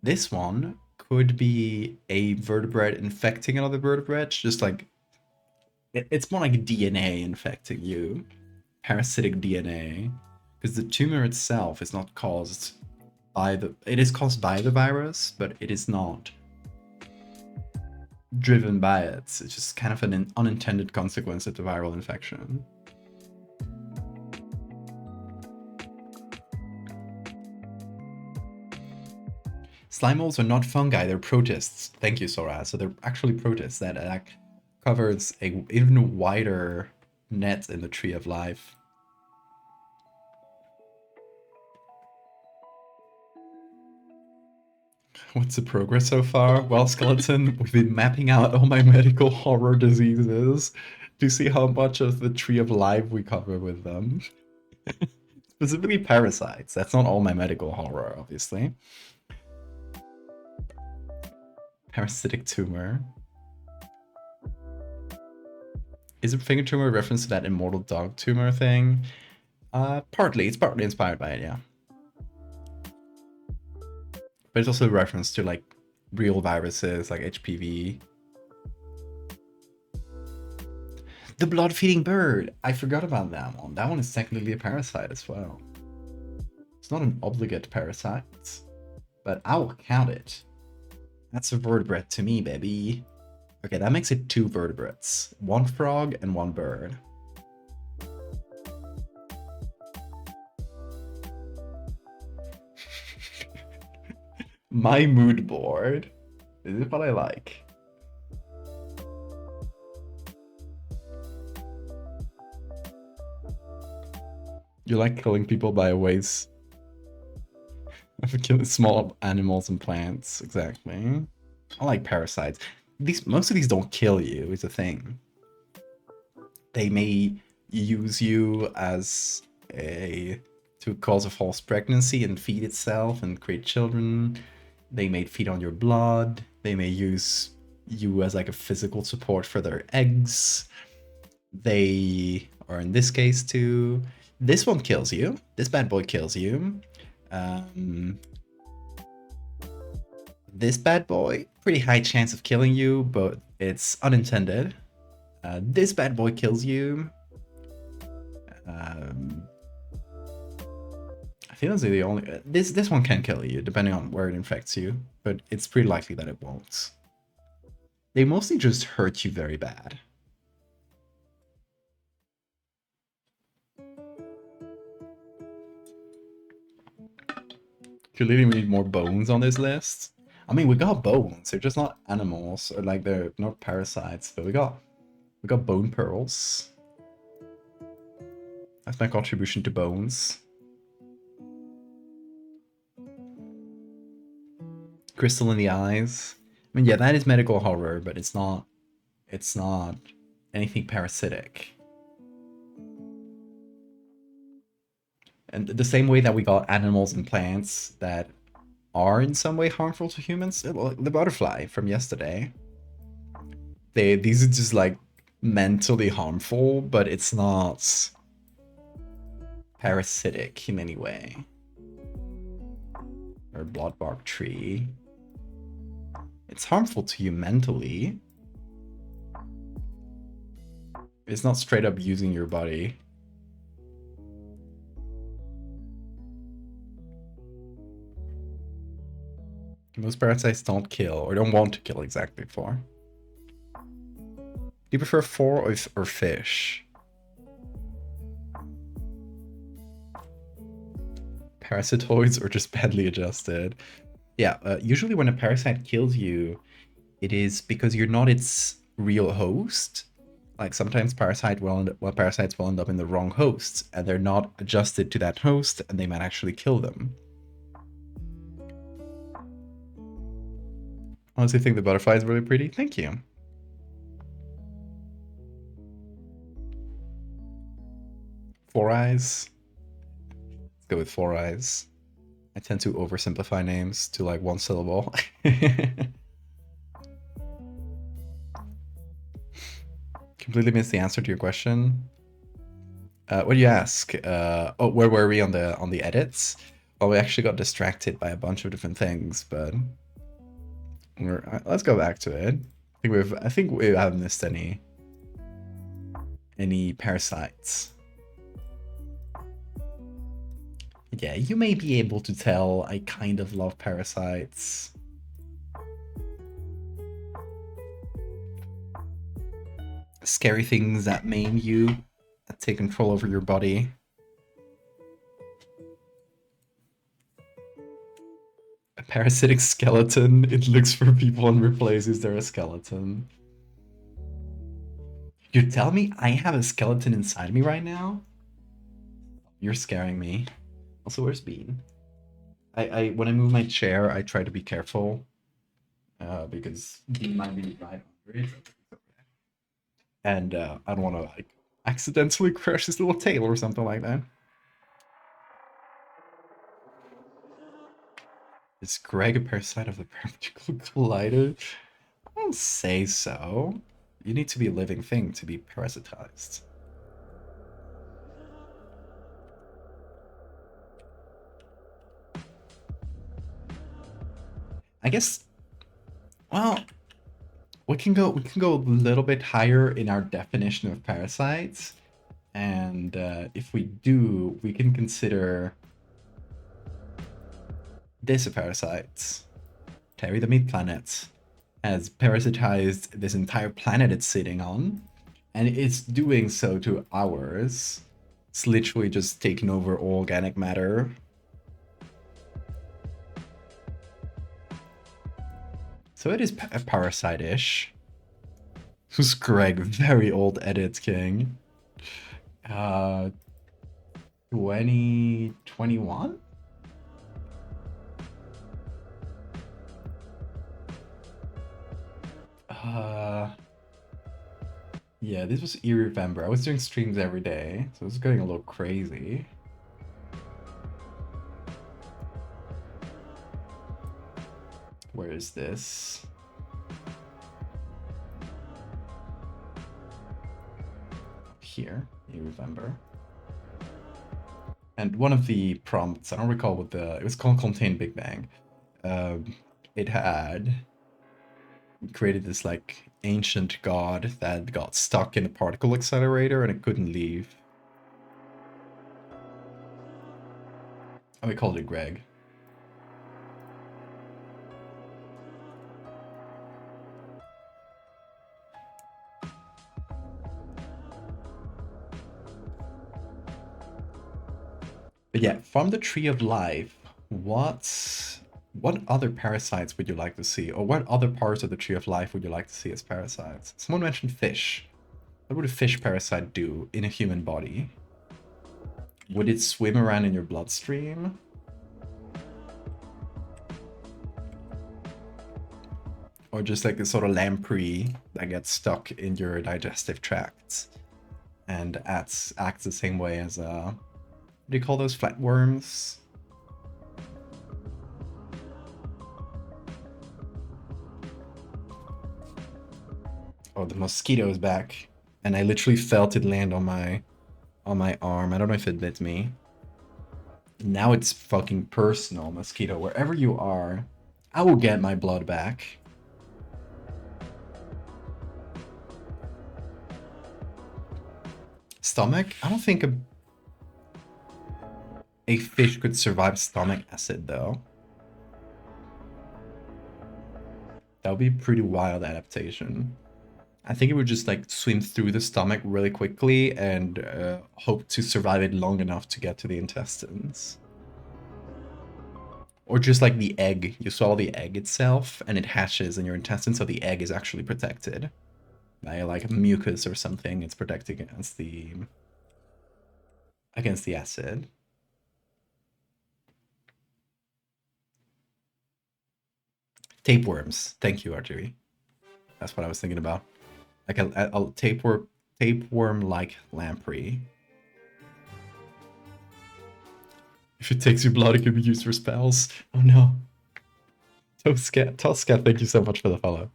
this one could be a vertebrate infecting another vertebrate, just like... It's more like DNA infecting you. Parasitic DNA. Because the tumor itself is not caused by the... It is caused by the virus, but it is not driven by it. It's just kind of an unintended consequence of the viral infection. Slime moles are not fungi, they're protists. Thank you, Sora. So they're actually protists that covers a even wider net in the tree of life. What's the progress so far? Well, Skeleton, we've been mapping out all my medical horror diseases to see how much of the tree of life we cover with them. Specifically parasites. That's not all my medical horror, obviously. Parasitic tumor. Is a finger tumor a reference to that immortal dog tumor thing? Partly. It's partly inspired by it, yeah. But it's also a reference to like real viruses like HPV. The blood-feeding bird. I forgot about that one. That one is technically a parasite as well. It's not an obligate parasite, but I will count it. That's a vertebrate to me, baby. Okay, that makes it 2 vertebrates. 1 frog and 1 bird. My mood board. This is what I like. You like killing people by ways of killing small animals and plants, exactly. I like parasites. Most of these don't kill you, is the thing. They may use you as to cause a false pregnancy and feed itself and create children. They may feed on your blood. They may use you as like a physical support for their eggs. They are in this case too. This one kills you. This bad boy kills you. This bad boy, pretty high chance of killing you, but it's unintended. This bad boy kills you. I think those are the only... This one can kill you, depending on where it infects you, but it's pretty likely that it won't. They mostly just hurt you very bad. Clearly we need more bones on this list. I mean, we got bones. They're just not animals, or like they're not parasites, but we got bone pearls. That's my contribution to bones. Crystal in the eyes. I mean, yeah, that is medical horror, but it's not anything parasitic. And the same way that we got animals and plants that are in some way harmful to humans, well, the butterfly from yesterday. These are just like mentally harmful, but it's not parasitic in any way. Or bloodbark tree. It's harmful to you mentally. It's not straight up using your body. Most parasites don't kill, or don't want to kill exactly for. Do you prefer or fish? Parasitoids or just badly adjusted? Yeah, usually when a parasite kills you, it is because you're not its real host. Like sometimes parasites will end up in the wrong hosts, and they're not adjusted to that host, and they might actually kill them. Honestly, think the butterfly is really pretty. Thank you. Four eyes. Let's go with four eyes. I tend to oversimplify names to like one syllable. Completely missed the answer to your question. What do you ask? Oh, where were we on the edits? Well, we actually got distracted by a bunch of different things, but let's go back to it. I think we haven't missed any parasites. Yeah, you may be able to tell I kind of love parasites. Scary things that maim you, that take control over your body. A parasitic skeleton. It looks for people and replaces their skeleton. You tell me I have a skeleton inside me right now? You're scaring me. Also, where's Bean? I when I move my chair, I try to be careful. Because Bean might be right under it. And I don't want to like accidentally crush his little tail or something like that. Is Greg a parasite of the particle collider? I don't say so. You need to be a living thing to be parasitized. I guess, well, we can go a little bit higher in our definition of parasites, and if we do, we can consider this a parasite. Terry the Meat Planet has parasitized this entire planet it's sitting on, and it's doing so to ours. It's literally just taking over all organic matter. So it is parasite-ish. Who's Greg? Very old edits, King. 2021? Yeah, this was November. I was doing streams every day, so it was going a little crazy. Where is this? Here, November. And one of the prompts, I don't recall what it was called Contain Big Bang. It had created this like ancient god that got stuck in a particle accelerator and it couldn't leave. And we called it Greg. But yeah, from the Tree of Life, what other parasites would you like to see? Or what other parts of the Tree of Life would you like to see as parasites? Someone mentioned fish. What would a fish parasite do in a human body? Would it swim around in your bloodstream? Or just like a sort of lamprey that gets stuck in your digestive tract and acts the same way as a do you call those, flatworms? Oh, the mosquito is back, and I literally felt it land on my arm. I don't know if it bit me. Now it's fucking personal, mosquito. Wherever you are, I will get my blood back. Stomach? I don't think a fish could survive stomach acid, though. That would be a pretty wild adaptation. I think it would just like swim through the stomach really quickly and hope to survive it long enough to get to the intestines. Or just like the egg. You swallow the egg itself and it hatches in your intestines, so the egg is actually protected by like mucus or something. It's protected against the acid. Tapeworms. Thank you, Archery. That's what I was thinking about. Like a tapeworm-like lamprey. If it takes your blood, it can be used for spells. Oh no. Tosca, thank you so much for the follow.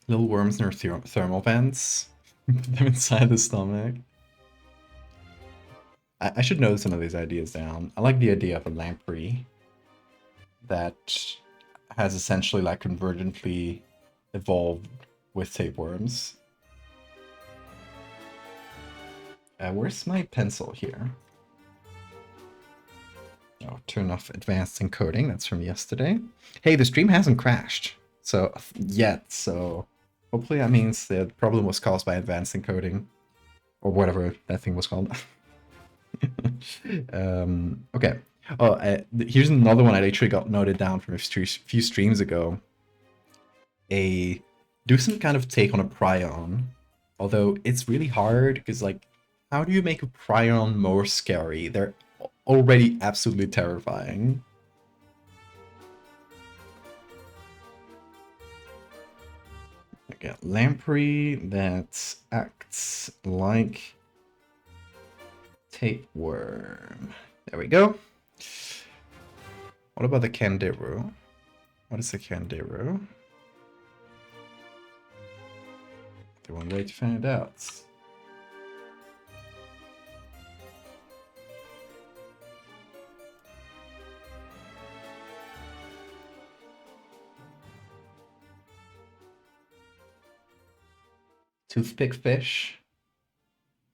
Little worms near thermal vents. Put them inside the stomach. I should note some of these ideas down. I like the idea of a lamprey that has essentially like convergently evolved with tapeworms. Where's my pencil here? Oh, turn off advanced encoding. That's from yesterday. Hey, the stream hasn't crashed. So, yet. So, hopefully that means the problem was caused by advanced encoding. Or whatever that thing was called. Okay. Oh, here's another one I actually got noted down from a few streams ago. Do some kind of take on a prion. Although it's really hard because, like, how do you make a prion more scary? They're already absolutely terrifying. Okay, lamprey that acts like tapeworm. There we go. What about the candiru? What is the candiru? The one way to find out. Toothpick fish.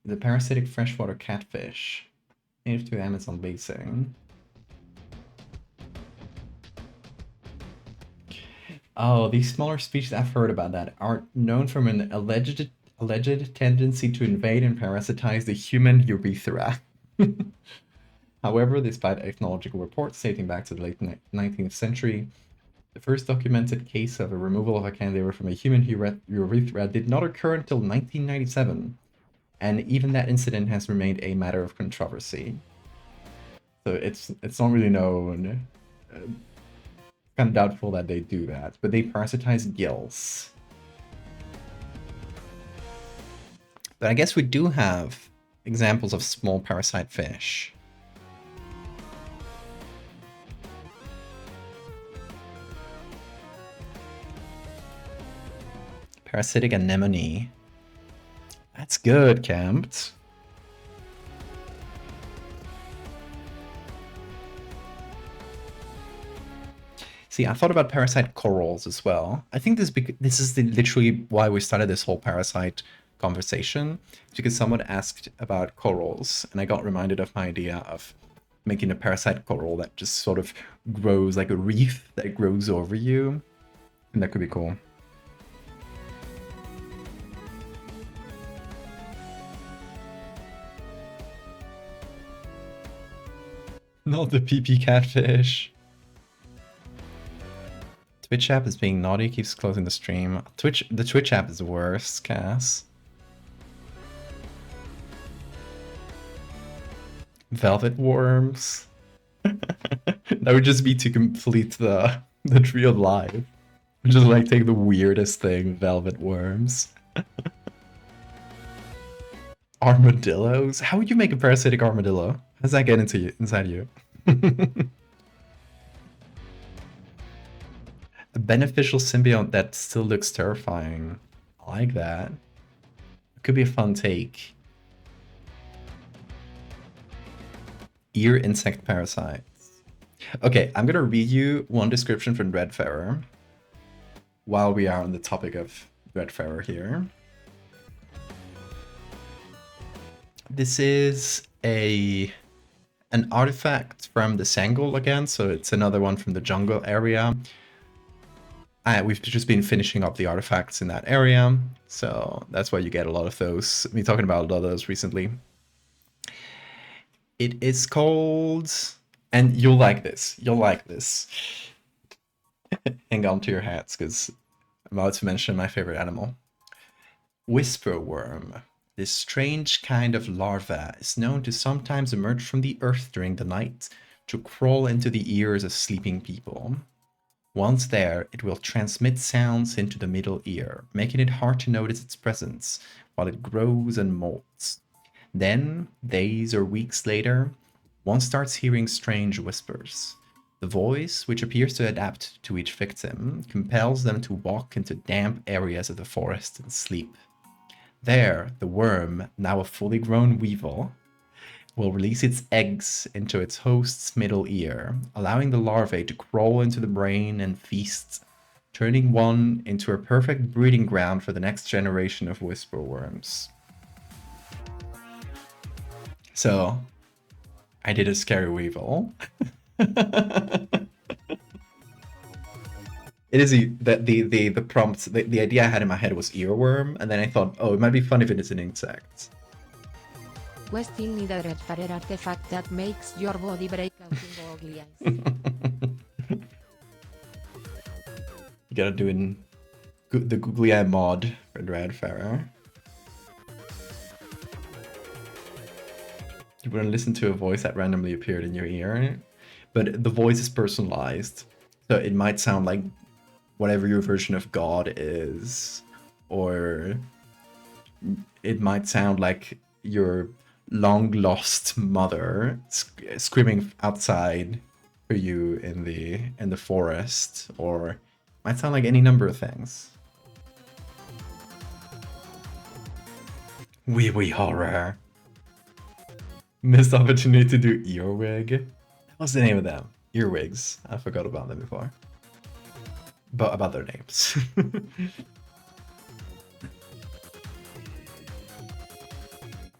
The parasitic freshwater catfish. Native to Amazon basin. Oh, these smaller species, I've heard about that, are known from an alleged tendency to invade and parasitize the human urethra. However, despite ethnological reports dating back to the late 19th century, the first documented case of a removal of a candidature from a human urethra did not occur until 1997, and even that incident has remained a matter of controversy. So it's not really known. Kind of doubtful that they do that, but they parasitize gills. But I guess we do have examples of small parasite fish. Parasitic anemone. That's good, Camped. See, I thought about parasite corals as well. I think this is literally why we started this whole parasite conversation. It's because someone asked about corals, and I got reminded of my idea of making a parasite coral that just sort of grows like a reef that grows over you. And that could be cool. Not the PP catfish. Twitch app is being naughty, keeps closing the stream. The Twitch app is worse, Cass. Velvet worms. That would just be to complete the tree of life. Just like take the weirdest thing, velvet worms. Armadillos? How would you make a parasitic armadillo? How does that get into you, inside you? A beneficial symbiote that still looks terrifying. I like that. It could be a fun take. Ear insect parasites. Okay, I'm gonna read you one description from Dreadfarer while we are on the topic of Dreadfarer here. This is an artifact from the Sangul again, so it's another one from the jungle area. We've just been finishing up the artifacts in that area, so that's why you get a lot of those. I've been talking about a lot of those recently. It is called, and you'll like this. You'll like this. Hang on to your hats, because I'm about to mention my favorite animal. Whisper worm. This strange kind of larva is known to sometimes emerge from the earth during the night to crawl into the ears of sleeping people. Once there, it will transmit sounds into the middle ear, making it hard to notice its presence while it grows and molts. Then, days or weeks later, one starts hearing strange whispers. The voice, which appears to adapt to each victim, compels them to walk into damp areas of the forest and sleep. There, the worm, now a fully grown weevil, will release its eggs into its host's middle ear, allowing the larvae to crawl into the brain and feast, turning one into a perfect breeding ground for the next generation of whisper worms. So, I did a scary weevil. It is the prompt, the idea I had in my head was earworm, and then I thought, oh, it might be fun if it is an insect.
We still need a Dreadfarer artifact that makes your body break out in googly eyes.
You gotta do in the googly eye mod for Dreadfarer. You wouldn't listen to a voice that randomly appeared in your ear, but the voice is personalized, so it might sound like whatever your version of God is, or it might sound like your long lost mother screaming outside for you in the forest, or might sound like any number of things. Wee wee horror. Missed opportunity to do earwig. What's the name of them? Earwigs. I forgot about them before. But about their names.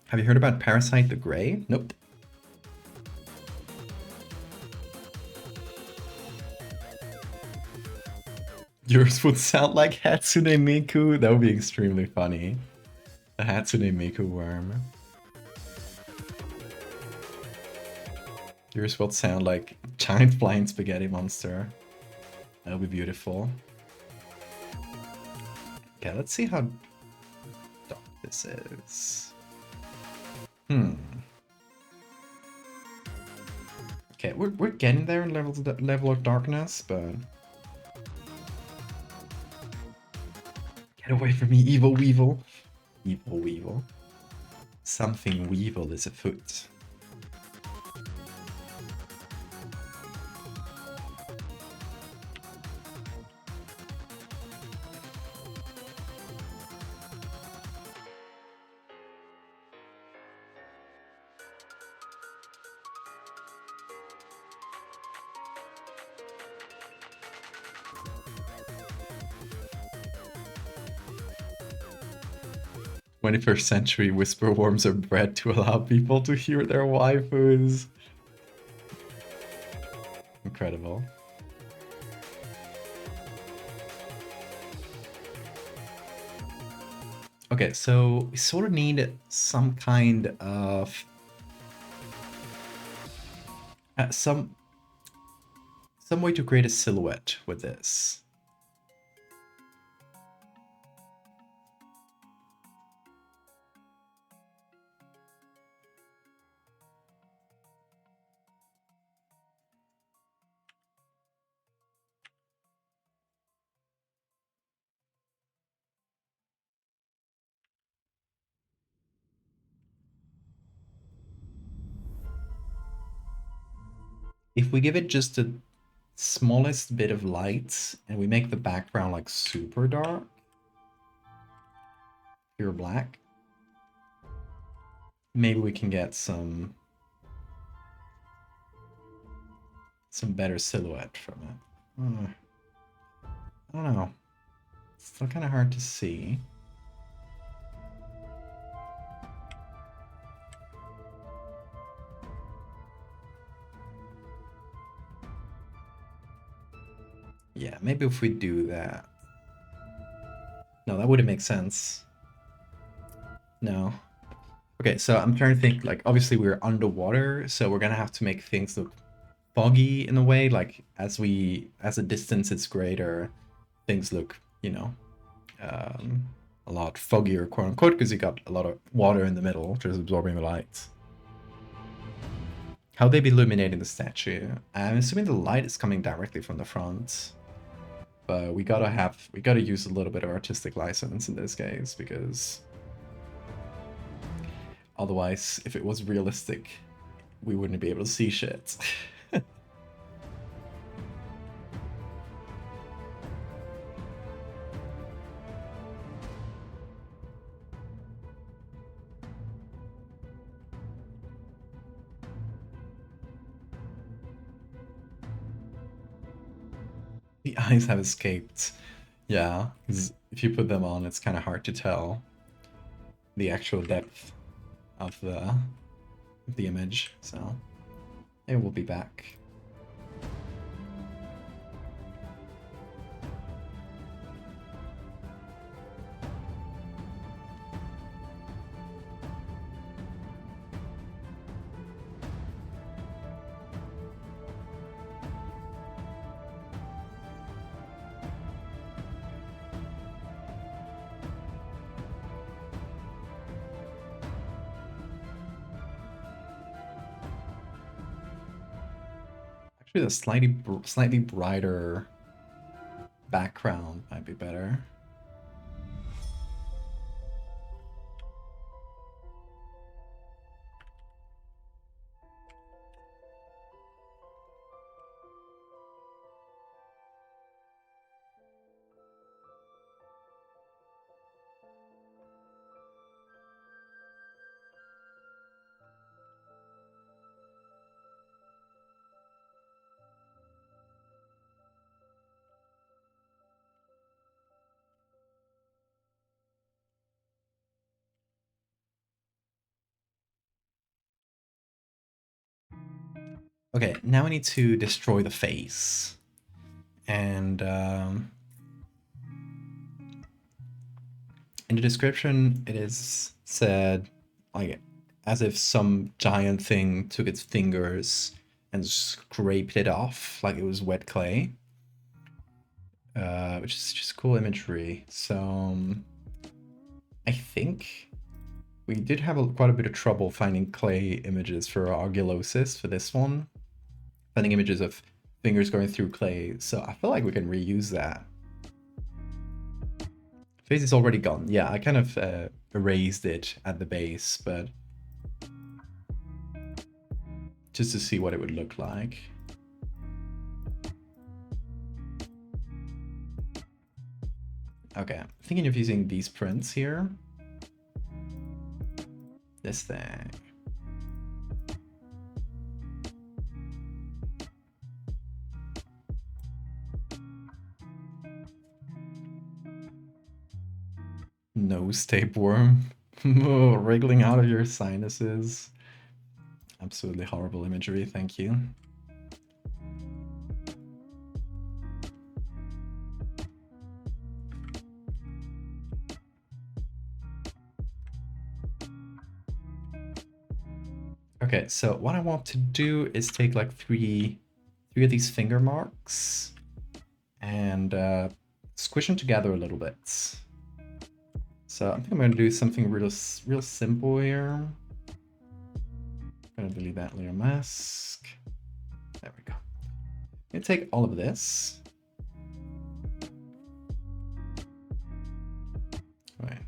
Have you heard about Parasite the Grey? Nope. Yours would sound like Hatsune Miku? That would be extremely funny. A Hatsune Miku worm. Yours would sound like giant flying spaghetti monster. That would be beautiful. Okay, let's see how dark this is. Okay, we're getting there in level of darkness, but get away from me, evil weevil. Evil weevil. Something weevil is afoot. Twenty-first century whisper worms are bred to allow people to hear their waifus. Incredible. Okay, so we sort of need some kind of some way to create a silhouette with this. If we give it just the smallest bit of light and we make the background like super dark, pure black, maybe we can get some better silhouette from it. I don't know. It's still kind of hard to see. Yeah, maybe if we do that. No, that wouldn't make sense. No. Okay, so I'm trying to think, like, obviously we're underwater, so we're gonna have to make things look foggy in a way, like as the distance is greater, things look, you know, a lot foggier, quote unquote, because you got a lot of water in the middle just absorbing the light. How they be illuminating the statue? I'm assuming the light is coming directly from the front, but we gotta use a little bit of artistic license in this case, because otherwise, if it was realistic, we wouldn't be able to see shit. The eyes have escaped. Yeah, because if you put them on, it's kind of hard to tell the actual depth of the image. So it will be back. Actually, a slightly brighter background might be better. Okay, now I need to destroy the face. And in the description, it is said, like, as if some giant thing took its fingers and scraped it off like it was wet clay. Which is just cool imagery. So I think we did have quite a bit of trouble finding clay images for Argilosis for this one. Finding images of fingers going through clay. So I feel like we can reuse that. Face is already gone. Yeah, I kind of erased it at the base, but just to see what it would look like. Okay, I'm thinking of using these prints here. This thing. Nose tapeworm. Oh, wriggling out of your sinuses. Absolutely horrible imagery, thank you. Okay, so what I want to do is take like three of these finger marks and squish them together a little bit. So I think I'm gonna do something real simple here. I'm gonna delete that layer mask. There we go. I'm gonna take all of this. Right.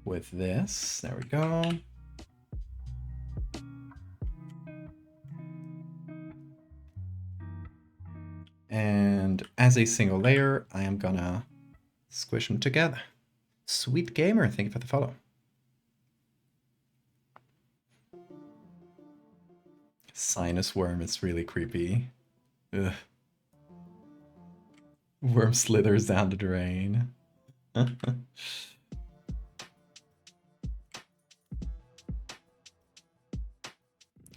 With this, there we go. And as a single layer, I am gonna squish them together. Sweet gamer, thank you for the follow. Sinus worm is really creepy. Ugh. Worm slithers down the drain.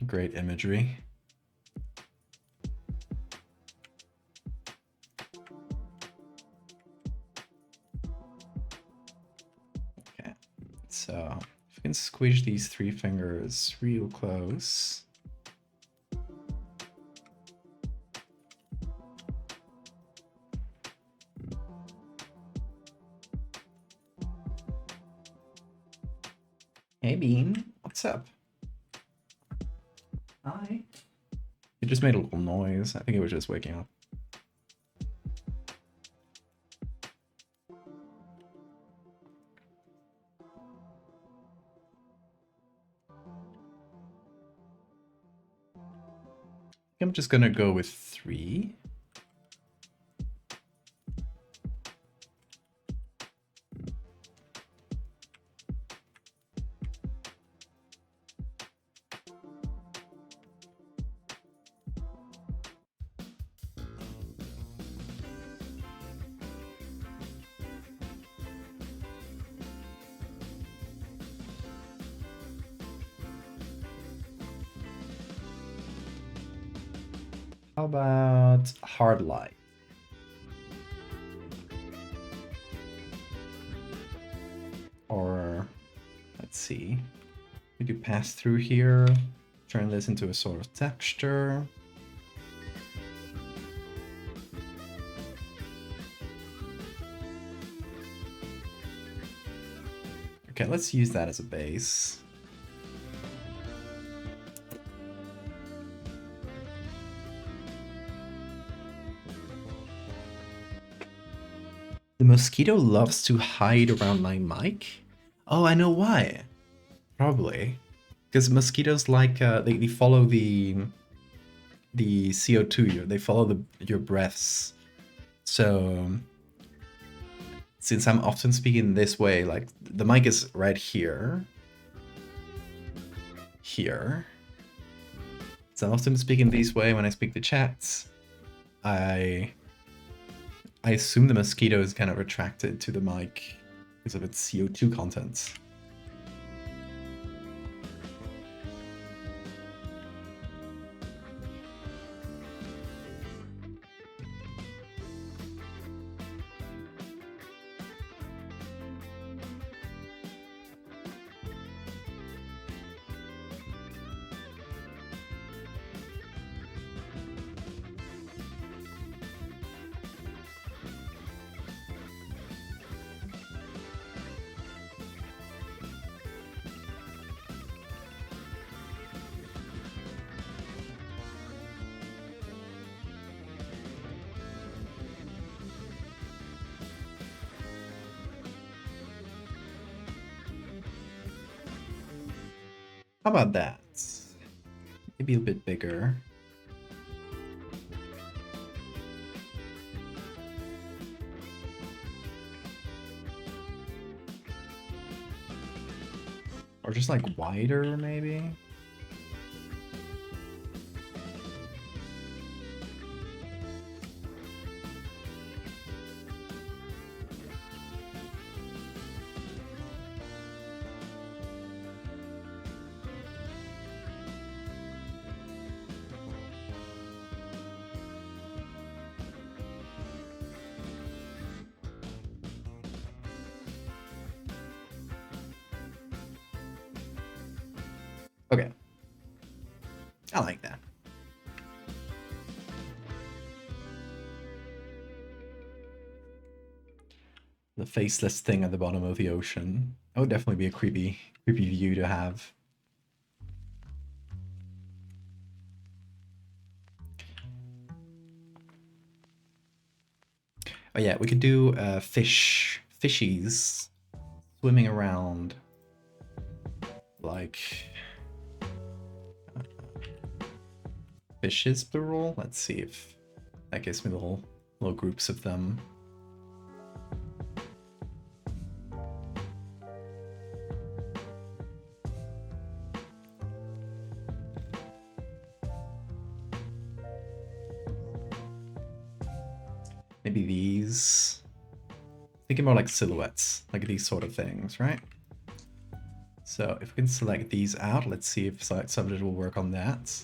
Great imagery. Okay, so if we can squish these 3 fingers real close. Hey Bean, what's up? Hi. It just made a little noise. I think it was just waking up. I'm just gonna go with 3. How about hard light? Or let's see. We do pass through here, turn this into a sort of texture. Okay, let's use that as a base. The mosquito loves to hide around my mic. Oh, I know why. Probably. Because mosquitoes like, they follow the CO2, they follow your breaths. So, since I'm often speaking this way, like, the mic is right here. Here. So I'm often speaking this way when I speak to chats. I assume the mosquito is kind of attracted to the mic because of its CO2 content. How about that? Maybe a bit bigger. Or just like wider, maybe? Okay. I like that. The faceless thing at the bottom of the ocean. That would definitely be a creepy view to have. Oh yeah, we could do fishies swimming around like fishes plural. Let's see if That gives me little groups of them. Maybe these. Thinking more like silhouettes, like these sort of things, right? So if we can select these out, let's see if select subject will work on that.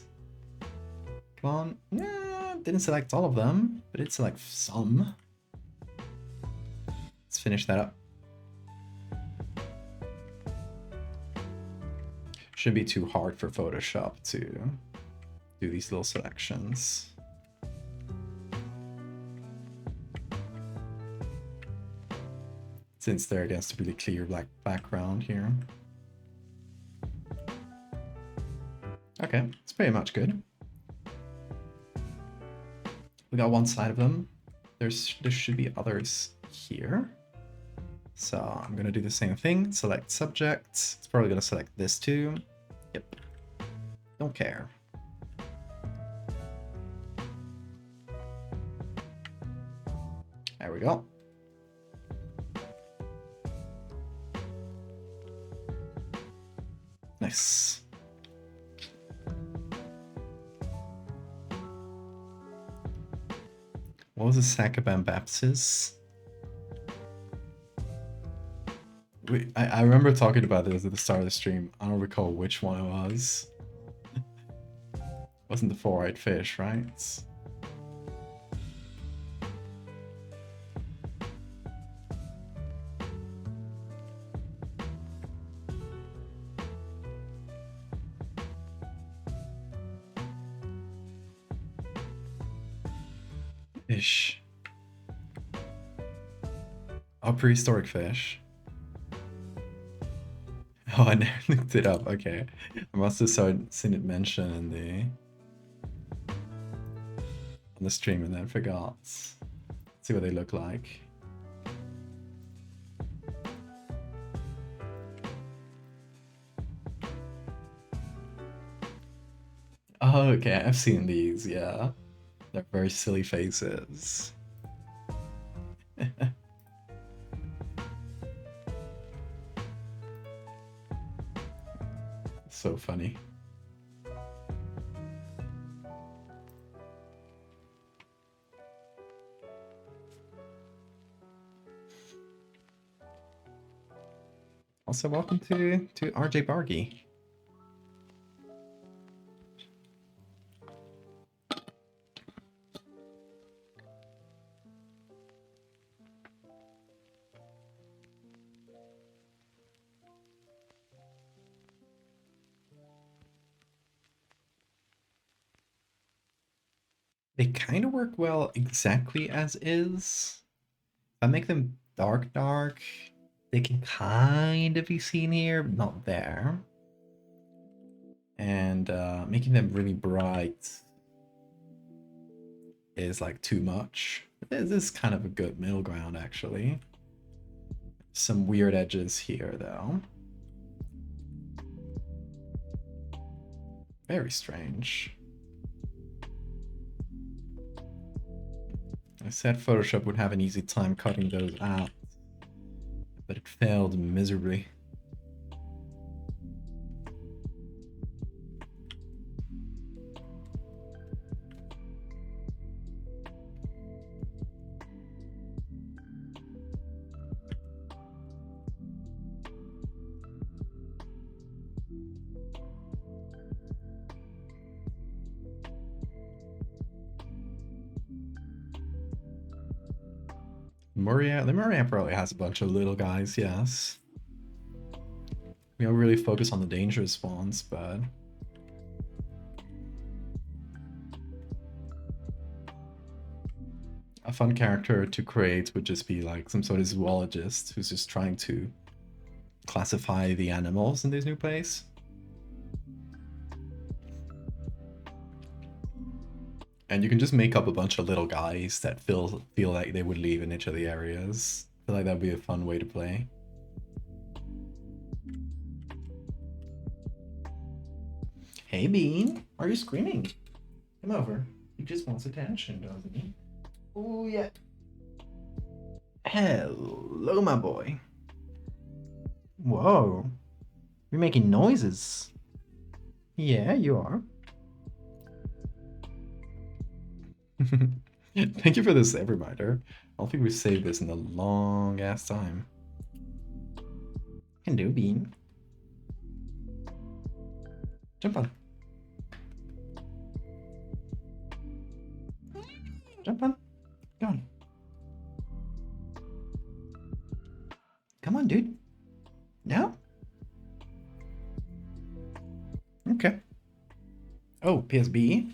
Come on. Yeah, didn't select all of them, but it select some. Let's finish that up. Shouldn't be too hard for Photoshop to do these little selections. Since they're against a really clear black background here. Okay, it's pretty much good. We got one side of them. There should be others here. So I'm gonna do the same thing. Select subject. It's probably gonna select this too. Yep. Don't care. There we go. Nice. What was a Sakabambapsis? I remember talking about this at the start of the stream. I don't recall which one it was. Wasn't the four-eyed fish, right? Fish. Oh, prehistoric fish. Oh, I never looked it up. Okay. I must have seen it mentioned in the stream and then forgot. Let's see what they look like. Oh, okay. I've seen these, yeah. They're very silly faces. So funny. Also, welcome to RJ Bargy. They kind of work well exactly as is. If I make them dark, they can kind of be seen here, but not there. And making them really bright is like too much. This is kind of a good middle ground, actually. Some weird edges here, though. Very strange. I said Photoshop would have an easy time cutting those out, but it failed miserably. The Moria probably has a bunch of little guys, yes. We don't really focus on the dangerous ones, but... a fun character to create would just be like some sort of zoologist who's just trying to classify the animals in this new place. And you can just make up a bunch of little guys that feel like they would live in each of the areas. I feel like that would be a fun way to play. Hey Bean, are you screaming? Come over. He just wants attention, doesn't he? Oh yeah. Hello, my boy. Whoa. You're making noises. Yeah, you are. Thank you for this reminder. I don't think we've saved this in a long ass time. Can do, Bean. Jump on. Jump on. Go on. Come on, dude. No? Okay. Oh, PSB?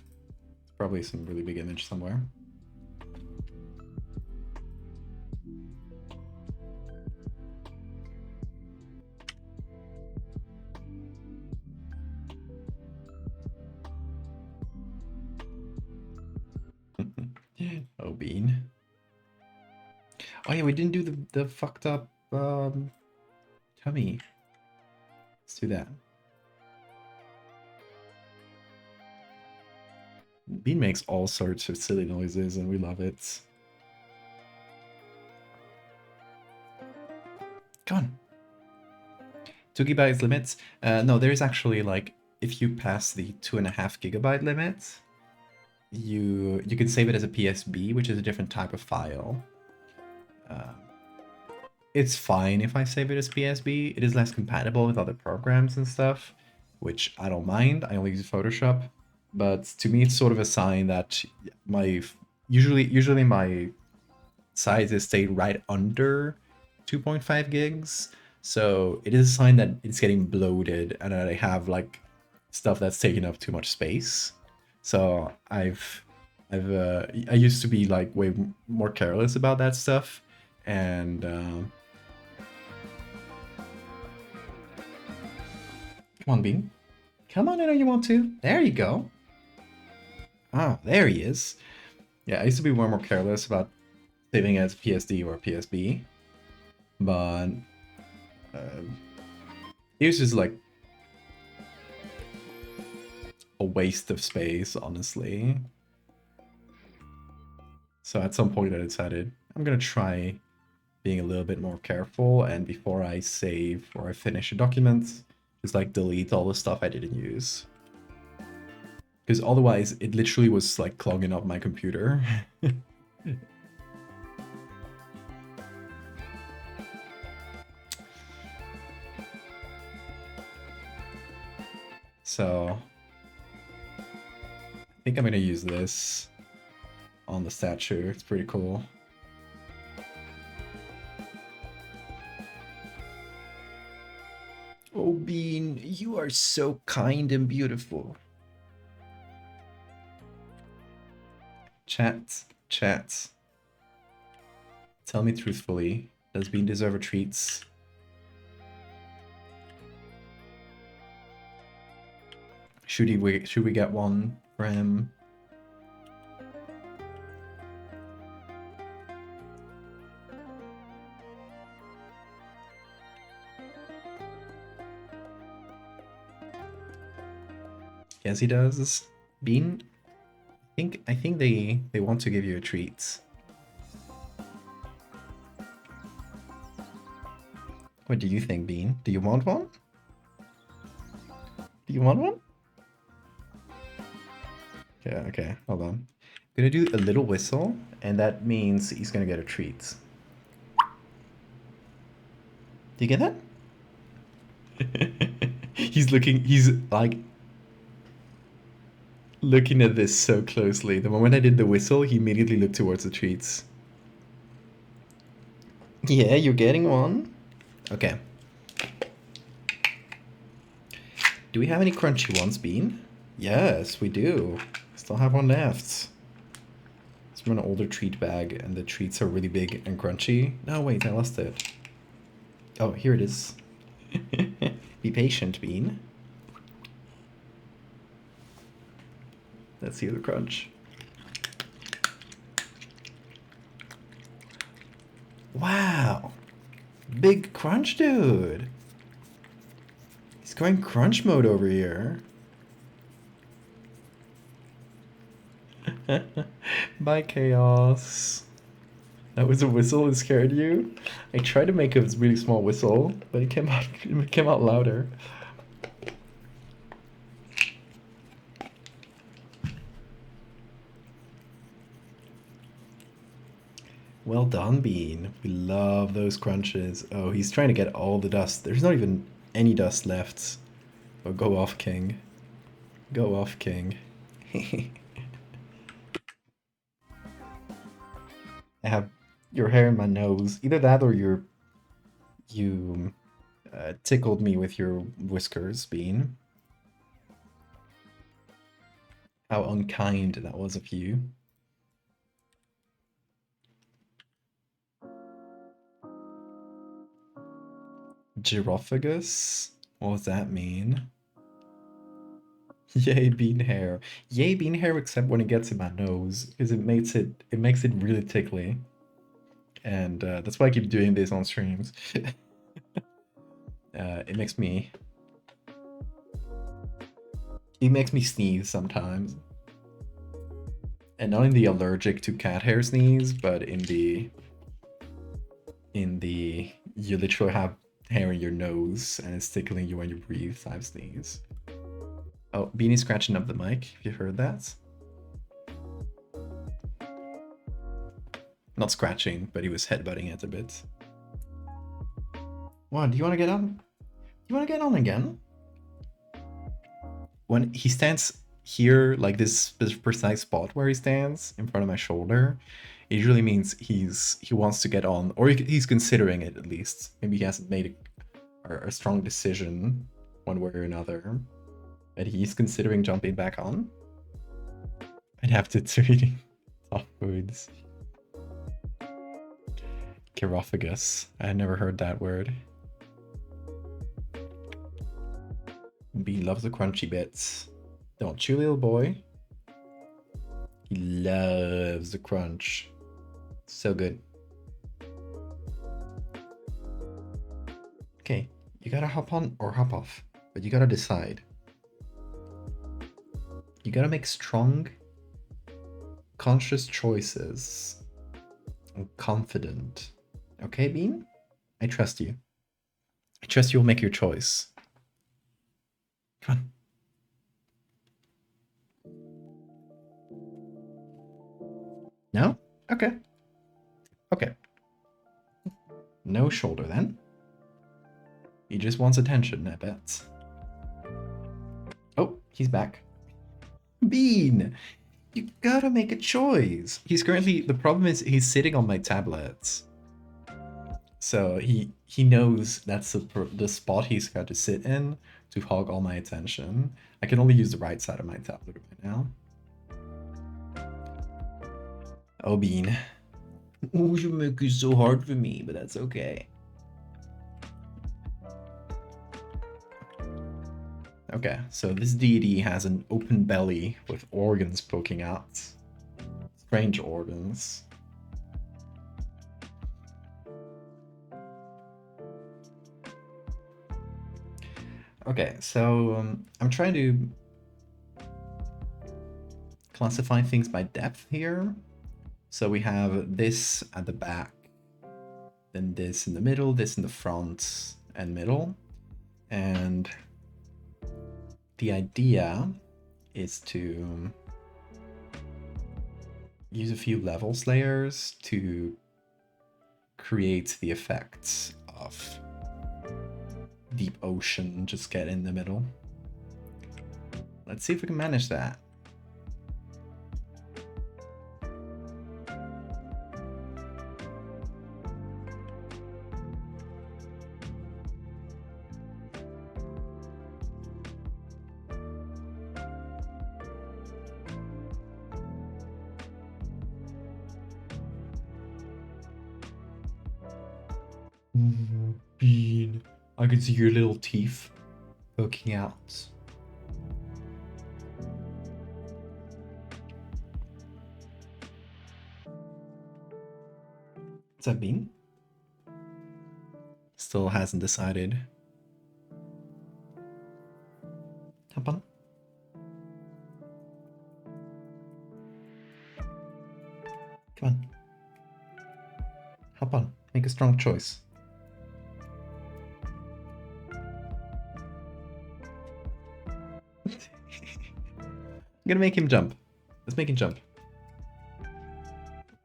Probably some really big image somewhere. Oh, Bean. Oh yeah, we didn't do the fucked up tummy. Let's do that. Bean makes all sorts of silly noises and we love it. Come on. 2 gigabytes limits? No, there's actually like, if you pass the 2.5 gigabyte limit, you can save it as a PSB, which is a different type of file. It's fine if I save it as PSB. It is less compatible with other programs and stuff, which I don't mind. I only use Photoshop, but to me, it's sort of a sign that my usually my sizes stay right under 2.5 gigs. So it is a sign that it's getting bloated and that I have like stuff that's taking up too much space. So I used to be like way more careless about that stuff, and come on, Bean. Come on, I know you want to. There you go. Ah, there he is. Yeah, I used to be way more careless about saving as PSD or PSB, but it was just like a waste of space, honestly. So at some point I decided I'm gonna try being a little bit more careful, and before I save or I finish a document, just like delete all the stuff I didn't use. Because otherwise it literally was like clogging up my computer. So I think I'm gonna use this on the statue. It's pretty cool. Oh, Bean, you are so kind and beautiful. Chat. Tell me truthfully, does Bean deserve a treat? Should we get one for him? Yes, he does. Bean, I think they want to give you a treat. What do you think, Bean? Do you want one? Do you want one? Okay, hold on. I'm gonna do a little whistle, and that means he's gonna get a treat. Do you get that? He's like looking at this so closely. The moment I did the whistle, he immediately looked towards the treats. Yeah, you're getting one? Okay. Do we have any crunchy ones, Bean? Yes, we do. Still have one left. It's from an older treat bag, and the treats are really big and crunchy. No, wait, I lost it. Oh, here it is. Be patient, Bean. Let's see the crunch. Wow. Big crunch, dude. He's going crunch mode over here. Bye, Chaos. That was a whistle that scared you? I tried to make a really small whistle, but it came out louder. Well done, Bean. We love those crunches. Oh, he's trying to get all the dust. There's not even any dust left. Oh, go off, King. Go off, King. I have your hair in my nose. Either that or you tickled me with your whiskers, Bean. How unkind that was of you. Gyrophagus? What does that mean? Yay, bean hair. Yay, bean hair, except when it gets in my nose, because it makes it really tickly. And that's why I keep doing this on streams. It makes me sneeze sometimes. And not in the allergic to cat hair sneeze, but in the you literally have hair in your nose and it's tickling you when you breathe type sneeze. Oh, Beanie's scratching up the mic. Have you heard that? Not scratching, but he was headbutting it a bit. What? Do you want to get on? You want to get on again? When he stands here, like this precise spot where he stands in front of my shoulder, it usually means he wants to get on, or he's considering it at least. Maybe he hasn't made a strong decision one way or another, but he's considering jumping back on. I'd have to eating soft foods. Chirophagus. I had never heard that word. Bean loves the crunchy bits. Don't you, little boy? He loves the crunch. So good. Okay, you gotta hop on or hop off, but you gotta decide. You gotta make strong, conscious choices. I'm confident. Okay, Bean? I trust you. I trust you'll make your choice. Come on. No? Okay. Okay. No shoulder then. He just wants attention, I bet. Oh, he's back. Bean! You gotta make a choice. He's currently, the problem is he's sitting on my tablet. So he knows that's the spot he's got to sit in to hog all my attention. I can only use the right side of my tablet right now. Oh, Bean. Oh, you make it so hard for me, but that's okay. Okay, so this deity has an open belly with organs poking out. Strange organs. Okay, so I'm trying to classify things by depth here. So we have this at the back, then this in the middle, this in the front and middle. And the idea is to use a few levels layers to create the effects of deep ocean just get in the middle. Let's see if we can manage that. Bean. I can see your little teeth poking out. What's that, Bean? Still hasn't decided. Hop on. Come on. Hop on. Make a strong choice. I'm gonna make him jump. Let's make him jump.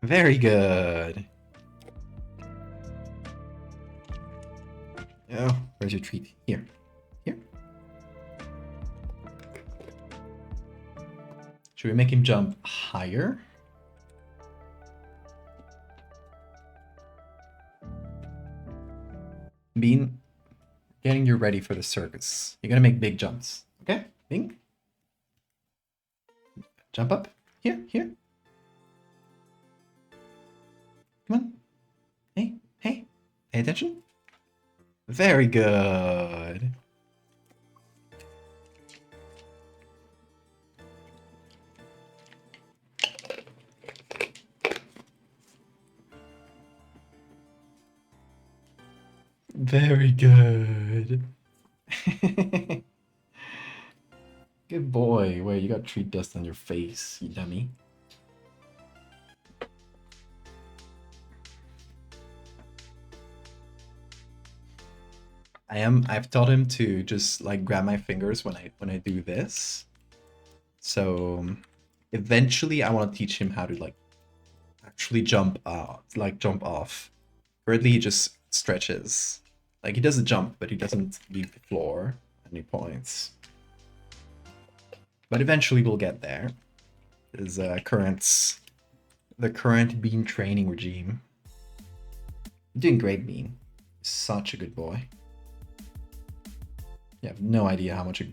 Very good. Oh, where's your treat? Here. Here. Should we make him jump higher? Bean, getting you ready for the circus. You're gonna make big jumps. Okay? Bean? Jump up. Here, here. Come on. Hey, hey. Pay attention. Very good. Very good. Good boy. Wait, you got treat dust on your face, you dummy. I've taught him to just like grab my fingers when I do this. So eventually I want to teach him how to like actually jump out, like jump off. Currently he just stretches. Like he does a jump, but he doesn't leave the floor at any points. But eventually we'll get there. Is the current Bean training regime. You're doing great, Bean. Such a good boy. You have no idea how much a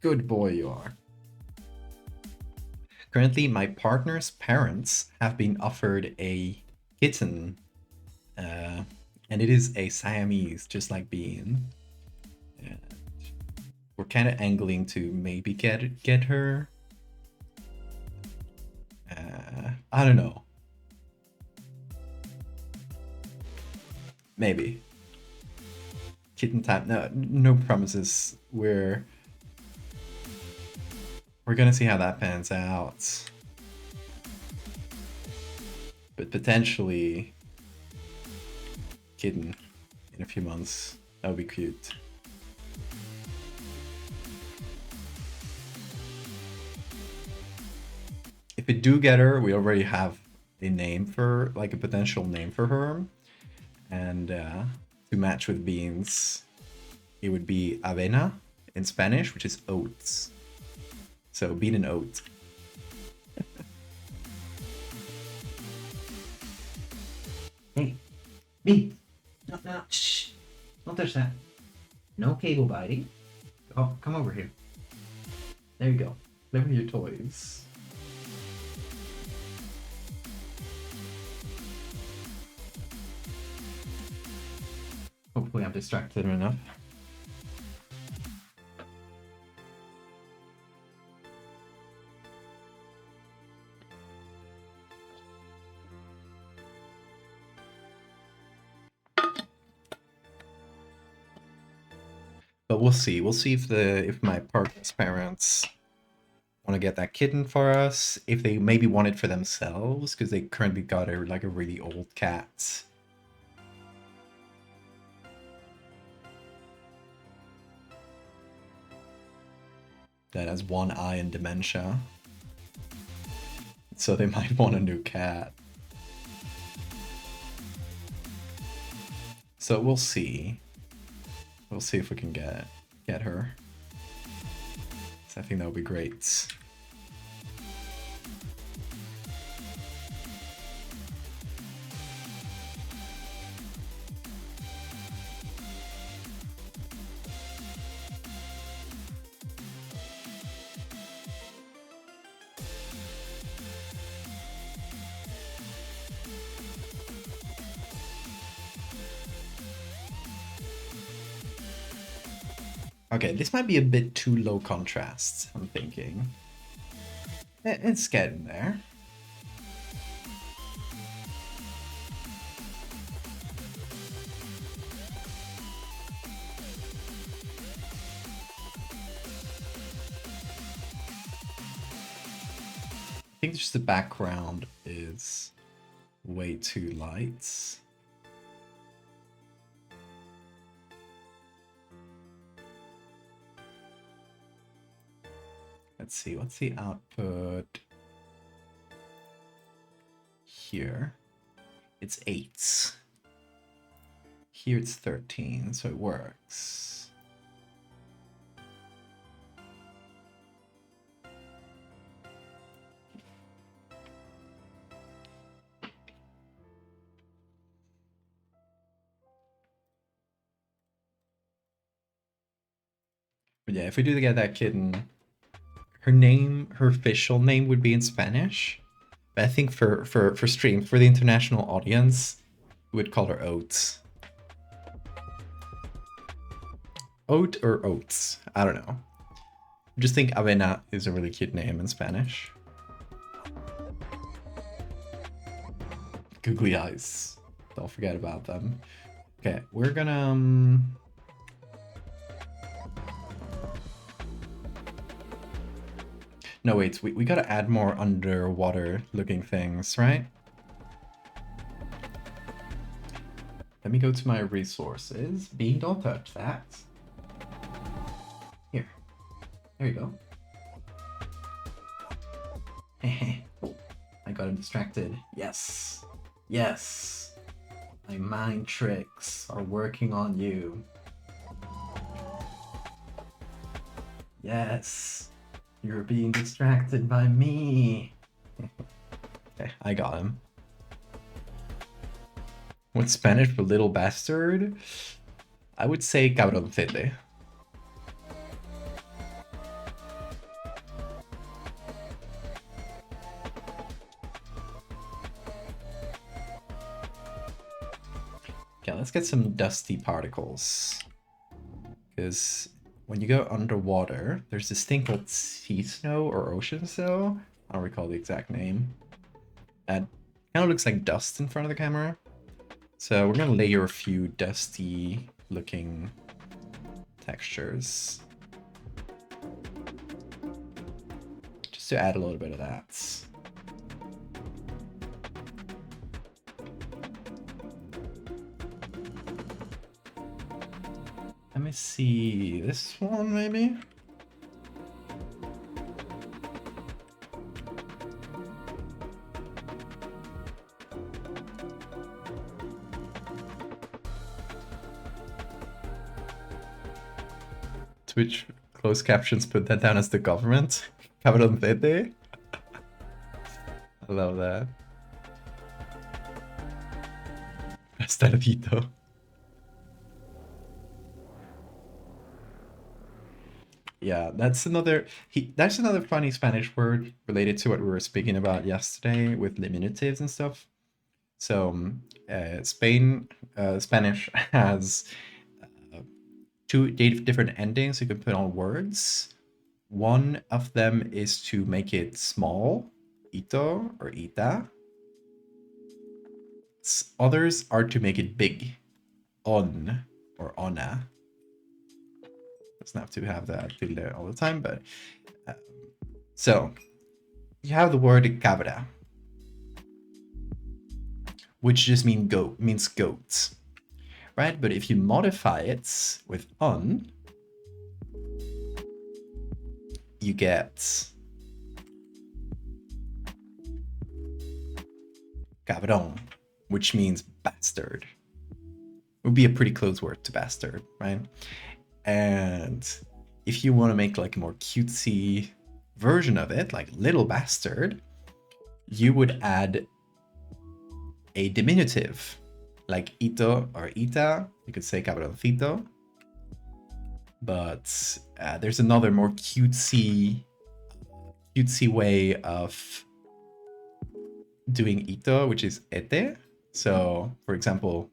good boy you are. Currently, my partner's parents have been offered a kitten. And it is a Siamese, just like Bean. And we're kind of angling to maybe get her. I don't know. Maybe. Kitten time. No promises. We're gonna see how that pans out. But potentially kitten in a few months. That would be cute. If we do get her, we already have a name for, like a potential name for her. And to match with Beans, it would be avena in Spanish, which is oats. So bean and oat. Hey, Bean! No, shh! Don't touch that. No cable biting. Oh, come over here. There you go. Play with your toys. Hopefully I'm distracted enough. But we'll see. We'll see if my partner's parents want to get that kitten for us. If they maybe want it for themselves, because they currently got a really old cat. That has one eye and dementia. So they might want a new cat. So we'll see. We'll see if we can get her. So I think that would be great. Okay, this might be a bit too low contrast, I'm thinking. It's getting there. I think just the background is way too light. Let's see, what's the output here? It's 8. Here it's 13, so it works. But yeah, if we do get that kitten, her official name would be in Spanish. But I think for stream, for the international audience, we would call her Oats. Oat or Oats? I don't know. I just think Avena is a really cute name in Spanish. Googly eyes. Don't forget about them. Okay, we're gonna... No, wait, we gotta add more underwater looking things, right? Let me go to my resources. Bean, don't touch that. Here. There you go. I got him distracted. Yes. Yes. My mind tricks are working on you. Yes. You're being distracted by me. Okay, I got him. What's Spanish for little bastard? I would say cabroncete. Okay, let's get some dusty particles. Because when you go underwater, there's this thing called sea snow or ocean snow. I don't recall the exact name. That kind of looks like dust in front of the camera. So we're gonna layer a few dusty looking textures. Just to add a little bit of that. Let me see this one maybe. Twitch closed captions put that down as the government. Cabroncete. I love that. Bastardito. Yeah, that's another funny Spanish word related to what we were speaking about yesterday with diminutives and stuff. So Spanish has two different endings you can put on words. One of them is to make it small, ito or ita. Others are to make it big, on or ona. Doesn't have to have that tilde all the time, but so you have the word cabra, which just means goat, right? But if you modify it with on, you get cabrón, which means bastard. It would be a pretty close word to bastard, right? And if you want to make like a more cutesy version of it, like little bastard, you would add a diminutive, like ito or ita. You could say cabroncito. But there's another more cutesy way of doing ito, which is ete. So, for example,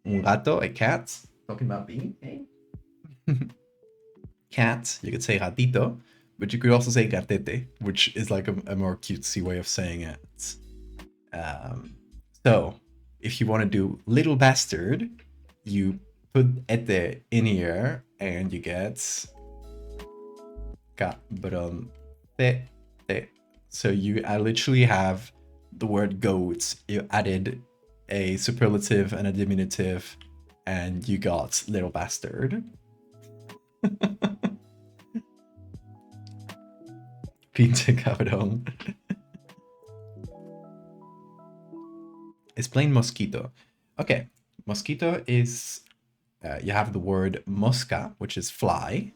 un gato, a cat. Talking about being a cat, you could say gatito, but you could also say gatete, which is like a more cutesy way of saying it. So, if you want to do little bastard, you put ete in here, and you get cabroncete. So I literally have the word goat, you added a superlative and a diminutive, and you got little bastard. Pinche cabrón. It's plain mosquito. Okay, mosquito is, you have the word mosca, which is fly.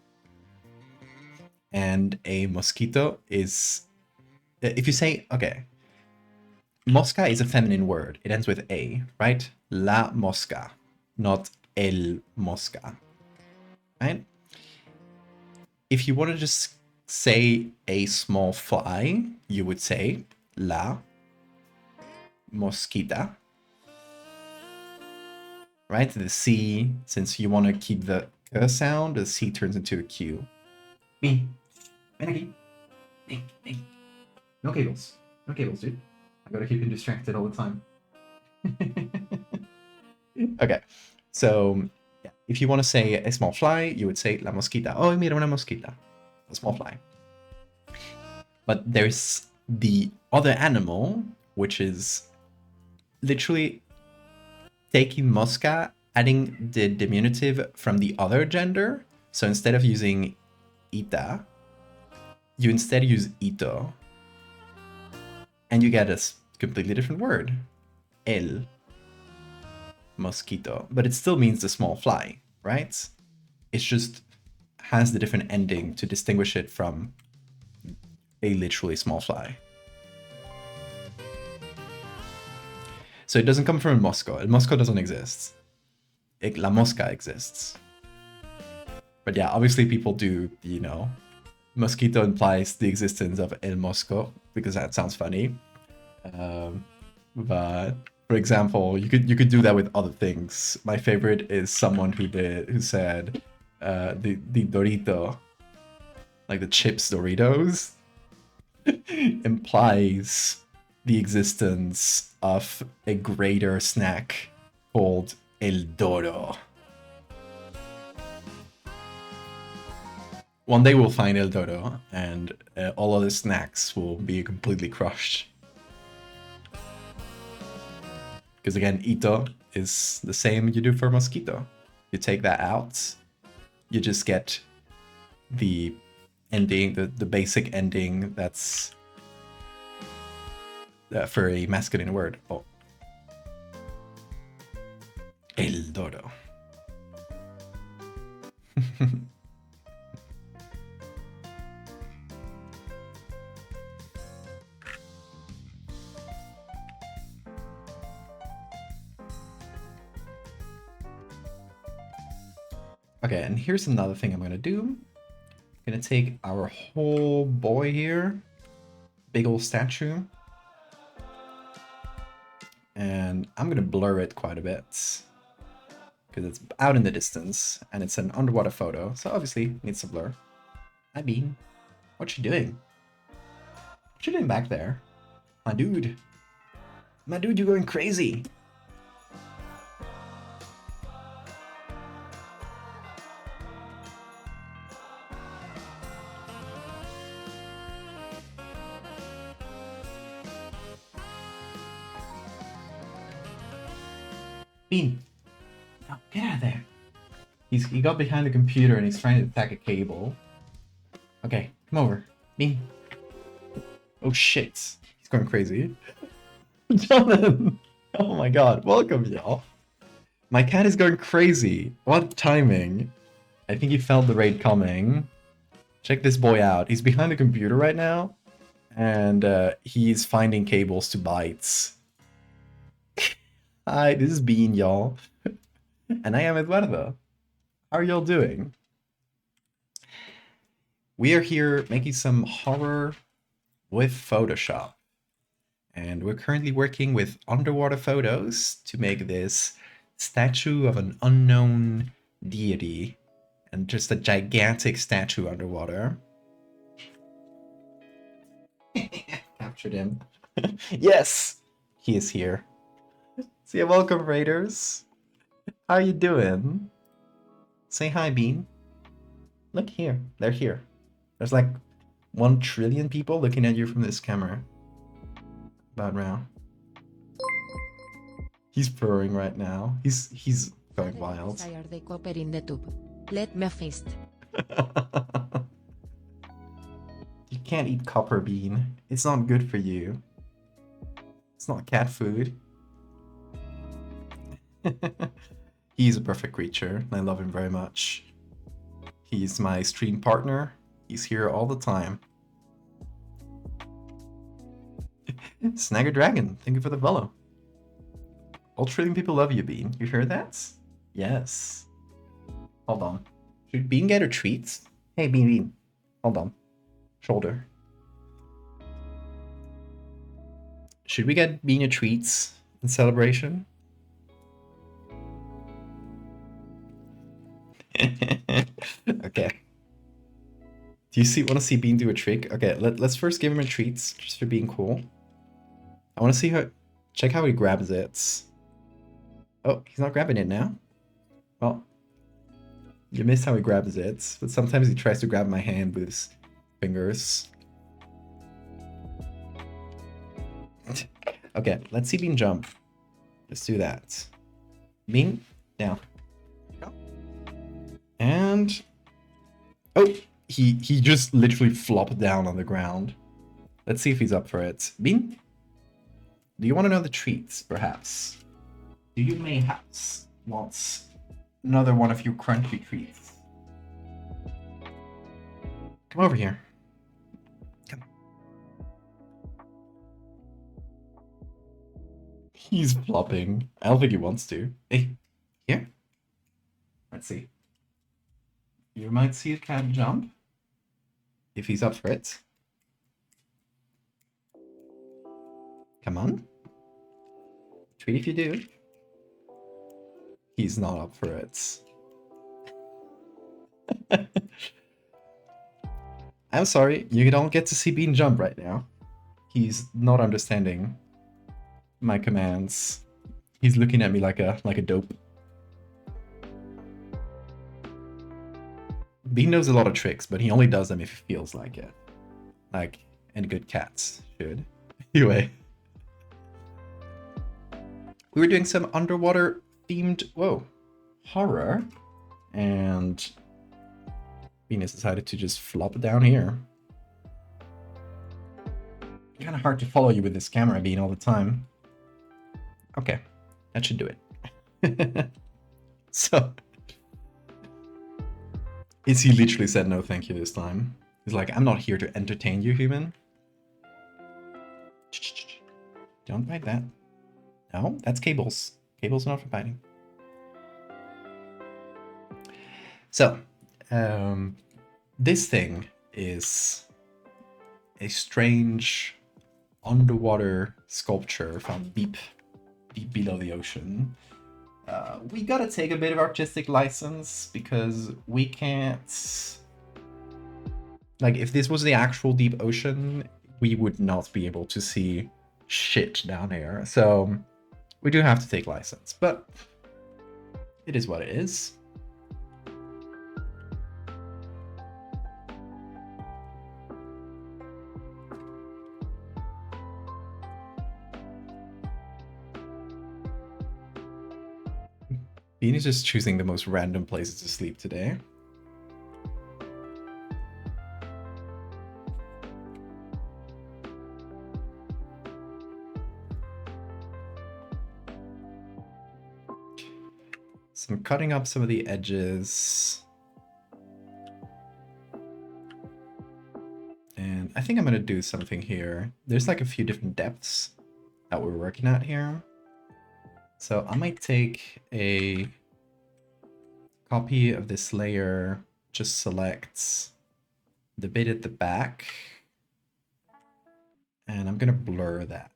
And a mosquito is, if you say, okay, mosca is a feminine word. It ends with a, right? La mosca, not el mosca, right? If you want to just say a small fly, you would say la mosquita, right? The C, since you want to keep the k sound, the C turns into a Q. Me. Ven aquí. No cables. No cables, dude. I gotta keep him distracted all the time. Okay, so yeah, if you want to say a small fly, you would say la mosquita. Oh, mira una mosquita. A small fly. But there's the other animal, which is literally taking mosca, adding the diminutive from the other gender. So instead of using ita, you instead use ito. And you get a completely different word. El mosquito. But it still means the small fly, right? It's just has the different ending to distinguish it from a literally small fly. So it doesn't come from El Mosco. El Mosco doesn't exist. La Mosca exists. But yeah, obviously people do, you know, mosquito implies the existence of El Mosco because that sounds funny. But for example, you could do that with other things. My favorite is someone who said the Dorito, like the chips Doritos, implies the existence of a greater snack called El Doro. One day we'll find El Doro, and all other snacks will be completely crushed. Because again, ito is the same you do for mosquito. You take that out, you just get the ending, the basic ending that's for a masculine word. Oh. El Doro. Okay, and here's another thing I'm gonna do. I'm gonna take our whole boy here, big old statue, and I'm gonna blur it quite a bit because it's out in the distance and it's an underwater photo, so obviously it needs to blur. Hi Bean, what you doing? What you doing back there? My dude, you're going crazy. Bean, no, get out of there. He got behind the computer and he's trying to attack a cable. Okay, come over. Bean. Oh shit. He's going crazy. Jonathan! Oh my god, welcome y'all. My cat is going crazy. What timing? I think he felt the raid coming. Check this boy out. He's behind the computer right now. And he's finding cables to bytes. Hi, this is Bean, y'all. And I am Eduardo. How are y'all doing? We are here making some horror with Photoshop. And we're currently working with underwater photos to make this statue of an unknown deity. And just a gigantic statue underwater. Captured him. Yes! He is here. So yeah, welcome raiders. How you doing? Say hi, Bean. Look here. They're here. There's like 1 trillion people looking at you from this camera. Bad round. He's purring right now. He's going wild.
Desire the copper in the tube. Let me feast.
You can't eat copper bean. It's not good for you. It's not cat food. He's a perfect creature. I love him very much. He's my stream partner. He's here all the time. Snagger Dragon, thank you for the follow. All trading people love you, Bean. You heard that? Yes. Hold on. Should Bean get her treats? Hey, Bean. Hold on. Shoulder. Should we get Bean a treats in celebration? Okay. Do you want to see Bean do a trick? Okay, let's first give him a treats just for being cool. I want to see check how he grabs it. Oh, he's not grabbing it now? Well, you missed how he grabs it, but sometimes he tries to grab my hand with his fingers. Okay, let's see Bean jump. Let's do that. Bean, down. And... oh, he just literally flopped down on the ground. Let's see if he's up for it. Bean? Do you want to know the treats, perhaps? Do you mayhaps want another one of your crunchy treats? Come over here. Come. He's flopping. I don't think he wants to. Hey, here? Let's see. You might see a cat jump. If he's up for it. Come on. Treat if you do. He's not up for it. I'm sorry, you don't get to see Bean jump right now. He's not understanding my commands. He's looking at me like a dope. Bean knows a lot of tricks, but he only does them if he feels like it. Like any good cats should. Anyway. We were doing some underwater themed, horror. And Bean has decided to just flop down here. Kind of hard to follow you with this camera, Bean, all the time. Okay, that should do it. So, he literally said no thank you this time. He's like, I'm not here to entertain you, human. Don't bite that. No, that's cables. Cables are not for biting. So, this thing is a strange underwater sculpture found deep below the ocean. We gotta take a bit of artistic license because we can't... like, if this was the actual deep ocean, we would not be able to see shit down here. So we do have to take license, but it is what it is. Bean is just choosing the most random places to sleep today. So I'm cutting up some of the edges. And I think I'm going to do something here. There's like a few different depths that we're working at here. So I might take a copy of this layer, just select the bit at the back, and I'm gonna blur that.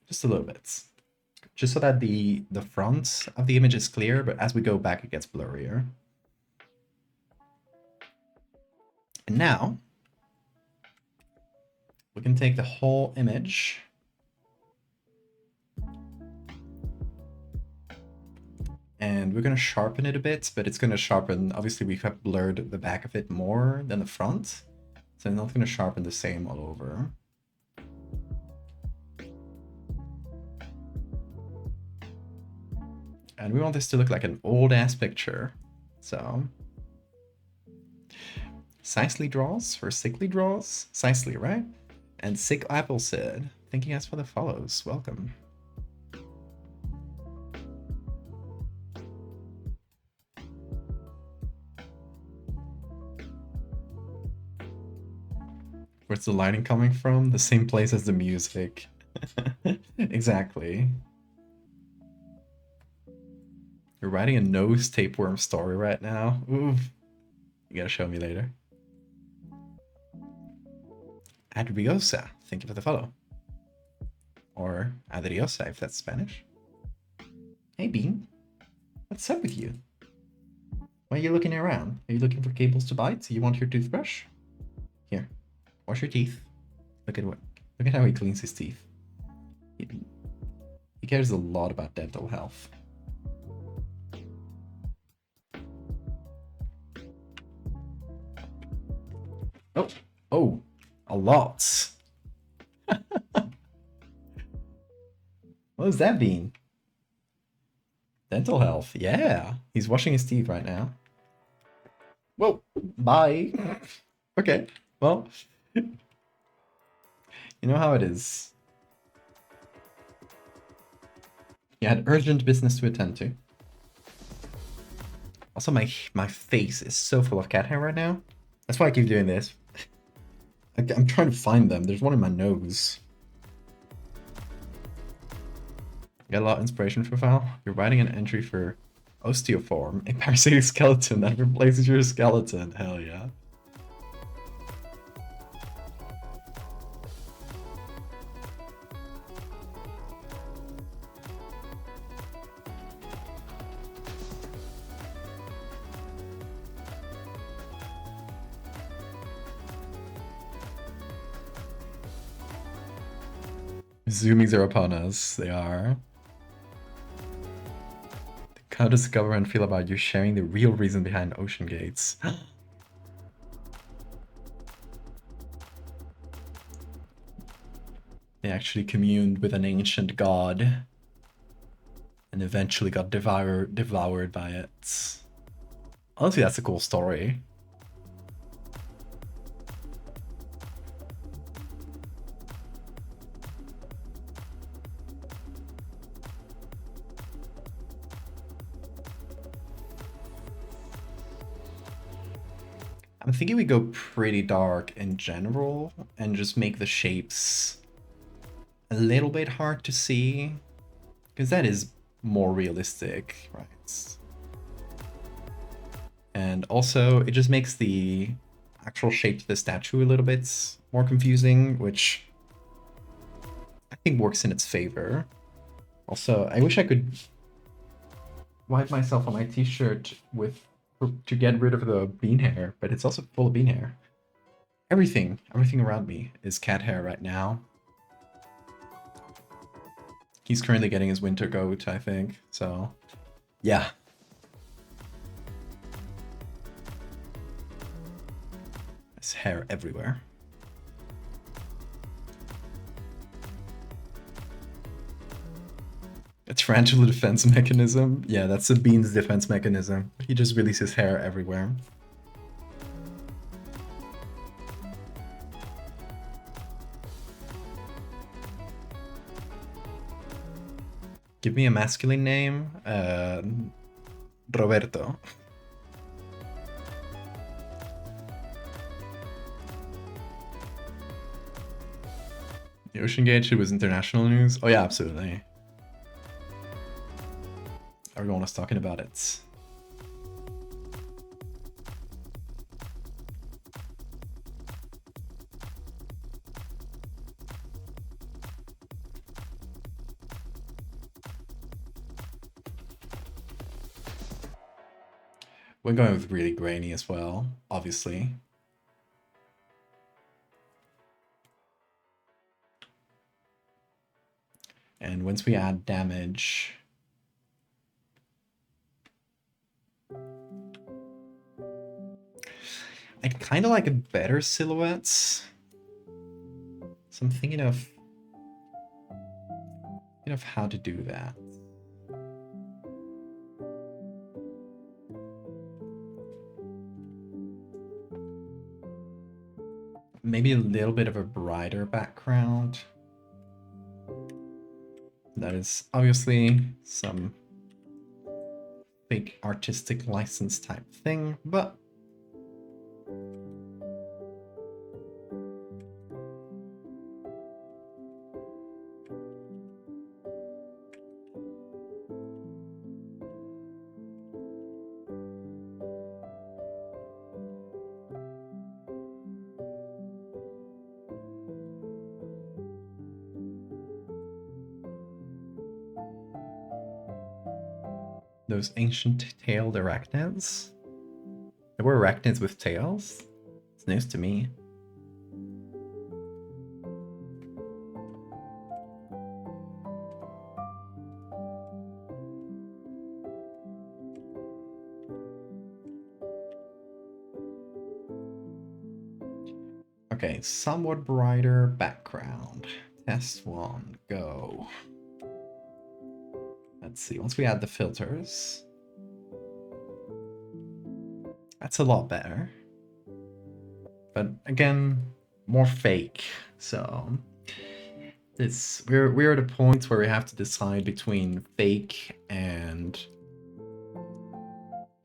Just a little bit. Just so that the front of the image is clear, but as we go back it gets blurrier. And now, we can take the whole image and we're going to sharpen it a bit, but it's going to sharpen, obviously we have blurred the back of it more than the front. So I'm not going to sharpen the same all over. And we want this to look like an old-ass picture. So... Sicely draws for sickly draws? Sicely, right? And Sick Apple said, thank you guys for the follows. Welcome. Where's the lighting coming from? The same place as the music. Exactly. You're writing a nose tapeworm story right now? Oof. You gotta show me later. Adriosa, thank you for the follow. Or Adriosa if that's Spanish. Hey Bean, what's up with you? Why are you looking around? Are you looking for cables to bite? You want your toothbrush? Here, wash your teeth. Look at how he cleans his teeth. He cares a lot about dental health. Oh, a lot. What does that mean? Dental health, yeah. He's washing his teeth right now. Whoa, bye. Okay, well, you know how it is. You had urgent business to attend to. Also, my face is so full of cat hair right now. That's why I keep doing this. I'm trying to find them. There's one in my nose. Got a lot of inspiration for Val. You're writing an entry for osteoform, a parasitic skeleton that replaces your skeleton. Hell yeah. Zoomies are upon us. They are. How does the government feel about you sharing the real reason behind ocean gates? They actually communed with an ancient god and eventually got devoured by it. Honestly, that's a cool story. I'm thinking we go pretty dark in general and just make the shapes a little bit hard to see, because that is more realistic, right? And also, it just makes the actual shape of the statue a little bit more confusing, which I think works in its favor. Also, I wish I could wipe myself on my t-shirt to get rid of the bean hair, but it's also full of bean hair. Everything around me is cat hair right now. He's currently getting his winter coat, I think, so yeah. There's hair everywhere. A tarantula defense mechanism? Yeah, that's the bean's defense mechanism. He just releases hair everywhere. Give me a masculine name. Roberto. The Ocean Gate was international news? Oh yeah, absolutely. Everyone was talking about it. We're going with really grainy as well, obviously. And once we add damage, I'd kind of like a better silhouette. So I'm thinking of how to do that. Maybe a little bit of a brighter background. That is obviously some fake artistic license type thing, but those ancient tailed arachnids. There were arachnids with tails? It's news to me. Okay, somewhat brighter background. Test one, go. Let's see, once we add the filters, that's a lot better. But again, more fake. So we're at a point where we have to decide between fake and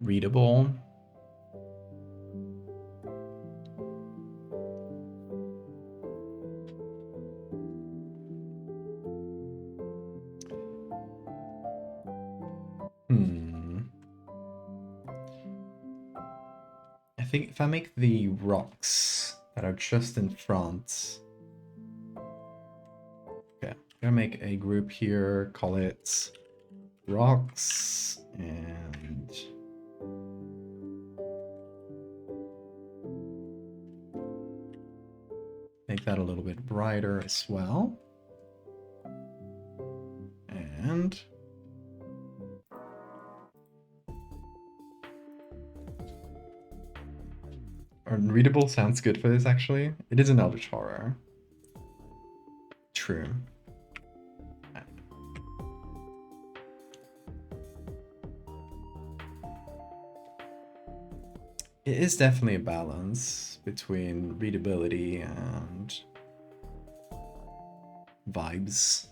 readable. I think if I make the rocks that are just in front, okay, I'm gonna make a group here, call it rocks, and make that a little bit brighter as well. And unreadable sounds good for this, actually. It is an eldritch horror. True. It is definitely a balance between readability and vibes.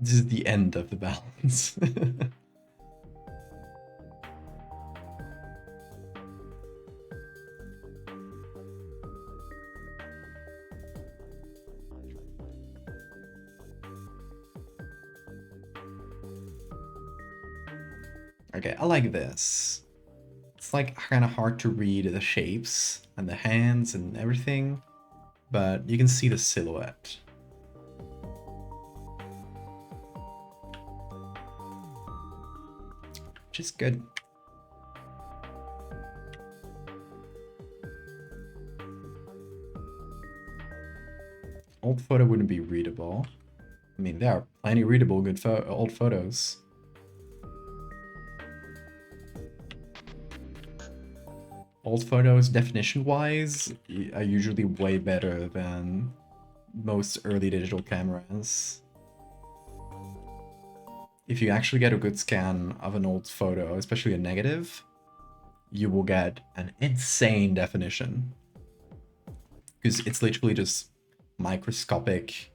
This is the end of the balance. Okay, I like this. It's like kind of hard to read the shapes and the hands and everything, but you can see the silhouette. Which is good. Old photo wouldn't be readable. I mean, there are plenty readable good old photos. Old photos, definition-wise, are usually way better than most early digital cameras. If you actually get a good scan of an old photo, especially a negative, you will get an insane definition. Because it's literally just microscopic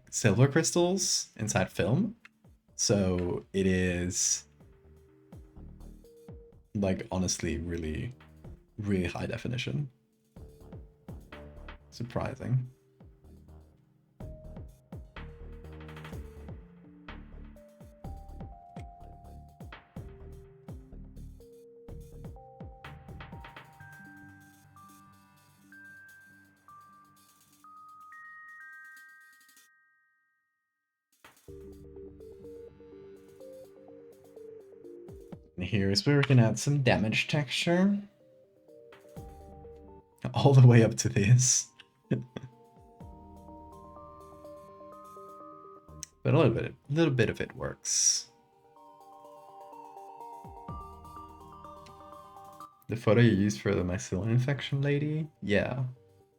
silver crystals inside film. So it is, like, honestly, really, really high definition. Surprising. And here's where we can add some damage texture. all the way up to this. But a little bit of it works. The photo you used for the mycelial infection lady? Yeah.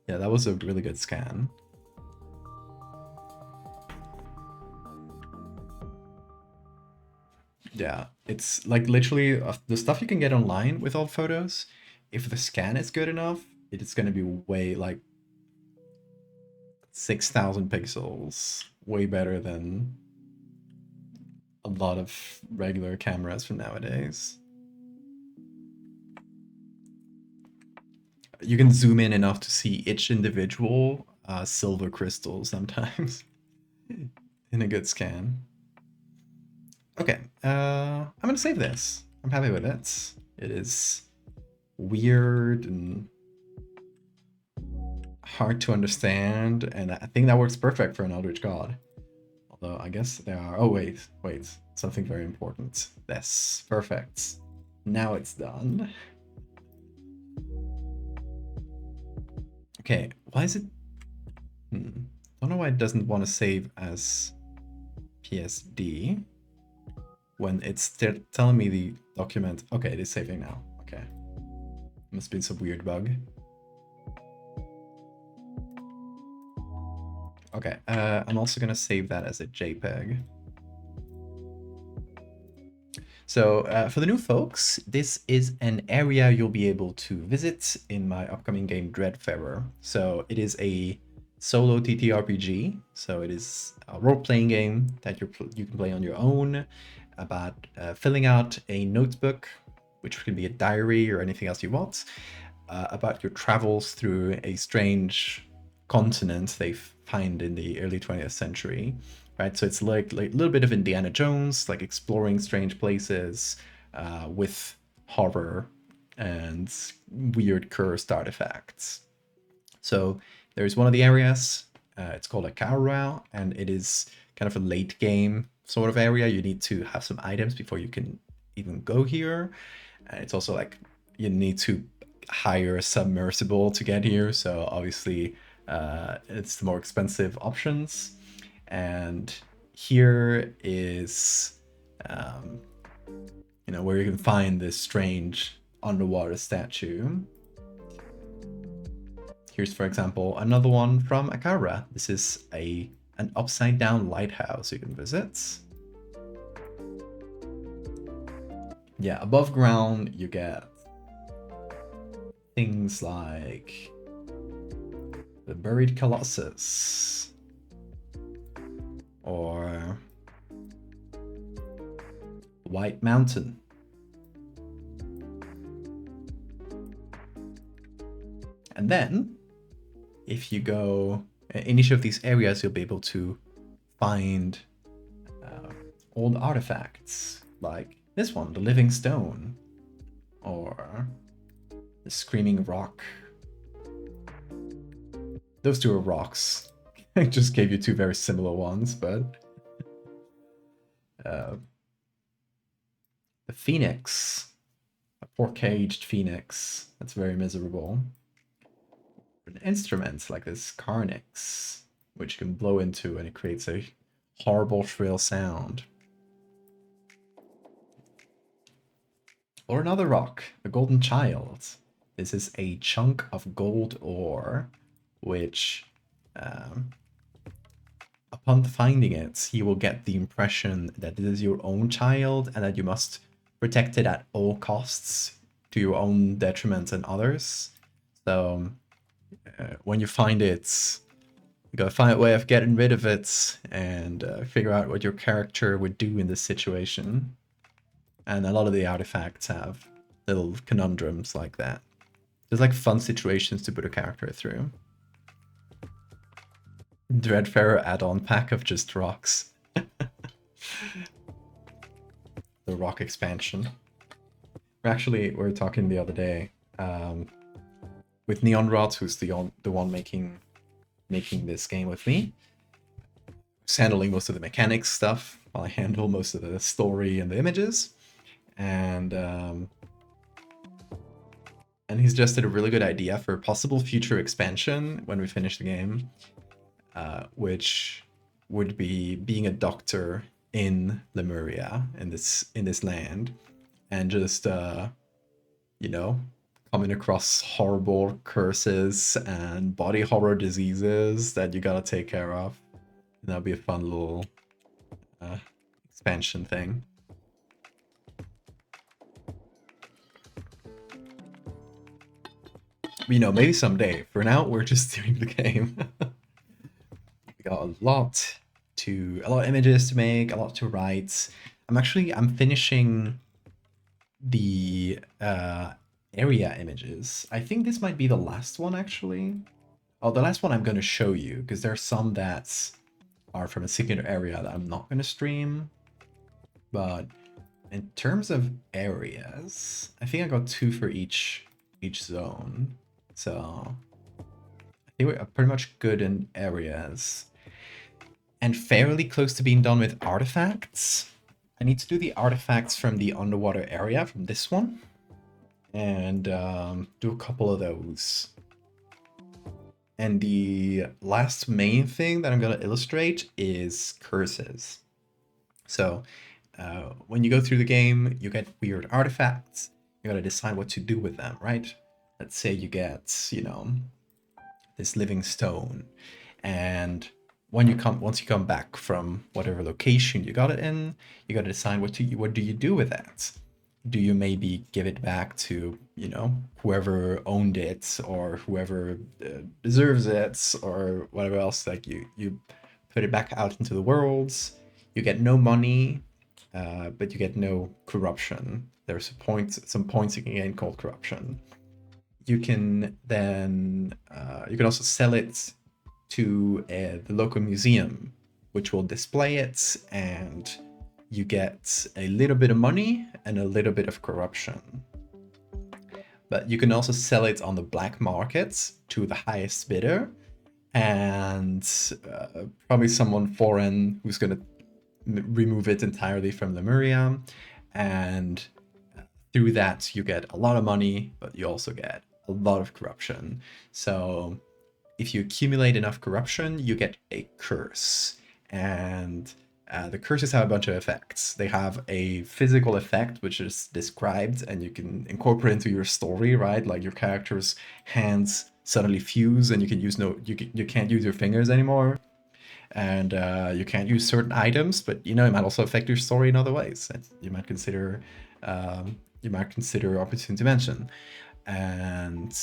Yeah, that was a really good scan. Yeah, it's like literally the stuff you can get online with old photos. If the scan is good enough, it is going to be way like 6,000 pixels, way better than a lot of regular cameras from nowadays. You can zoom in enough to see each individual silver crystal sometimes in a good scan. Okay, I'm gonna save this. I'm happy with it. It is weird and hard to understand, and I think that works perfect for an Eldritch God. Although I guess there are... Oh, wait. Something very important. This. Perfect. Now it's done. Okay, why is it... Don't know why it doesn't want to save as PSD when it's still telling me the document. Okay, it is saving now. Okay. Must be some weird bug. Okay, I'm also gonna save that as a JPEG. So for the new folks, this is an area you'll be able to visit in my upcoming game Dreadfarer. So it is a solo TTRPG. So it is a role-playing game that you can play on your own about filling out a notebook, which can be a diary or anything else you want, about your travels through a strange continent they find in the early 20th century. Right, so it's like a little bit of Indiana Jones, like exploring strange places with horror and weird cursed artifacts. So there's one of the areas, it's called a Kaura, and it is kind of a late game sort of area. You need to have some items before you can even go here. It's also like you need to hire a submersible to get here, so obviously it's the more expensive options. And here is, where you can find this strange underwater statue. Here's, for example, another one from Akara. This is an upside down lighthouse you can visit. Yeah, above ground you get things like the buried Colossus, or White Mountain. And then, if you go in each of these areas, you'll be able to find old artifacts, like this one, the Living Stone, or the Screaming Rock. Those two are rocks. I just gave you two very similar ones, but the Phoenix, a poor-caged Phoenix, that's very miserable. Instruments like this Carnix, which you can blow into and it creates a horrible shrill sound. Or another rock, the Golden Child. This is a chunk of gold ore, which upon finding it, you will get the impression that it is your own child and that you must protect it at all costs to your own detriment and others. So when you find it, you gotta find a way of getting rid of it and figure out what your character would do in this situation. And a lot of the artifacts have little conundrums like that. There's like fun situations to put a character through. Dreadfarer add-on pack of just rocks. The rock expansion. We were talking the other day with Neon Rot, who's the one making this game with me. Who's handling most of the mechanics stuff, while I handle most of the story and the images. And and he suggested a really good idea for a possible future expansion when we finish the game, which would be being a doctor in Lemuria, in this land, and just you know, coming across horrible curses and body horror diseases that you gotta take care of. That'll be a fun little expansion thing. You know, maybe someday. For now, we're just doing the game. We got a lot of images to make, a lot to write. I'm finishing the area images. I think this might be the last one, actually. Oh, the last one I'm going to show you, because there are some that are from a singular area that I'm not going to stream. But in terms of areas, I think I got 2 for each zone. So I think we're pretty much good in areas. And fairly close to being done with artifacts. I need to do the artifacts from the underwater area, from this one. And do a couple of those. And the last main thing that I'm going to illustrate is curses. So when you go through the game, you get weird artifacts. You got to decide what to do with them, right? Let's say you get, you know, this living stone. And once you come back from whatever location you got it in, you got to decide what do you do with that? Do you maybe give it back to, you know, whoever owned it, or whoever deserves it, or whatever else? Like you put it back out into the worlds. You get no money, but you get no corruption. There's some points you can gain called corruption. You can then you can also sell it to the local museum, which will display it, and you get a little bit of money and a little bit of corruption. But you can also sell it on the black market to the highest bidder, and probably someone foreign who's going to remove it entirely from Lemuria. And through that, you get a lot of money, but you also get a lot of corruption. So if you accumulate enough corruption, you get a curse. And the curses have a bunch of effects. They have a physical effect, which is described, and you can incorporate into your story, right? Like your character's hands suddenly fuse, and you can't use your fingers anymore, and you can't use certain items. But you know, it might also affect your story in other ways. You might consider opportune to mention, and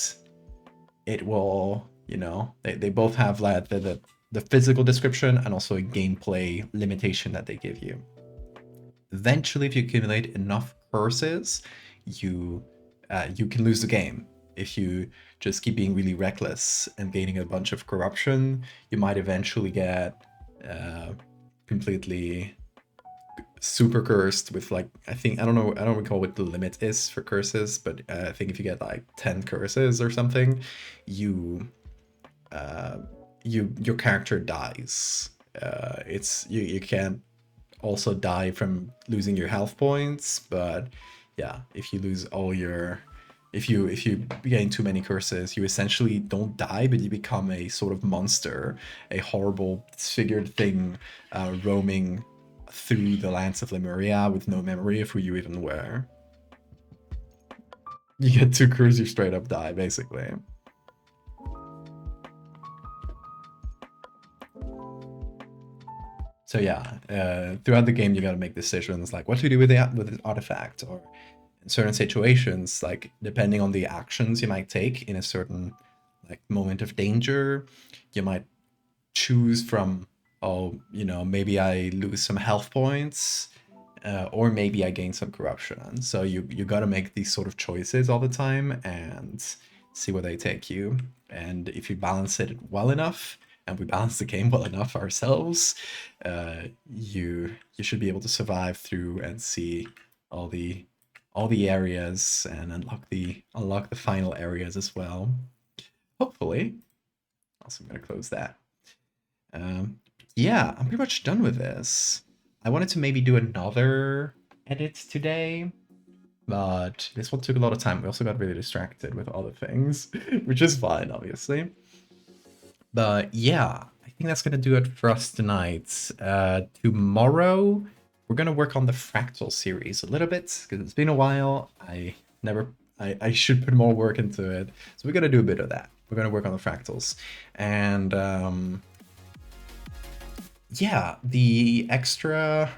it will, you know, they both have like the physical description and also a gameplay limitation that they give you. Eventually, if you accumulate enough curses, you can lose the game. If you just keep being really reckless and gaining a bunch of corruption, you might eventually get completely super cursed with, like, I don't recall what the limit is for curses, but I think if you get like 10 curses or something, your character dies. You can't also die from losing your health points, but yeah, if you lose all your if you gain too many curses, you essentially don't die, but you become a sort of monster, a horrible disfigured thing roaming through the lands of Lemuria with no memory of who you even were. You get 2 curses, you straight up die, basically. So yeah, throughout the game you gotta make decisions like what to do with the artifact, or in certain situations, like depending on the actions you might take in a certain like moment of danger, you might choose from, oh, you know, maybe I lose some health points, or maybe I gain some corruption. So you gotta make these sort of choices all the time and see where they take you. And if you balance it well enough, and we balance the game well enough ourselves, you should be able to survive through and see all the areas and unlock the final areas as well. Hopefully. Also, I'm gonna close that. Yeah, I'm pretty much done with this. I wanted to maybe do another edit today, But this one took a lot of time. We also got really distracted with other things, which is fine, obviously. But yeah, I think that's gonna do it for us tonight. Tomorrow, we're gonna work on the fractal series a little bit, because it's been a while. I should put more work into it. So we're gonna do a bit of that. We're gonna work on the fractals. And yeah, the extra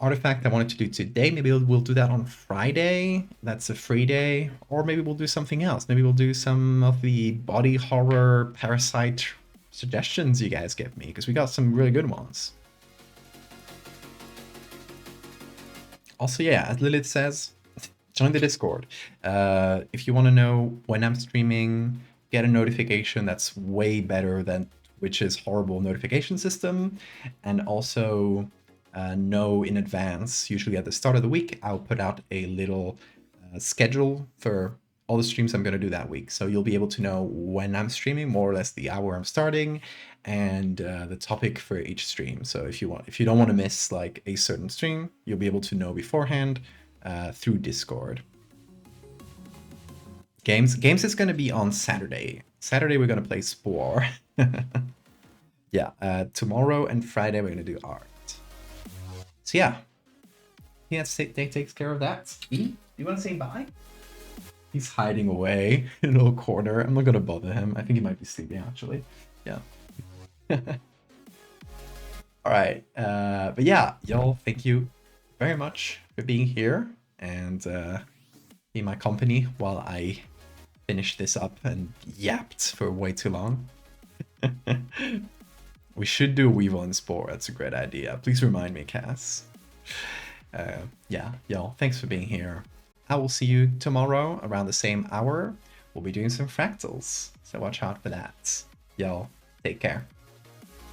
artifact I wanted to do today, maybe we'll do that on Friday. That's a free day. Or maybe we'll do something else. Maybe we'll do some of the body horror parasite suggestions you guys give me, because we got some really good ones. Also, yeah, as Lilith says, join the Discord. If you want to know when I'm streaming, get a notification. That's way better than Twitch's horrible notification system. And also know in advance, usually at the start of the week, I'll put out a little schedule for all the streams I'm going to do that week. So you'll be able to know when I'm streaming, more or less the hour I'm starting, and the topic for each stream. So if you don't want to miss like a certain stream, you'll be able to know beforehand through Discord. Games is going to be on Saturday. Saturday we're going to play Spore. Yeah, tomorrow and Friday we're going to do art. So yeah, that takes care of that. You want to say bye? He's hiding away in a little corner. I'm not going to bother him. I think he might be sleeping actually. Yeah. All right. But yeah, y'all, thank you very much for being here and being my company while I finish this up and yapped for way too long. We should do a Weevil and Spore. That's a great idea. Please remind me, Cass. Yeah, y'all, thanks for being here. I will see you tomorrow around the same hour. We'll be doing some fractals, so watch out for that. Y'all, take care.